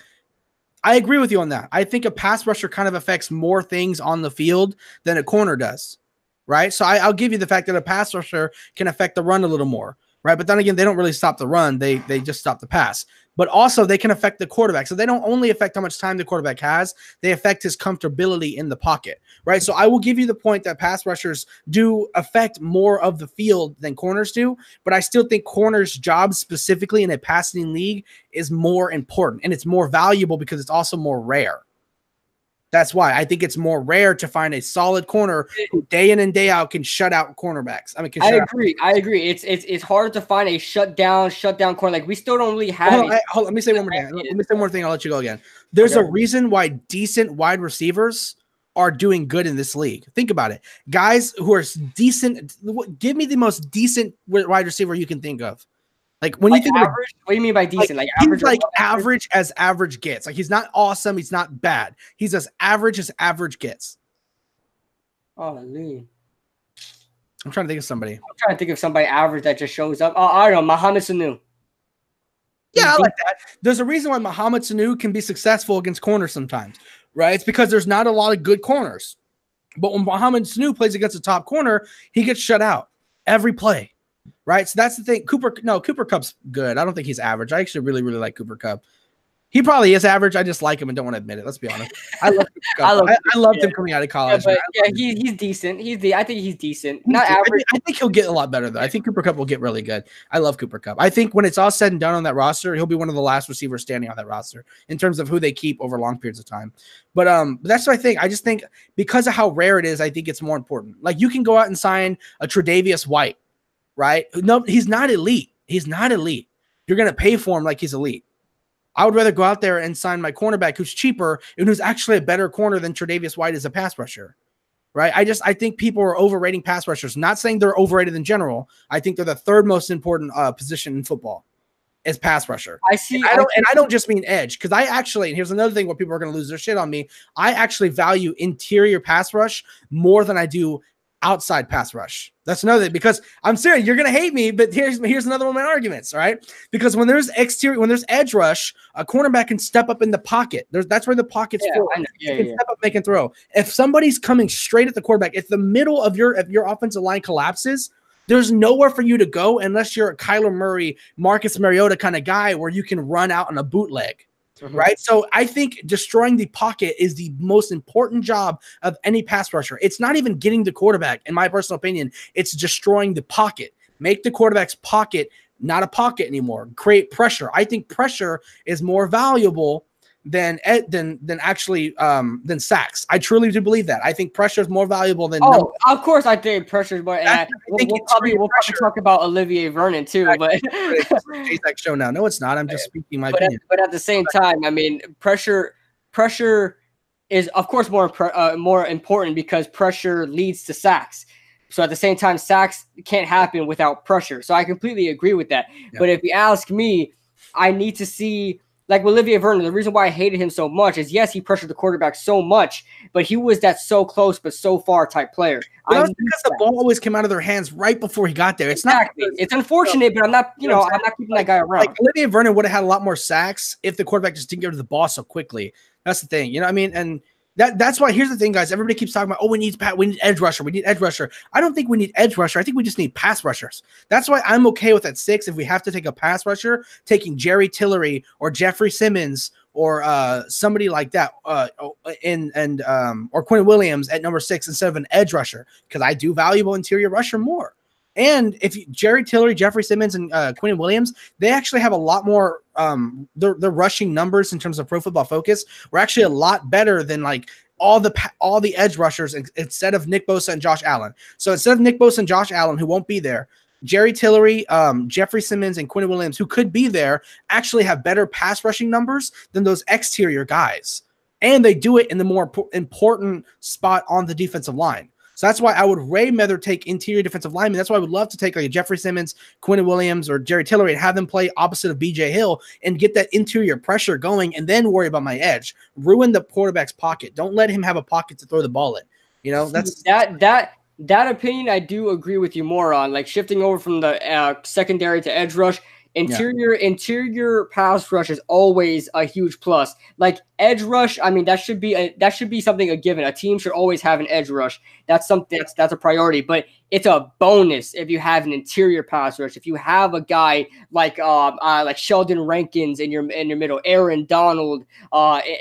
I agree with you on that. I think a pass rusher kind of affects more things on the field than a corner does, right? So I'll give you the fact that a pass rusher can affect the run a little more. Right. But then again, they don't really stop the run. They just stop the pass. But also they can affect the quarterback. So they don't only affect how much time the quarterback has, they affect his comfortability in the pocket. Right. So I will give you the point that pass rushers do affect more of the field than corners do. But I still think corners' job specifically in a passing league is more important. And it's more valuable because it's also more rare. That's why I think it's more rare to find a solid corner who day in and day out can shut out cornerbacks. I agree. It's hard to find a shutdown corner. Like we still don't really have. Hold on, let me say one more thing. Let me say one more thing. I'll let you go again. There's a reason why decent wide receivers are doing good in this league. Think about it. Guys who are decent. Give me the most decent wide receiver you can think of. Like when you think average, what do you mean by decent? Like average, he's like average as average gets. Like he's not awesome. He's not bad. He's as average gets. Oh, Lee. I'm trying to think of somebody. I'm trying to think of somebody average that just shows up. Oh, I don't know. Mohamed Sanu. Yeah, I like that. There's a reason why Mohamed Sanu can be successful against corners sometimes, right? It's because there's not a lot of good corners. But when Mohamed Sanu plays against a top corner, he gets shut out every play. Right. So that's the thing. Cooper Kupp's good. I don't think he's average. I actually really, really like Cooper Kupp. He probably is average. I just like him and don't want to admit it. Let's be honest. I love Cooper Kupp. I loved him coming out of college. He's decent. I think he's decent. Not average. I think he'll get a lot better though. I think Cooper Kupp will get really good. I love Cooper Kupp. I think when it's all said and done on that roster, he'll be one of the last receivers standing on that roster in terms of who they keep over long periods of time. But that's what I think. I just think because of how rare it is, I think it's more important. Like you can go out and sign a Tre'Davious White. Right? No, he's not elite. He's not elite. You're going to pay for him like he's elite. I would rather go out there and sign my cornerback who's cheaper and who's actually a better corner than Tre'Davious White as a pass rusher. Right? I think people are overrating pass rushers. Not saying they're overrated in general. I think they're the third most important position in football is pass rusher. I see. And I don't just mean edge because I actually, and here's another thing where people are going to lose their shit on me. I actually value interior pass rush more than I do outside pass rush. That's another thing because I'm serious. You're going to hate me, but here's another one of my arguments. All right. Because when there's edge rush, a cornerback can step up in the pocket. That's where the pocket's for. You can step up, make and throw. If somebody's coming straight at the quarterback, if the middle of your offensive line collapses, there's nowhere for you to go unless you're a Kyler Murray, Marcus Mariota kind of guy where you can run out on a bootleg. Right. So I think destroying the pocket is the most important job of any pass rusher. It's not even getting the quarterback, in my personal opinion. It's destroying the pocket. Make the quarterback's pocket not a pocket anymore. Create pressure. I think pressure is more valuable than sacks. I truly do believe that. I think pressure is more valuable than. Of course, I think pressure is more. And we'll probably talk about Olivier Vernon too, but Jzach show now. No, it's not. I'm just speaking my opinion. But at the same time, I mean, pressure is of course more important because pressure leads to sacks. So at the same time, sacks can't happen without pressure. So I completely agree with that. Yeah. But if you ask me, I need to see. Like Olivier Vernon, the reason why I hated him so much is, yes, he pressured the quarterback so much, but he was that so close but so far type player. Well, that's because the ball always came out of their hands right before he got there. It's exactly. It's unfortunate, but I'm not keeping that guy around. Like Olivier Vernon would have had a lot more sacks if the quarterback just didn't get to the ball so quickly. That's the thing. You know what I mean? And that's why here's the thing, guys. Everybody keeps talking about, we need edge rusher. We need edge rusher. I don't think we need edge rusher. I think we just need pass rushers. That's why I'm okay with at 6 if we have to take a pass rusher, taking Jerry Tillery or Jeffrey Simmons or somebody like that, or Quinn Williams at number 6 instead of an edge rusher because I do valuable interior rusher more. And if Jerry Tillery, Jeffrey Simmons, and Quinn Williams, they actually have a lot more. Their rushing numbers in terms of Pro Football Focus were actually a lot better than like all the edge rushers instead of Nick Bosa and Josh Allen. So instead of Nick Bosa and Josh Allen, who won't be there, Jerry Tillery, Jeffrey Simmons, and Quinn Williams, who could be there, actually have better pass rushing numbers than those exterior guys. And they do it in the more important spot on the defensive line. So that's why I would rather take interior defensive linemen. That's why I would love to take like a Jeffrey Simmons, Quinn Williams, or Jerry Tillery and have them play opposite of BJ Hill and get that interior pressure going and then worry about my edge. Ruin the quarterback's pocket. Don't let him have a pocket to throw the ball in. You know, that's that opinion I do agree with you more on. Like shifting over from the secondary to edge rush. Interior pass rush is always a huge plus. Like edge rush, I mean that should be something a given. A team should always have an edge rush. That's something that's a priority. But it's a bonus if you have an interior pass rush. If you have a guy like Sheldon Rankins in your middle, Aaron Donald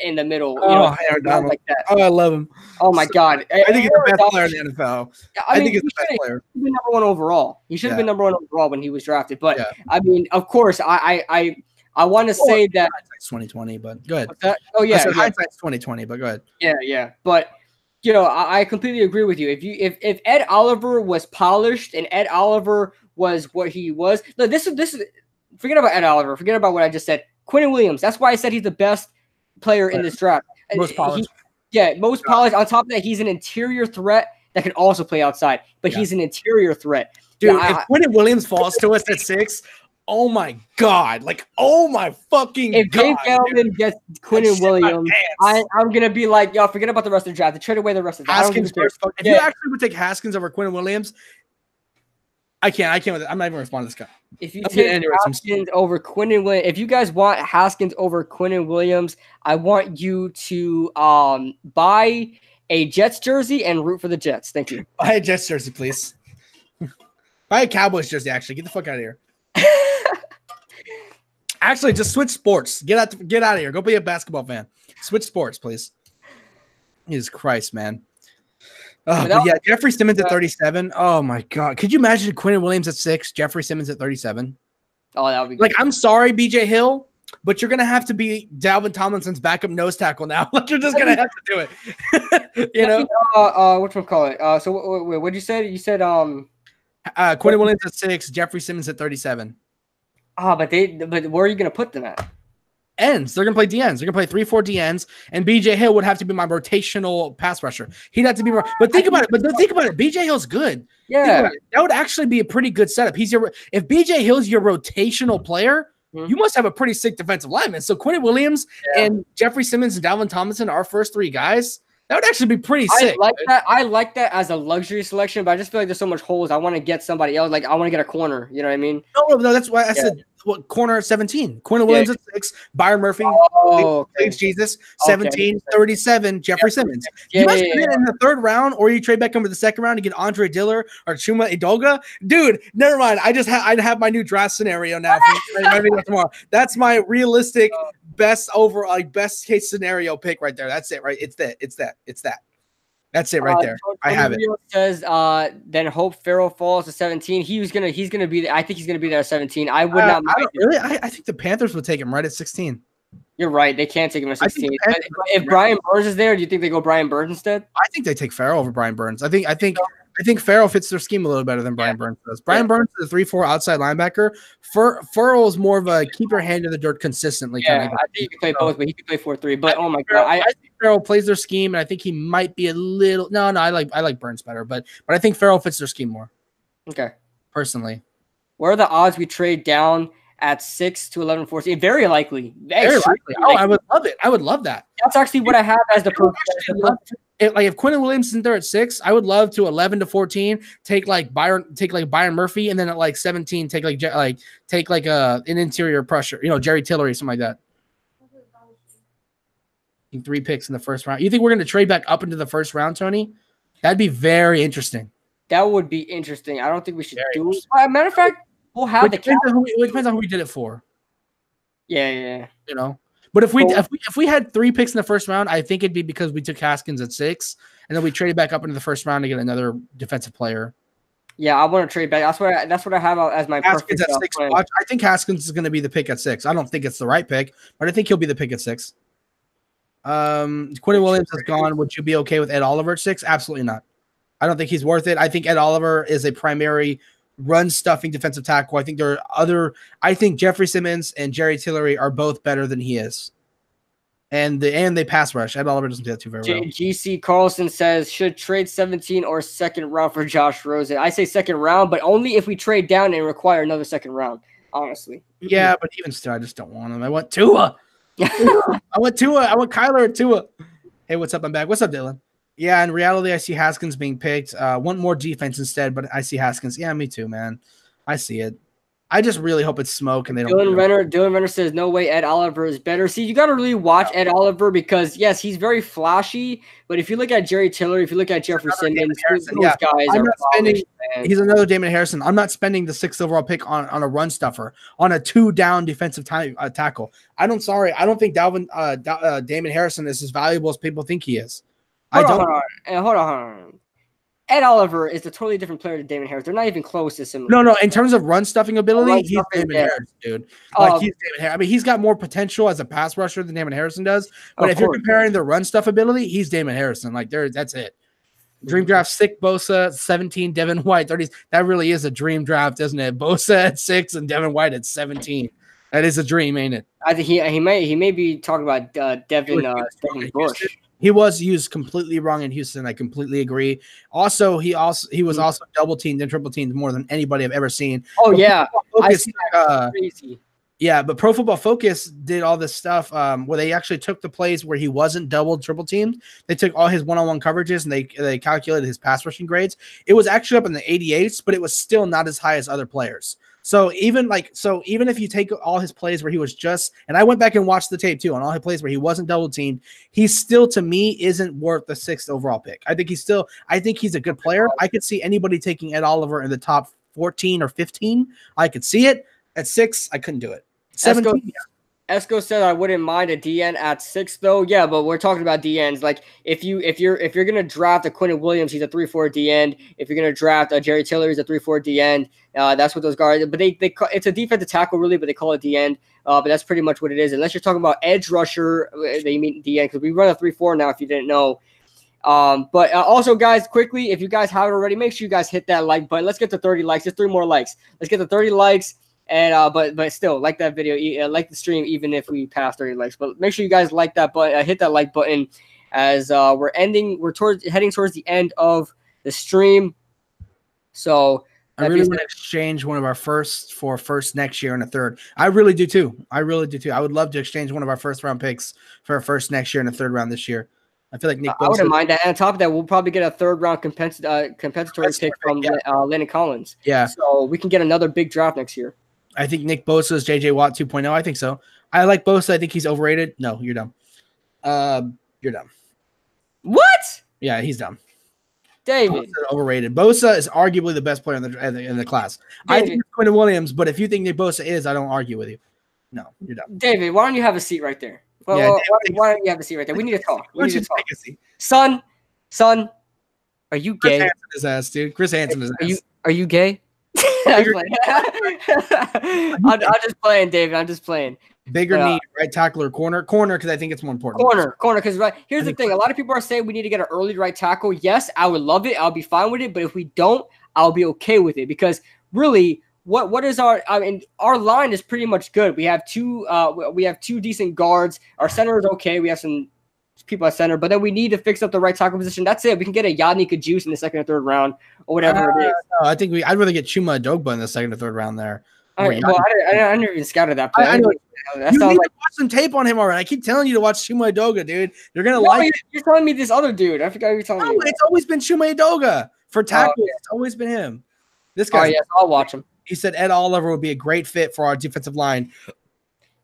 in the middle, Aaron Donald like that. Oh, I love him. Oh my God, I think he's the best player in the NFL. I think he's the best player. He should have been number one overall. He should have been number one overall when he was drafted. But I mean, of course, I want to say that hindsight's 2020, but go ahead. Oh yeah, hindsight's 2020, but go ahead. Yeah, but I completely agree with you. If Ed Oliver was polished and Ed Oliver was what he was, no, this is forget about Ed Oliver. Forget about what I just said. Quinn Williams. That's why I said he's the best player in this draft. Most polished. Most polished. On top of that, he's an interior threat that can also play outside, but he's an interior threat. Dude, if Quinn Williams falls to us at 6, oh my God! Like, oh my fucking if God! If Dave Gettleman gets Quinn Williams, I'm gonna be like, yo, forget about the rest of the draft. Trade away the rest of the draft. Haskins first. If you actually would take Haskins over Quinn Williams, I can't. I'm not even responding to this guy. If you take Haskins over Quinn Williams, if you guys want Haskins over Quinn Williams, I want you to buy a Jets jersey and root for the Jets. Thank you. Buy a Jets jersey, please. Buy a Cowboys jersey. Actually, get the fuck out of here. Actually, just switch sports. Get out of here. Go be a basketball fan. Switch sports, please. Jesus Christ, man. But yeah, Jeffrey Simmons at 37. Oh my God. Could you imagine Quinn Williams at 6, Jeffrey Simmons at 37? Oh, that would be like, I'm sorry, BJ Hill, but you're gonna have to be Dalvin Tomlinson's backup nose tackle now. Like, you're just gonna have to do it. You know? Whatchamacallit? So wait, what'd you say? You said Quinn Williams at 6, Jeffrey Simmons at 37. But where are you gonna put them at? Ends. They're gonna play DNs. They're gonna play 3-4 DNs, and BJ Hill would have to be my rotational pass rusher. He'd have to be more. But think about it. BJ Hill's good. Yeah, that would actually be a pretty good setup. If BJ Hill's your rotational player, you must have a pretty sick defensive lineman. So Quinn Williams and Jeffrey Simmons and Dalvin Tomlinson, our first 3 guys. That would actually be pretty sick. I like that as a luxury selection, but I just feel like there's so much holes. I want to get somebody else. Like, I want to get a corner. You know what I mean? No, that's why I said corner at 17. Quinn Williams at 6. Byron Murphy. Jesus. 17, 37. Jeffrey Simmons. You must have been in the 3rd round, or you trade back over the 2nd round to get Andre Diller or Chuma Edoga. Dude, never mind. I'd have my new draft scenario now for my video tomorrow. That's my realistic best case scenario pick right there. That's it, right? It's that. That's it right there. I have it. Says then Hope Farrell falls to 17. He's gonna be there. I think he's gonna be there at 17. I would not mind. I think the Panthers would take him right at 16. You're right. They can't take him at 16. If Brian Burns is there, do you think they go Brian Burns instead? I think they take Farrell over Brian Burns. I think Farrell fits their scheme a little better than Brian Burns does. Brian Burns is a 3-4 outside linebacker. Farrell is more of a keep your hand in the dirt consistently. Yeah, I think he can play both, but he can play 4-3. But oh my God, I think Farrell plays their scheme, and I think he might be a little. No, I like Burns better, but I think Farrell fits their scheme more. Okay, personally, what are the odds we trade down at 6 to 11, 14? Very likely. Very likely. Oh, I would love it. I would love that. That's actually what I have as the if Quinn Williams isn't there at 6, I would love to 11 to 14 take Byron Murphy, and then at 17 take an interior pressure, Jerry Tillery, something like that. 3 picks in the 1st round. You think we're going to trade back up into the 1st round, Tony? That'd be very interesting. That would be interesting. I don't think we should do it. As a matter of fact, we'll have the cap. It depends on who we did it for. Yeah. But if we had 3 picks in the 1st round, I think it'd be because we took Haskins at 6, and then we traded back up into the 1st round to get another defensive player. Yeah, I want to trade back. That's what I have as my Haskins perfect at 6. plan. Watch. I think Haskins is going to be the pick at 6. I don't think it's the right pick, but I think he'll be the pick at 6. Quinn Williams is gone. Would you be okay with Ed Oliver at 6? Absolutely not. I don't think he's worth it. I think Ed Oliver is a primary run stuffing defensive tackle. I think there are other. I think Jeffrey Simmons and Jerry Tillery are both better than he is. And they pass rush. Ed Oliver doesn't do that too very well. GC Carlson says should trade 17 or second round for Josh Rosen. I say second round, but only if we trade down and require another second round. Honestly. Yeah, but even still, I just don't want him. I want Tua. I want Tua. I want Kyler and Tua. Hey, what's up? I'm back. What's up, Dylan? Yeah, in reality, I see Haskins being picked. Want more defense instead, but I see Haskins. Yeah, me too, man. I see it. I just really hope it's smoke and they don't. Dylan Renner says no way Ed Oliver is better. See, you got to really watch Ed Oliver because yes, he's very flashy. But if you look at Jerry Tiller, if you look at Jeffrey Simmons, those guys are polished, man. He's another Damon Harrison. I'm not spending the 6th overall pick on a run stuffer on a 2-down defensive tackle. I don't think Damon Harrison is as valuable as people think he is. Hold on. Ed Oliver is a totally different player than Damon Harris. They're not even close to similar. No. In terms of run stuffing ability, he's Damon Harris, dude. Like he's Damon Harris. I mean, he's got more potential as a pass rusher than Damon Harrison does. But if you're comparing the run stuff ability, he's Damon Harrison. Like that's it. Dream draft 6, Bosa 17, Devin White 30s. That really is a dream draft, isn't it? Bosa at 6 and Devin White at 17. That is a dream, ain't it? I think he may be talking about Devin Bush. He was used completely wrong in Houston. I completely agree. Also, he was also double teamed and triple teamed more than anybody I've ever seen. Oh yeah, I see that. Crazy. Yeah, but Pro Football Focus did all this stuff where they actually took the plays where he wasn't double, triple teamed. They took all his one-on-one coverages and they calculated his pass rushing grades. It was actually up in the 88s, but it was still not as high as other players. So even if you take all his plays where he was just, and I went back and watched the tape too on all his plays where he wasn't double teamed, he still to me isn't worth the 6th overall pick. I think he's a good player. I could see anybody taking Ed Oliver in the top 14 or 15. I could see it. At 6, I couldn't do it. 17. Esco said I wouldn't mind a DN at 6 though. Yeah, but we're talking about DNs. Like if you're gonna draft a Quentin Williams, he's a 3-4 DN. If you're gonna draft a Jerry Tiller, he's a 3-4 DN. That's what those guards. But it's a defensive tackle really, but they call it DN. But that's pretty much what it is. Unless you're talking about edge rusher, they mean DN because we run a 3-4 now. If you didn't know. But also, guys, quickly, if you guys haven't already, make sure you guys hit that like button. Let's get to 30 likes. Just 3 more likes. Let's get to 30 likes. And but still like that video, like the stream, even if we pass 30 likes. But make sure you guys like that button, hit that like button as we're heading towards the end of the stream. So I really want to exchange one of our first for first next year and a third. I really do too. I would love to exchange one of our first round picks for a first next year and a third round this year. I feel like Nick Bosa. I wouldn't mind that. And on top of that, we'll probably get a third round compensatory pick from Landon Collins. Yeah. So we can get another big draft next year. I think Nick Bosa is JJ Watt 2.0. I think so. I like Bosa. I think he's overrated. No, you're dumb. You're dumb. What? Yeah, he's dumb. David. Overrated. Bosa is arguably the best player in the class. David. I think it's Quentin Williams, but if you think Nick Bosa is, I don't argue with you. No, you're dumb. David, why don't you have a seat right there? Well, yeah, why don't you have a seat right there? We need to talk. Son, are you gay? Chris Hansen his ass, dude. Chris Hansen his ass. Are you gay? I'm just playing, David. I'm just playing. Bigger need, right tackle or corner, because I think it's more important. Corner, because here's the thing. A lot of people are saying we need to get an early right tackle. Yes, I would love it. I'll be fine with it. But if we don't, I'll be okay with it because really, what is our? I mean, our line is pretty much good. We have two decent guards. Our center is okay. We have some people at center, but then we need to fix up the right tackle position. That's it. We can get a Yannick Juice in the second or third round or whatever it is. No, I think I'd rather get Chuma Adogba in the second or third round there. I never even scouted that play. You need to watch some tape on him already. I keep telling you to watch Chuma Adogba, dude. You're gonna like it. You're telling me this other dude. I forgot you're telling me. It's always been Chuma Adogba for tackles. Yeah. It's always been him. This guy. Oh yes, I'll watch him. He said Ed Oliver would be a great fit for our defensive line.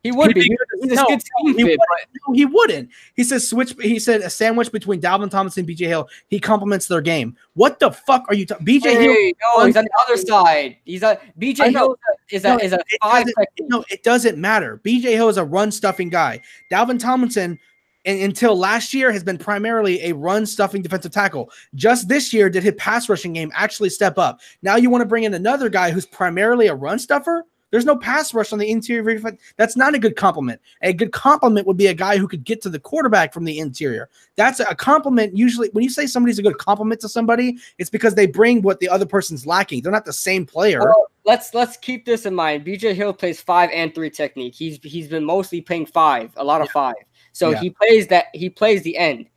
He would be. He's a good scheme fit. No, he wouldn't. He says He said a sandwich between Dalvin Tomlinson and BJ Hill. He complements their game. What the fuck are you talking? BJ Hill. No, he's on the other side. BJ Hill is a 5. No, it doesn't matter. BJ Hill is a run stuffing guy. Dalvin Tomlinson until last year has been primarily a run-stuffing defensive tackle. Just this year did his pass rushing game actually step up. Now you want to bring in another guy who's primarily a run stuffer? There's no pass rush on the interior defense. That's not a good compliment. A good compliment would be a guy who could get to the quarterback from the interior. That's a compliment. Usually when you say somebody's a good compliment to somebody, it's because they bring what the other person's lacking. They're not the same player. Well, let's keep this in mind. BJ Hill plays 5 and 3 technique. He's been mostly playing 5, a lot of 5. So he plays the end.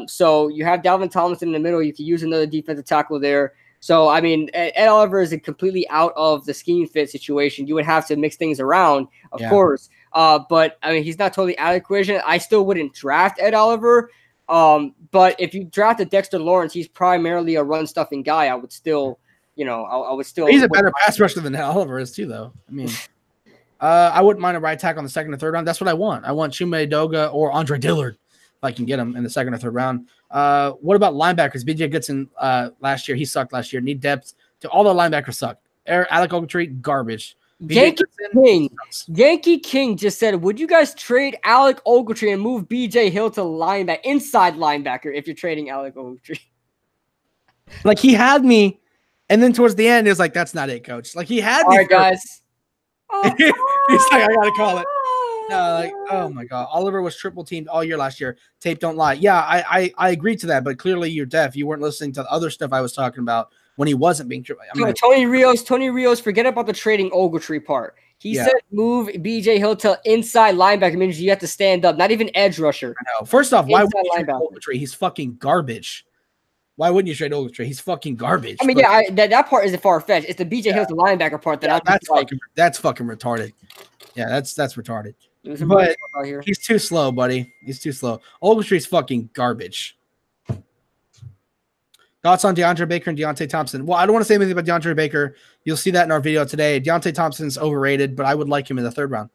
So you have Dalvin Tomlinson in the middle. You can use another defensive tackle there. So, I mean, Ed Oliver is a completely out of the scheme fit situation. You would have to mix things around, of course. But, I mean, he's not totally out of the equation. I still wouldn't draft Ed Oliver. But if you drafted Dexter Lawrence, he's primarily a run-stuffing guy. I would still, I would still. He's a better pass rusher than Ed Oliver is, too, though. I mean, I wouldn't mind a right tackle on the 2nd or 3rd round. That's what I want. I want Chume Doga or Andre Dillard, if I can get him in the 2nd or 3rd round. What about linebackers? BJ Goodson last year. He sucked last year. Need depth. All the linebackers suck. Alec Ogletree, garbage. Yankee King just said, would you guys trade Alec Ogletree and move BJ Hill to inside linebacker if you're trading Alec Ogletree? Like, he had me, and then towards the end, it was like, that's not it, coach. Like, he had me. All right, guys. He's like, I got to call it. No, like, oh my God. Oliver was triple teamed all year last year. Tape don't lie. Yeah, I agree to that, but clearly you're deaf. You weren't listening to the other stuff I was talking about when he wasn't being triple. Tony Rios, forget about the trading Ogletree part. He said move BJ Hill to inside linebacker, means you have to stand up, not even edge rusher. I know. First off, why would you trade Ogletree? He's fucking garbage. Why wouldn't you trade Ogletree? He's fucking garbage. I mean, that part isn't far-fetched. It's the BJ Hill's the linebacker part that's fucking retarded. Yeah, that's retarded. But he's too slow, buddy. He's too slow. Ogletree's fucking garbage. Thoughts on DeAndre Baker and Deontay Thompson? Well, I don't want to say anything about DeAndre Baker. You'll see that in our video today. Deontay Thompson's overrated, but I would like him in the 3rd round.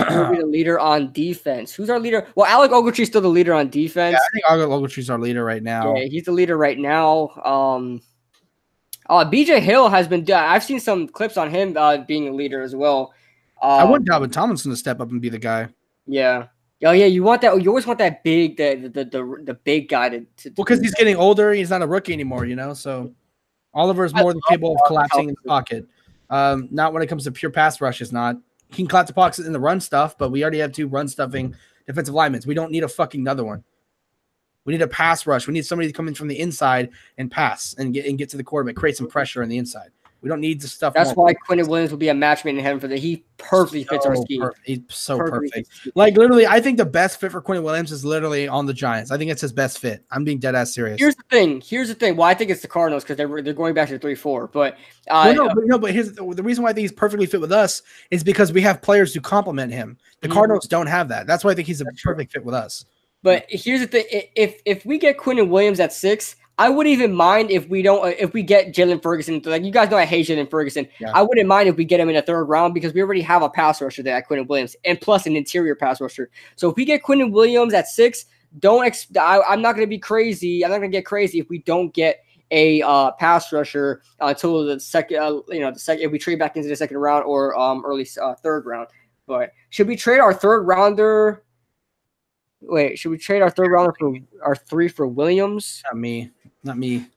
He'll be the leader on defense. Who's our leader? Well, Alec Ogletree's still the leader on defense. Yeah, I think Alec Ogletree's our leader right now. Yeah, he's the leader right now. BJ Hill has been. I've seen some clips on him being a leader as well. I want Dalvin Tomlinson to step up and be the guy. Yeah. Oh yeah, you want that. You always want that big, the big guy to. Well, because he's getting older, he's not a rookie anymore, So Oliver is more than capable of collapsing in the pocket. Not when it comes to pure pass rush. Is not. He can collapse the pocket in the run stuff, but we already have 2 run stuffing defensive linemen. We don't need a fucking another one. We need a pass rush. We need somebody to come in from the inside and pass and get to the quarterback, create some pressure on the inside. We don't need the stuff. That's why Quentin Williams will be a match made in heaven for that. He perfectly fits our scheme. He's so perfect. Like, literally, I think the best fit for Quentin Williams is literally on the Giants. I think it's his best fit. I'm being dead ass serious. Here's the thing. Well, I think it's the Cardinals because they're going back to 3-4. But but here's the reason why I think he's perfectly fit with us is because we have players who complement him. The Cardinals don't have that. That's why I think he's a perfect fit with us. But here's the thing: if we get Quentin Williams at 6. I wouldn't even mind if we get Jalen Ferguson. Like, you guys know I hate Jalen Ferguson. Yeah. I wouldn't mind if we get him in the 3rd round because we already have a pass rusher there at Quentin Williams and plus an interior pass rusher. So if we get Quentin Williams at 6, I'm not going to be crazy. I'm not going to get crazy if we don't get a pass rusher until the second. If we trade back into the 2nd round or early 3rd round. But should we trade our 3rd rounder? Wait, should we trade our 3rd rounder for our 3 for Williams? Not me.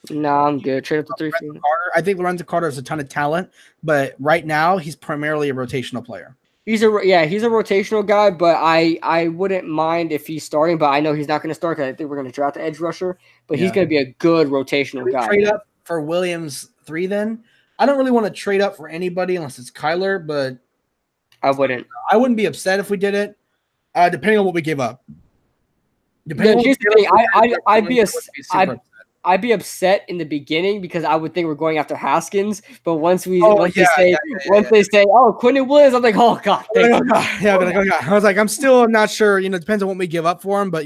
No, I'm good. Trade up to 3 for Carter. I think Lorenzo Carter has a ton of talent, but right now he's primarily a rotational player. He's a rotational guy, but I wouldn't mind if he's starting, but I know he's not going to start because I think we're going to draft the edge rusher, but he's going to be a good rotational guy. Trade up for Williams 3 then? I don't really want to trade up for anybody unless it's Kyler, but I wouldn't. I wouldn't be upset if we did it, depending on what we gave up. Here's the thing. I'd be upset in the beginning because I would think we're going after Haskins, but once they say, "Oh, Quentin Williams," I'm like, "Oh God!" I was like, I'm still not sure. Depends on what we give up for him, but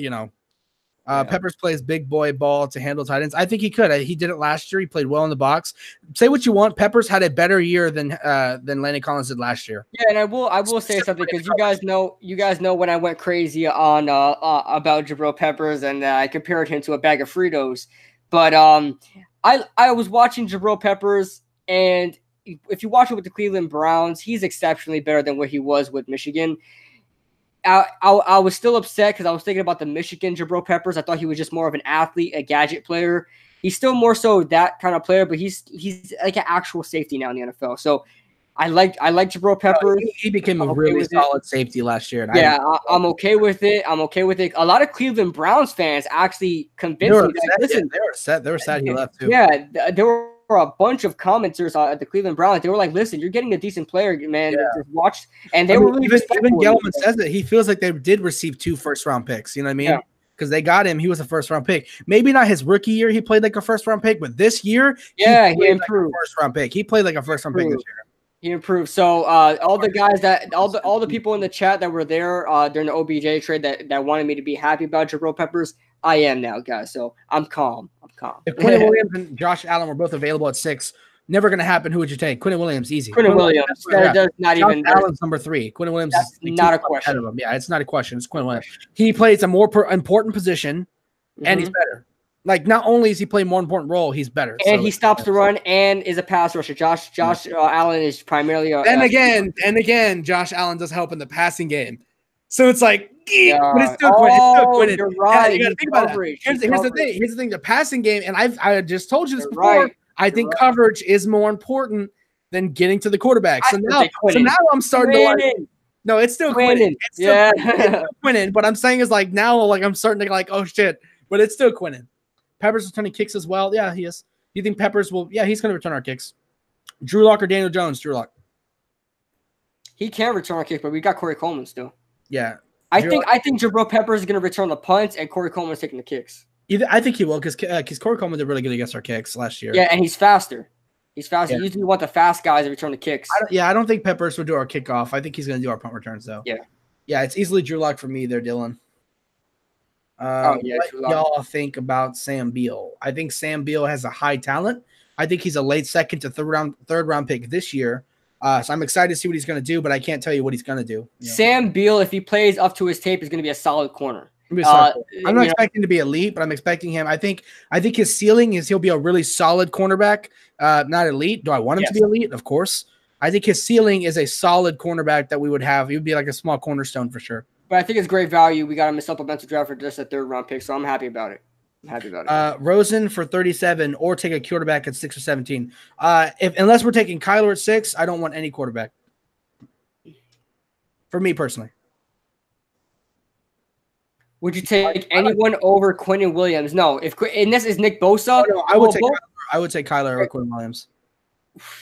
Peppers plays big boy ball to handle tight ends. I think he could. He did it last year. He played well in the box. Say what you want. Peppers had a better year than Landon Collins did last year. Yeah, and I will say something because you guys know when I went crazy on about Jabril Peppers and I compared him to a bag of Fritos. But I was watching Jabril Peppers, and if you watch it with the Cleveland Browns, he's exceptionally better than what he was with Michigan. I was still upset because I was thinking about the Michigan Jabril Peppers. I thought he was just more of an athlete, a gadget player. He's still more so that kind of player, but he's like an actual safety now in the NFL. So I like Jabril Peppers. He became a really solid safety last year. And I'm okay with it. I'm okay with it. A lot of Cleveland Browns fans actually convinced me that, listen, they were sad he left too. Yeah, there were a bunch of commenters at the Cleveland Browns. They were like, "Listen, you're getting a decent player, man. Just watch." And they were really even Gelman says that he feels like they did receive 2 first-round picks. You know what I mean? Yeah. Because they got him. He was a first-round pick. Maybe not his rookie year. He played like a first-round pick, but this year, he improved. Like first-round pick. He played like a first-round pick this year. He improved. So all the guys all the people in the chat that were there during the OBJ trade that wanted me to be happy about Jabril Peppers, I am now, guys. So I'm calm. If Quinn Williams and Josh Allen were both available at 6, never going to happen. Who would you take? Quinn Williams, easy. Quinn Williams. That's not Josh even. Allen's number 3. Quinn Williams is not a question. Yeah, it's not a question. It's Quinn Williams. He plays a more important position, and he's better. Like, not only is he playing more important role, he's better. And he stops the run and is a pass rusher. Josh Allen is primarily a. And again, Josh Allen does help in the passing game. So it's like, but it's still Quinn. You're right. You got to think about that. Here's the thing. Here's the thing. The passing game, and I just told you this before. Right. I think coverage is more important than getting to the quarterback. So now I'm starting to like. No, it's still Quinnen. It's still Quinnen. But I'm saying is like now, like I'm starting to like, oh shit. But it's still Quinnen. Peppers returning kicks as well. Yeah, he is. You think Peppers will? Yeah, he's going to return our kicks. Drew Lock or Daniel Jones? Drew Lock. He can return our kicks, but we got Corey Coleman still. Yeah. I think Jabril Peppers is going to return the punts, and Corey Coleman's taking the kicks. I think he will because Corey Coleman did really good against our kicks last year. Yeah, and he's faster. Yeah. Usually you want the fast guys to return the kicks. I don't think Peppers will do our kickoff. I think he's going to do our punt returns, though. Yeah. Yeah, it's easily Drew Lock for me there, Dylan. What y'all think about Sam Beal? I think Sam Beal has a high talent. I think he's a late second to third round pick this year. So I'm excited to see what he's going to do, but I can't tell you what he's going to do. Sam Beal, if he plays up to his tape, is going to be a solid corner. I'm not expecting to be elite, but I'm expecting him. I think his ceiling is he'll be a really solid cornerback, not elite. Do I want him to be elite? Of course. I think his ceiling is a solid cornerback that we would have. He would be like a small cornerstone for sure. But I think it's great value. We got him a supplemental draft for just a 3rd round pick, so I'm happy about it. Rosen for 37 or take a quarterback at 6 or 17. Unless we're taking Kyler at 6, I don't want any quarterback. For me personally. Would you take anyone over Quinnen Williams? No. And this is Nick Bosa. No, I would take Kyler over Quinnen Williams.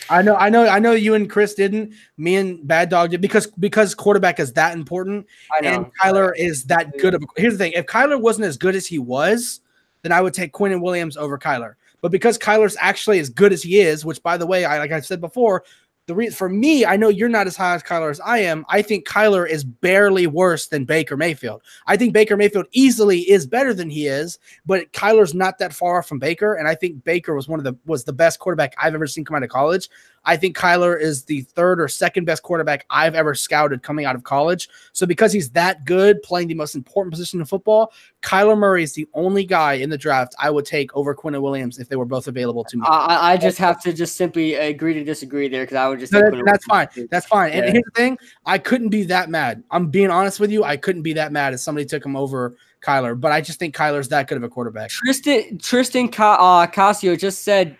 I know you and Chris didn't. Me and Bad Dog did because quarterback is that important. I know. And Kyler is that good of a. Here's the thing: if Kyler wasn't as good as he was, then I would take Quinnen Williams over Kyler. But because Kyler's actually as good as he is, which by the way, like I said before, the reason for me, I know you're not as high as Kyler as I am. I think Kyler is barely worse than Baker Mayfield. I think Baker Mayfield easily is better than he is, but Kyler's not that far from Baker. And I think Baker was the best quarterback I've ever seen come out of college. I think Kyler is the 3rd or 2nd best quarterback I've ever scouted coming out of college. So because he's that good, playing the most important position in football, Kyler Murray is the only guy in the draft I would take over Quinnen Williams if they were both available to me. I just have to simply agree to disagree there because I would just. That's fine. That's fine. And here's the thing: I couldn't be that mad. I'm being honest with you. I couldn't be that mad if somebody took him over Kyler, but I just think Kyler's that good of a quarterback. Tristan Casio just said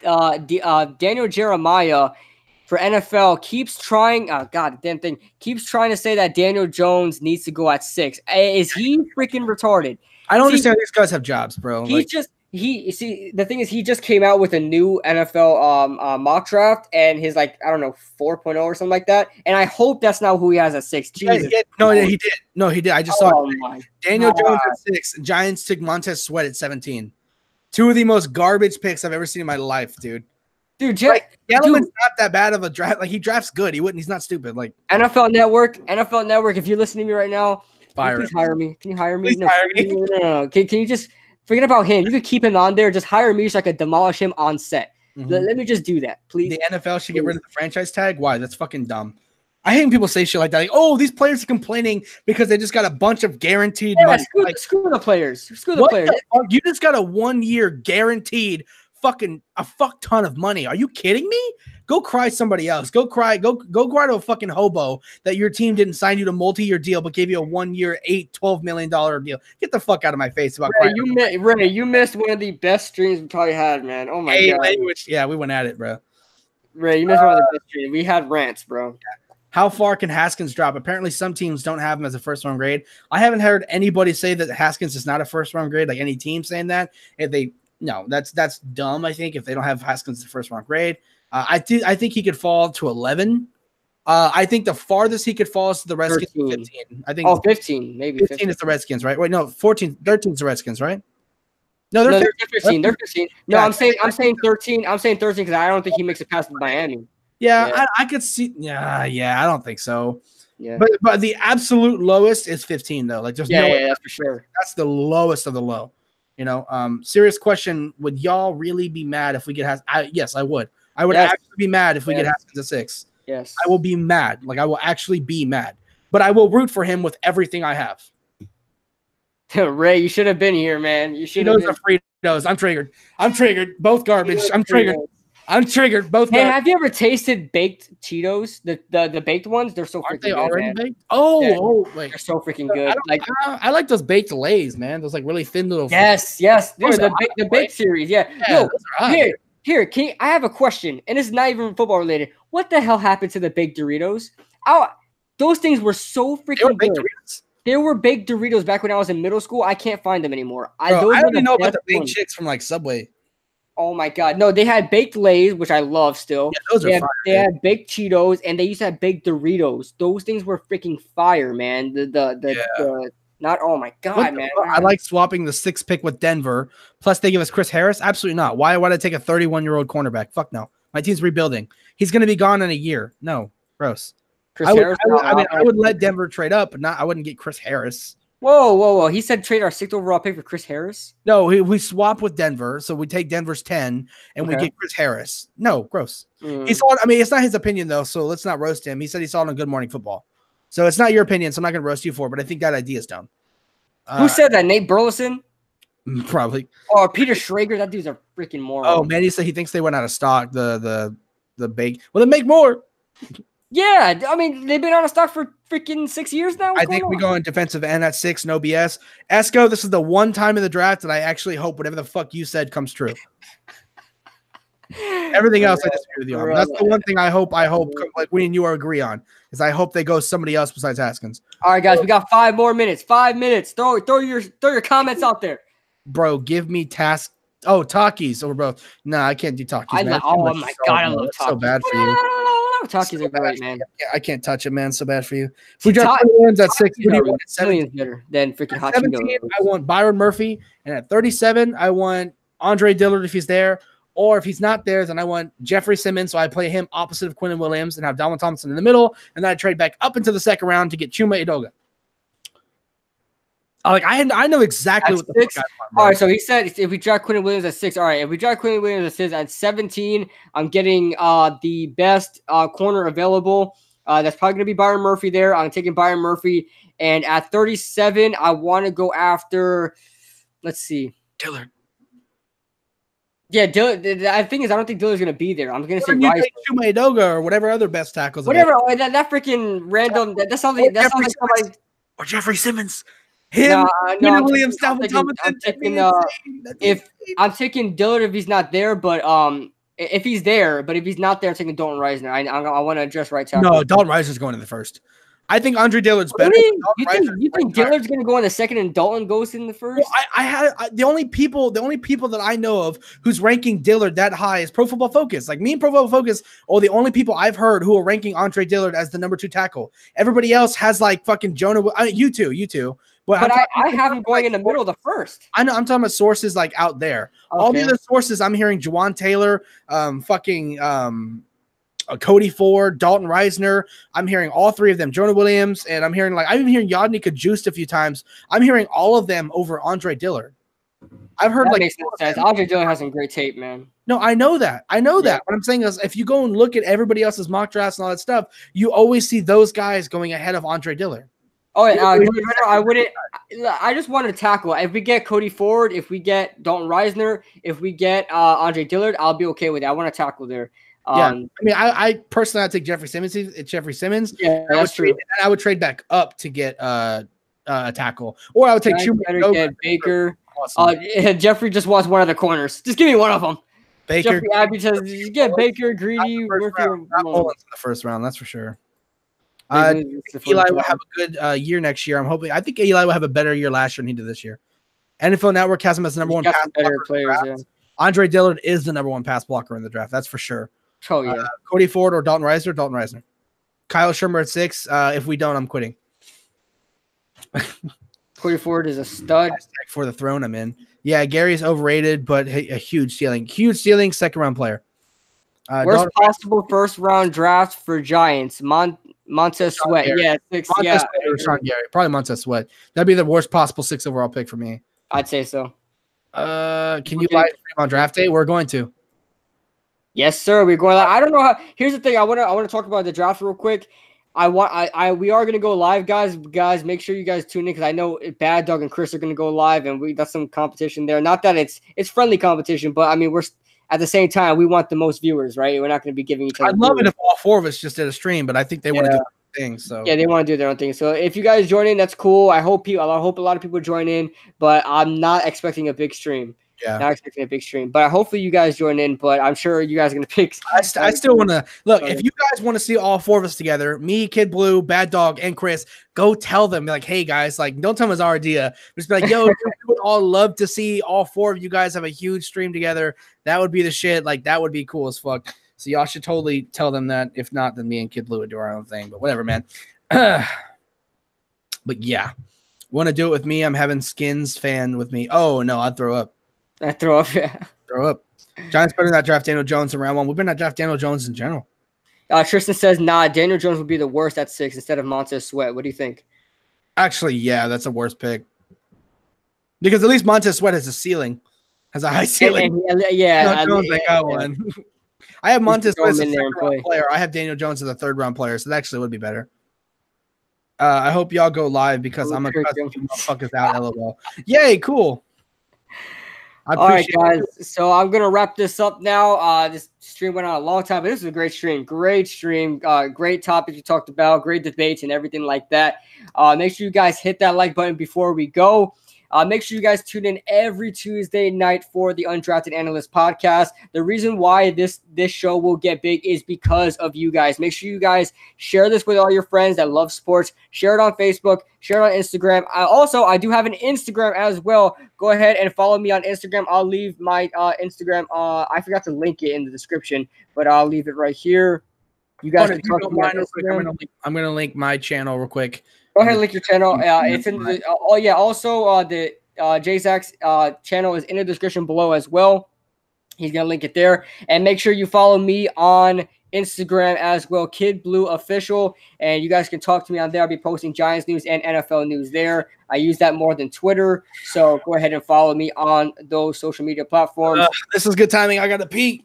Daniel Jeremiah for NFL keeps trying. Oh God, damn thing keeps trying to say that Daniel Jones needs to go at 6. Is he freaking retarded? I don't understand. These guys have jobs, bro. The thing is, he just came out with a new NFL mock draft, and his 4.0 or something like that. And I hope that's not who he has at 6. Jesus. No, he did. No, he did. I just saw it. Daniel Jones at 6. Giants took Montez Sweat at 17. 2 of the most garbage picks I've ever seen in my life, dude. Dude, Gettleman's not that bad of a draft. Like, he drafts good. He's not stupid. Like, NFL Network. If you're listening to me right now, please hire me. Can you hire me? Please hire me. No. Can you just forget about him? You could keep him on there. Just hire me so I could demolish him on set. Mm-hmm. Let me just do that, please. The NFL should get rid of the franchise tag. Why? That's fucking dumb. I hate when people say shit like that. Like, oh, these players are complaining because they just got a bunch of guaranteed money. Screw the players. Screw the players. You just got a 1 year guaranteed a fuck ton of money. Are you kidding me? Go cry somebody else. Go cry to a fucking hobo that your team didn't sign you to multi-year deal but gave you a 1 year, $12 million deal. Get the fuck out of my face about Ray, you missed one of the best streams we probably had, man. Oh my god. Yeah, we went at it, bro. Ray, you missed one of the best streams. We had rants, bro. How far can Haskins drop? Apparently, some teams don't have him as a first-round grade. I haven't heard anybody say that Haskins is not a first-round grade, like any team saying that. That's dumb, I think, if they don't have Haskins as a first-round grade. I think he could fall to 11. I think the farthest he could fall is to the Redskins. 15. I think 15, maybe 15 is the Redskins, right? Wait, no, 13 is the Redskins, right? No, they're 15. They're 15. No, yeah, I'm saying 13. I'm saying 13 because I don't think he makes it past Miami. Yeah. I could see. Yeah, I don't think so. Yeah, but the absolute lowest is 15 though. Like there's that's for sure. That's the lowest of the low. Serious question: would y'all really be mad if we get Haskins? Yes, I would. I would actually be mad if we get Haskins at 6. Yes, I will be mad. Like I will actually be mad. But I will root for him with everything I have. Ray, you should have been here, man. You should have. Fritos. I'm triggered. Both garbage. I'm triggered. Both. Hey, have you ever tasted baked Cheetos? The baked ones? They're so freaking good. Aren't they already baked? Wait. They're so freaking good. I like those baked Lays, man. Those like really thin little. Yes. Dude, the baked series. Yeah. Yo, here. I have a question, and it's not even football related. What the hell happened to the baked Doritos? Those things were so freaking good. There were baked Doritos back when I was in middle school. I can't find them anymore. I don't even know about the baked chicks from like Subway. Oh my god. No, they had baked Lays, which I love still. Yeah, those are fire. They had baked Cheetos, and they used to have baked Doritos. Those things were freaking fire, man. Oh my god, man. I like swapping the 6 pick with Denver. Plus they give us Chris Harris. Absolutely not. Why would I take a 31-year-old cornerback? Fuck no. My team's rebuilding. He's going to be gone in a year. No, gross. I would let Denver trade up, but I wouldn't get Chris Harris. Whoa. He said trade our 6th overall pick for Chris Harris? No, we swap with Denver. So we take Denver's 10 and we get Chris Harris. No, gross. He saw it. I mean, it's not his opinion, though, so let's not roast him. He said he saw it on Good Morning Football. So it's not your opinion, so I'm not going to roast you for it, but I think that idea is dumb. Who said that? Nate Burleson? Probably. Or Peter Schrager? That dude's a freaking moron. Oh, man, he said he thinks they went out of stock, the bake. Well, then make more. Yeah, I mean, they've been out of stock for freaking 6 years now. I think we go in defensive end at 6, no BS. Esco, this is the one time in the draft that I actually hope whatever the fuck you said comes true. Everything else I disagree with you on. That's the one thing I hope like we and you agree on is I hope they go somebody else besides Haskins. All right, guys, we got 5 more minutes. 5 minutes. Throw your comments out there. Bro, give me task. Oh, Takis over both. Nah, I can't do Takis. Oh my god, I love Takis. So bad for you. Takis are great, man. I can't touch it, man. So bad for you. If we draft Williams at 6, millions better than freaking hot 17. I want Byron Murphy, and at 37, I want Andre Dillard if he's there, or if he's not there, then I want Jeffrey Simmons. So I play him opposite of Quinn Williams and have Dalvin Thompson in the middle, and then I trade back up into the 2nd round to get Chuma Edoga. I know exactly what the fuck I want, bro. All right, so he said if we draft Quinn Williams at 6, all right, if we draft Quinn Williams at 6, at 17, I'm getting the best corner available. That's probably going to be Byron Murphy there. I'm taking Byron Murphy. And at 37, I want to go after, let's see. Dillard. Yeah, Dillard. The thing is, I don't think Dillard's going to be there. I'm going to say Rice. Chuma Edoga or whatever other best tackles. Whatever. That freaking random. That sounds like somebody. Or Jeffrey Simmons. Him, no, Williams, Dalvin Thompson. I'm taking Dillard if he's not there, but if he's there, but if he's not there, I'm taking Dalton Reisner. I want to address right tackle. No, Dalton Reisner's going in the 1st. I think Andre Dillard's better. Really? You think Dillard's going to go in the 2nd and Dalton goes in the 1st? Well, the only people that I know of who's ranking Dillard that high is Pro Football Focus. Like me and Pro Football Focus are the only people I've heard who are ranking Andre Dillard as the number 2 tackle. Everybody else has like fucking Jonah. You too. But I have him going in the middle of the 1st. I know. I'm talking about sources like out there. Okay. All the other sources, I'm hearing Juwan Taylor, Cody Ford, Dalton Reisner. I'm hearing all 3 of them. Jonah Williams, and I'm hearing I've been hearing Yodny Kajust a few times. I'm hearing all of them over Andre Dillard. I've heard that makes no sense. Andre Dillard has some great tape, man. No, I know that. What I'm saying is, if you go and look at everybody else's mock drafts and all that stuff, you always see those guys going ahead of Andre Dillard. Oh, I wouldn't. I just wanted to tackle. If we get Cody Ford, if we get Dalton Reisner, if we get Andre Dillard, I'll be okay with it. I want to tackle there. Yeah, I mean, I personally I'd take Jeffrey Simmons. Jeffrey Simmons. Yeah, that's true. I would trade back up to get a tackle, or I would take better get Baker. Awesome. Jeffrey just wants one of the corners. Just give me one of them. Baker. Jeffrey Abbey says, "You get Baker, Greedy, Murphy, or Mullins in the first round. That's for sure." Eli will have a good year next year. I'm hoping. I think Eli will have a better year last year than he did this year. NFL Network has him as the number one pass blocker. Players, yeah. Andre Dillard is the number one pass blocker in the draft. That's for sure. Oh yeah. Cody Ford or Dalton Reisner. Dalton Reisner. Kyle Shermer at 6. If we don't, I'm quitting. Cody Ford is a stud. For the throne I'm in. Yeah, Gary's overrated, but a huge ceiling. Huge ceiling, second round player. Worst possible first round draft for Giants. Montez Sweat. Yeah, 6. Montez Sweat or Sean Gary. Probably Montez Sweat. That'd be the worst possible 6 overall pick for me. I'd say so. Can you live stream on draft day? We're going to. Yes, sir. We're going live. I don't know how. Here's the thing. I want to talk about the draft real quick. We are gonna go live, guys. Guys, make sure you guys tune in because I know Bad Dog and Chris are gonna go live, and that's some competition there. Not that it's friendly competition, but I mean we're at the same time we want the most viewers, right? We're not gonna be giving each other. I'd love it if all 4 of us just did a stream, but I think they want to do their thing. So yeah, they want to do their own thing. So if you guys join in, that's cool. I hope a lot of people join in, but I'm not expecting a big stream. Yeah, not expecting a big stream, but hopefully you guys join in. But I'm sure you guys are gonna pick. I still want to look. If you guys want to see all 4 of us together, me, Kid Blue, Bad Dog, and Chris, go tell them. Be like, hey guys, like, don't tell them it's our idea. Just be like, yo, we would all love to see all 4 of you guys have a huge stream together. That would be the shit. Like, that would be cool as fuck. So y'all should totally tell them that. If not, then me and Kid Blue would do our own thing. But whatever, man. But yeah, want to do it with me? I'm having Skins fan with me. Oh no, I'd throw up. I throw up, yeah. Throw up. Giants better not draft Daniel Jones in round 1. We've been not draft Daniel Jones in general. Tristan says, nah, Daniel Jones would be the worst at 6 instead of Montez Sweat. What do you think? Actually, yeah, that's a worse pick. Because at least Montez Sweat has a ceiling. Has a high ceiling. Yeah. Jones, I got one. I have Montez Sweat as a second-round player. I have Daniel Jones as a third-round player, so that actually would be better. I hope y'all go live because I'm going to cut you motherfuckers out, LOL. Yay, cool. All right, guys. So I'm gonna wrap this up now. This stream went on a long time, but this was a great stream. Great stream. Great topics you talked about. Great debates and everything like that. Make sure you guys hit that like button before we go. Make sure you guys tune in every Tuesday night for the Undrafted Analysts podcast. The reason why this show will get big is because of you guys. Make sure you guys share this with all your friends that love sports. Share it on Facebook. Share it on Instagram. I do have an Instagram as well. Go ahead and follow me on Instagram. I'll leave my Instagram. I forgot to link it in the description, but I'll leave it right here. You guys can talk to me on Instagram. I'm gonna link my channel real quick. Go ahead and link your channel. It's in the Also, the Jzach's channel is in the description below as well. He's gonna link it there, and make sure you follow me on Instagram as well, Kid Blue Official, and you guys can talk to me on there. I'll be posting Giants news and NFL news there. I use that more than Twitter, so go ahead and follow me on those social media platforms. This is good timing. I gotta pee.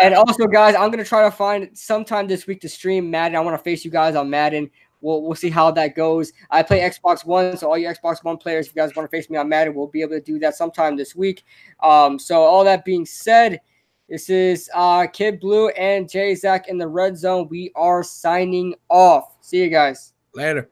And also, guys, I'm gonna try to find sometime this week to stream Madden. I want to face you guys on Madden. We'll see how that goes. I play Xbox One, so all you Xbox One players, if you guys want to face me on Madden, we'll be able to do that sometime this week. So all that being said, this is Kid Blue and Jzach in the Red Zone. We are signing off. See you guys. Later.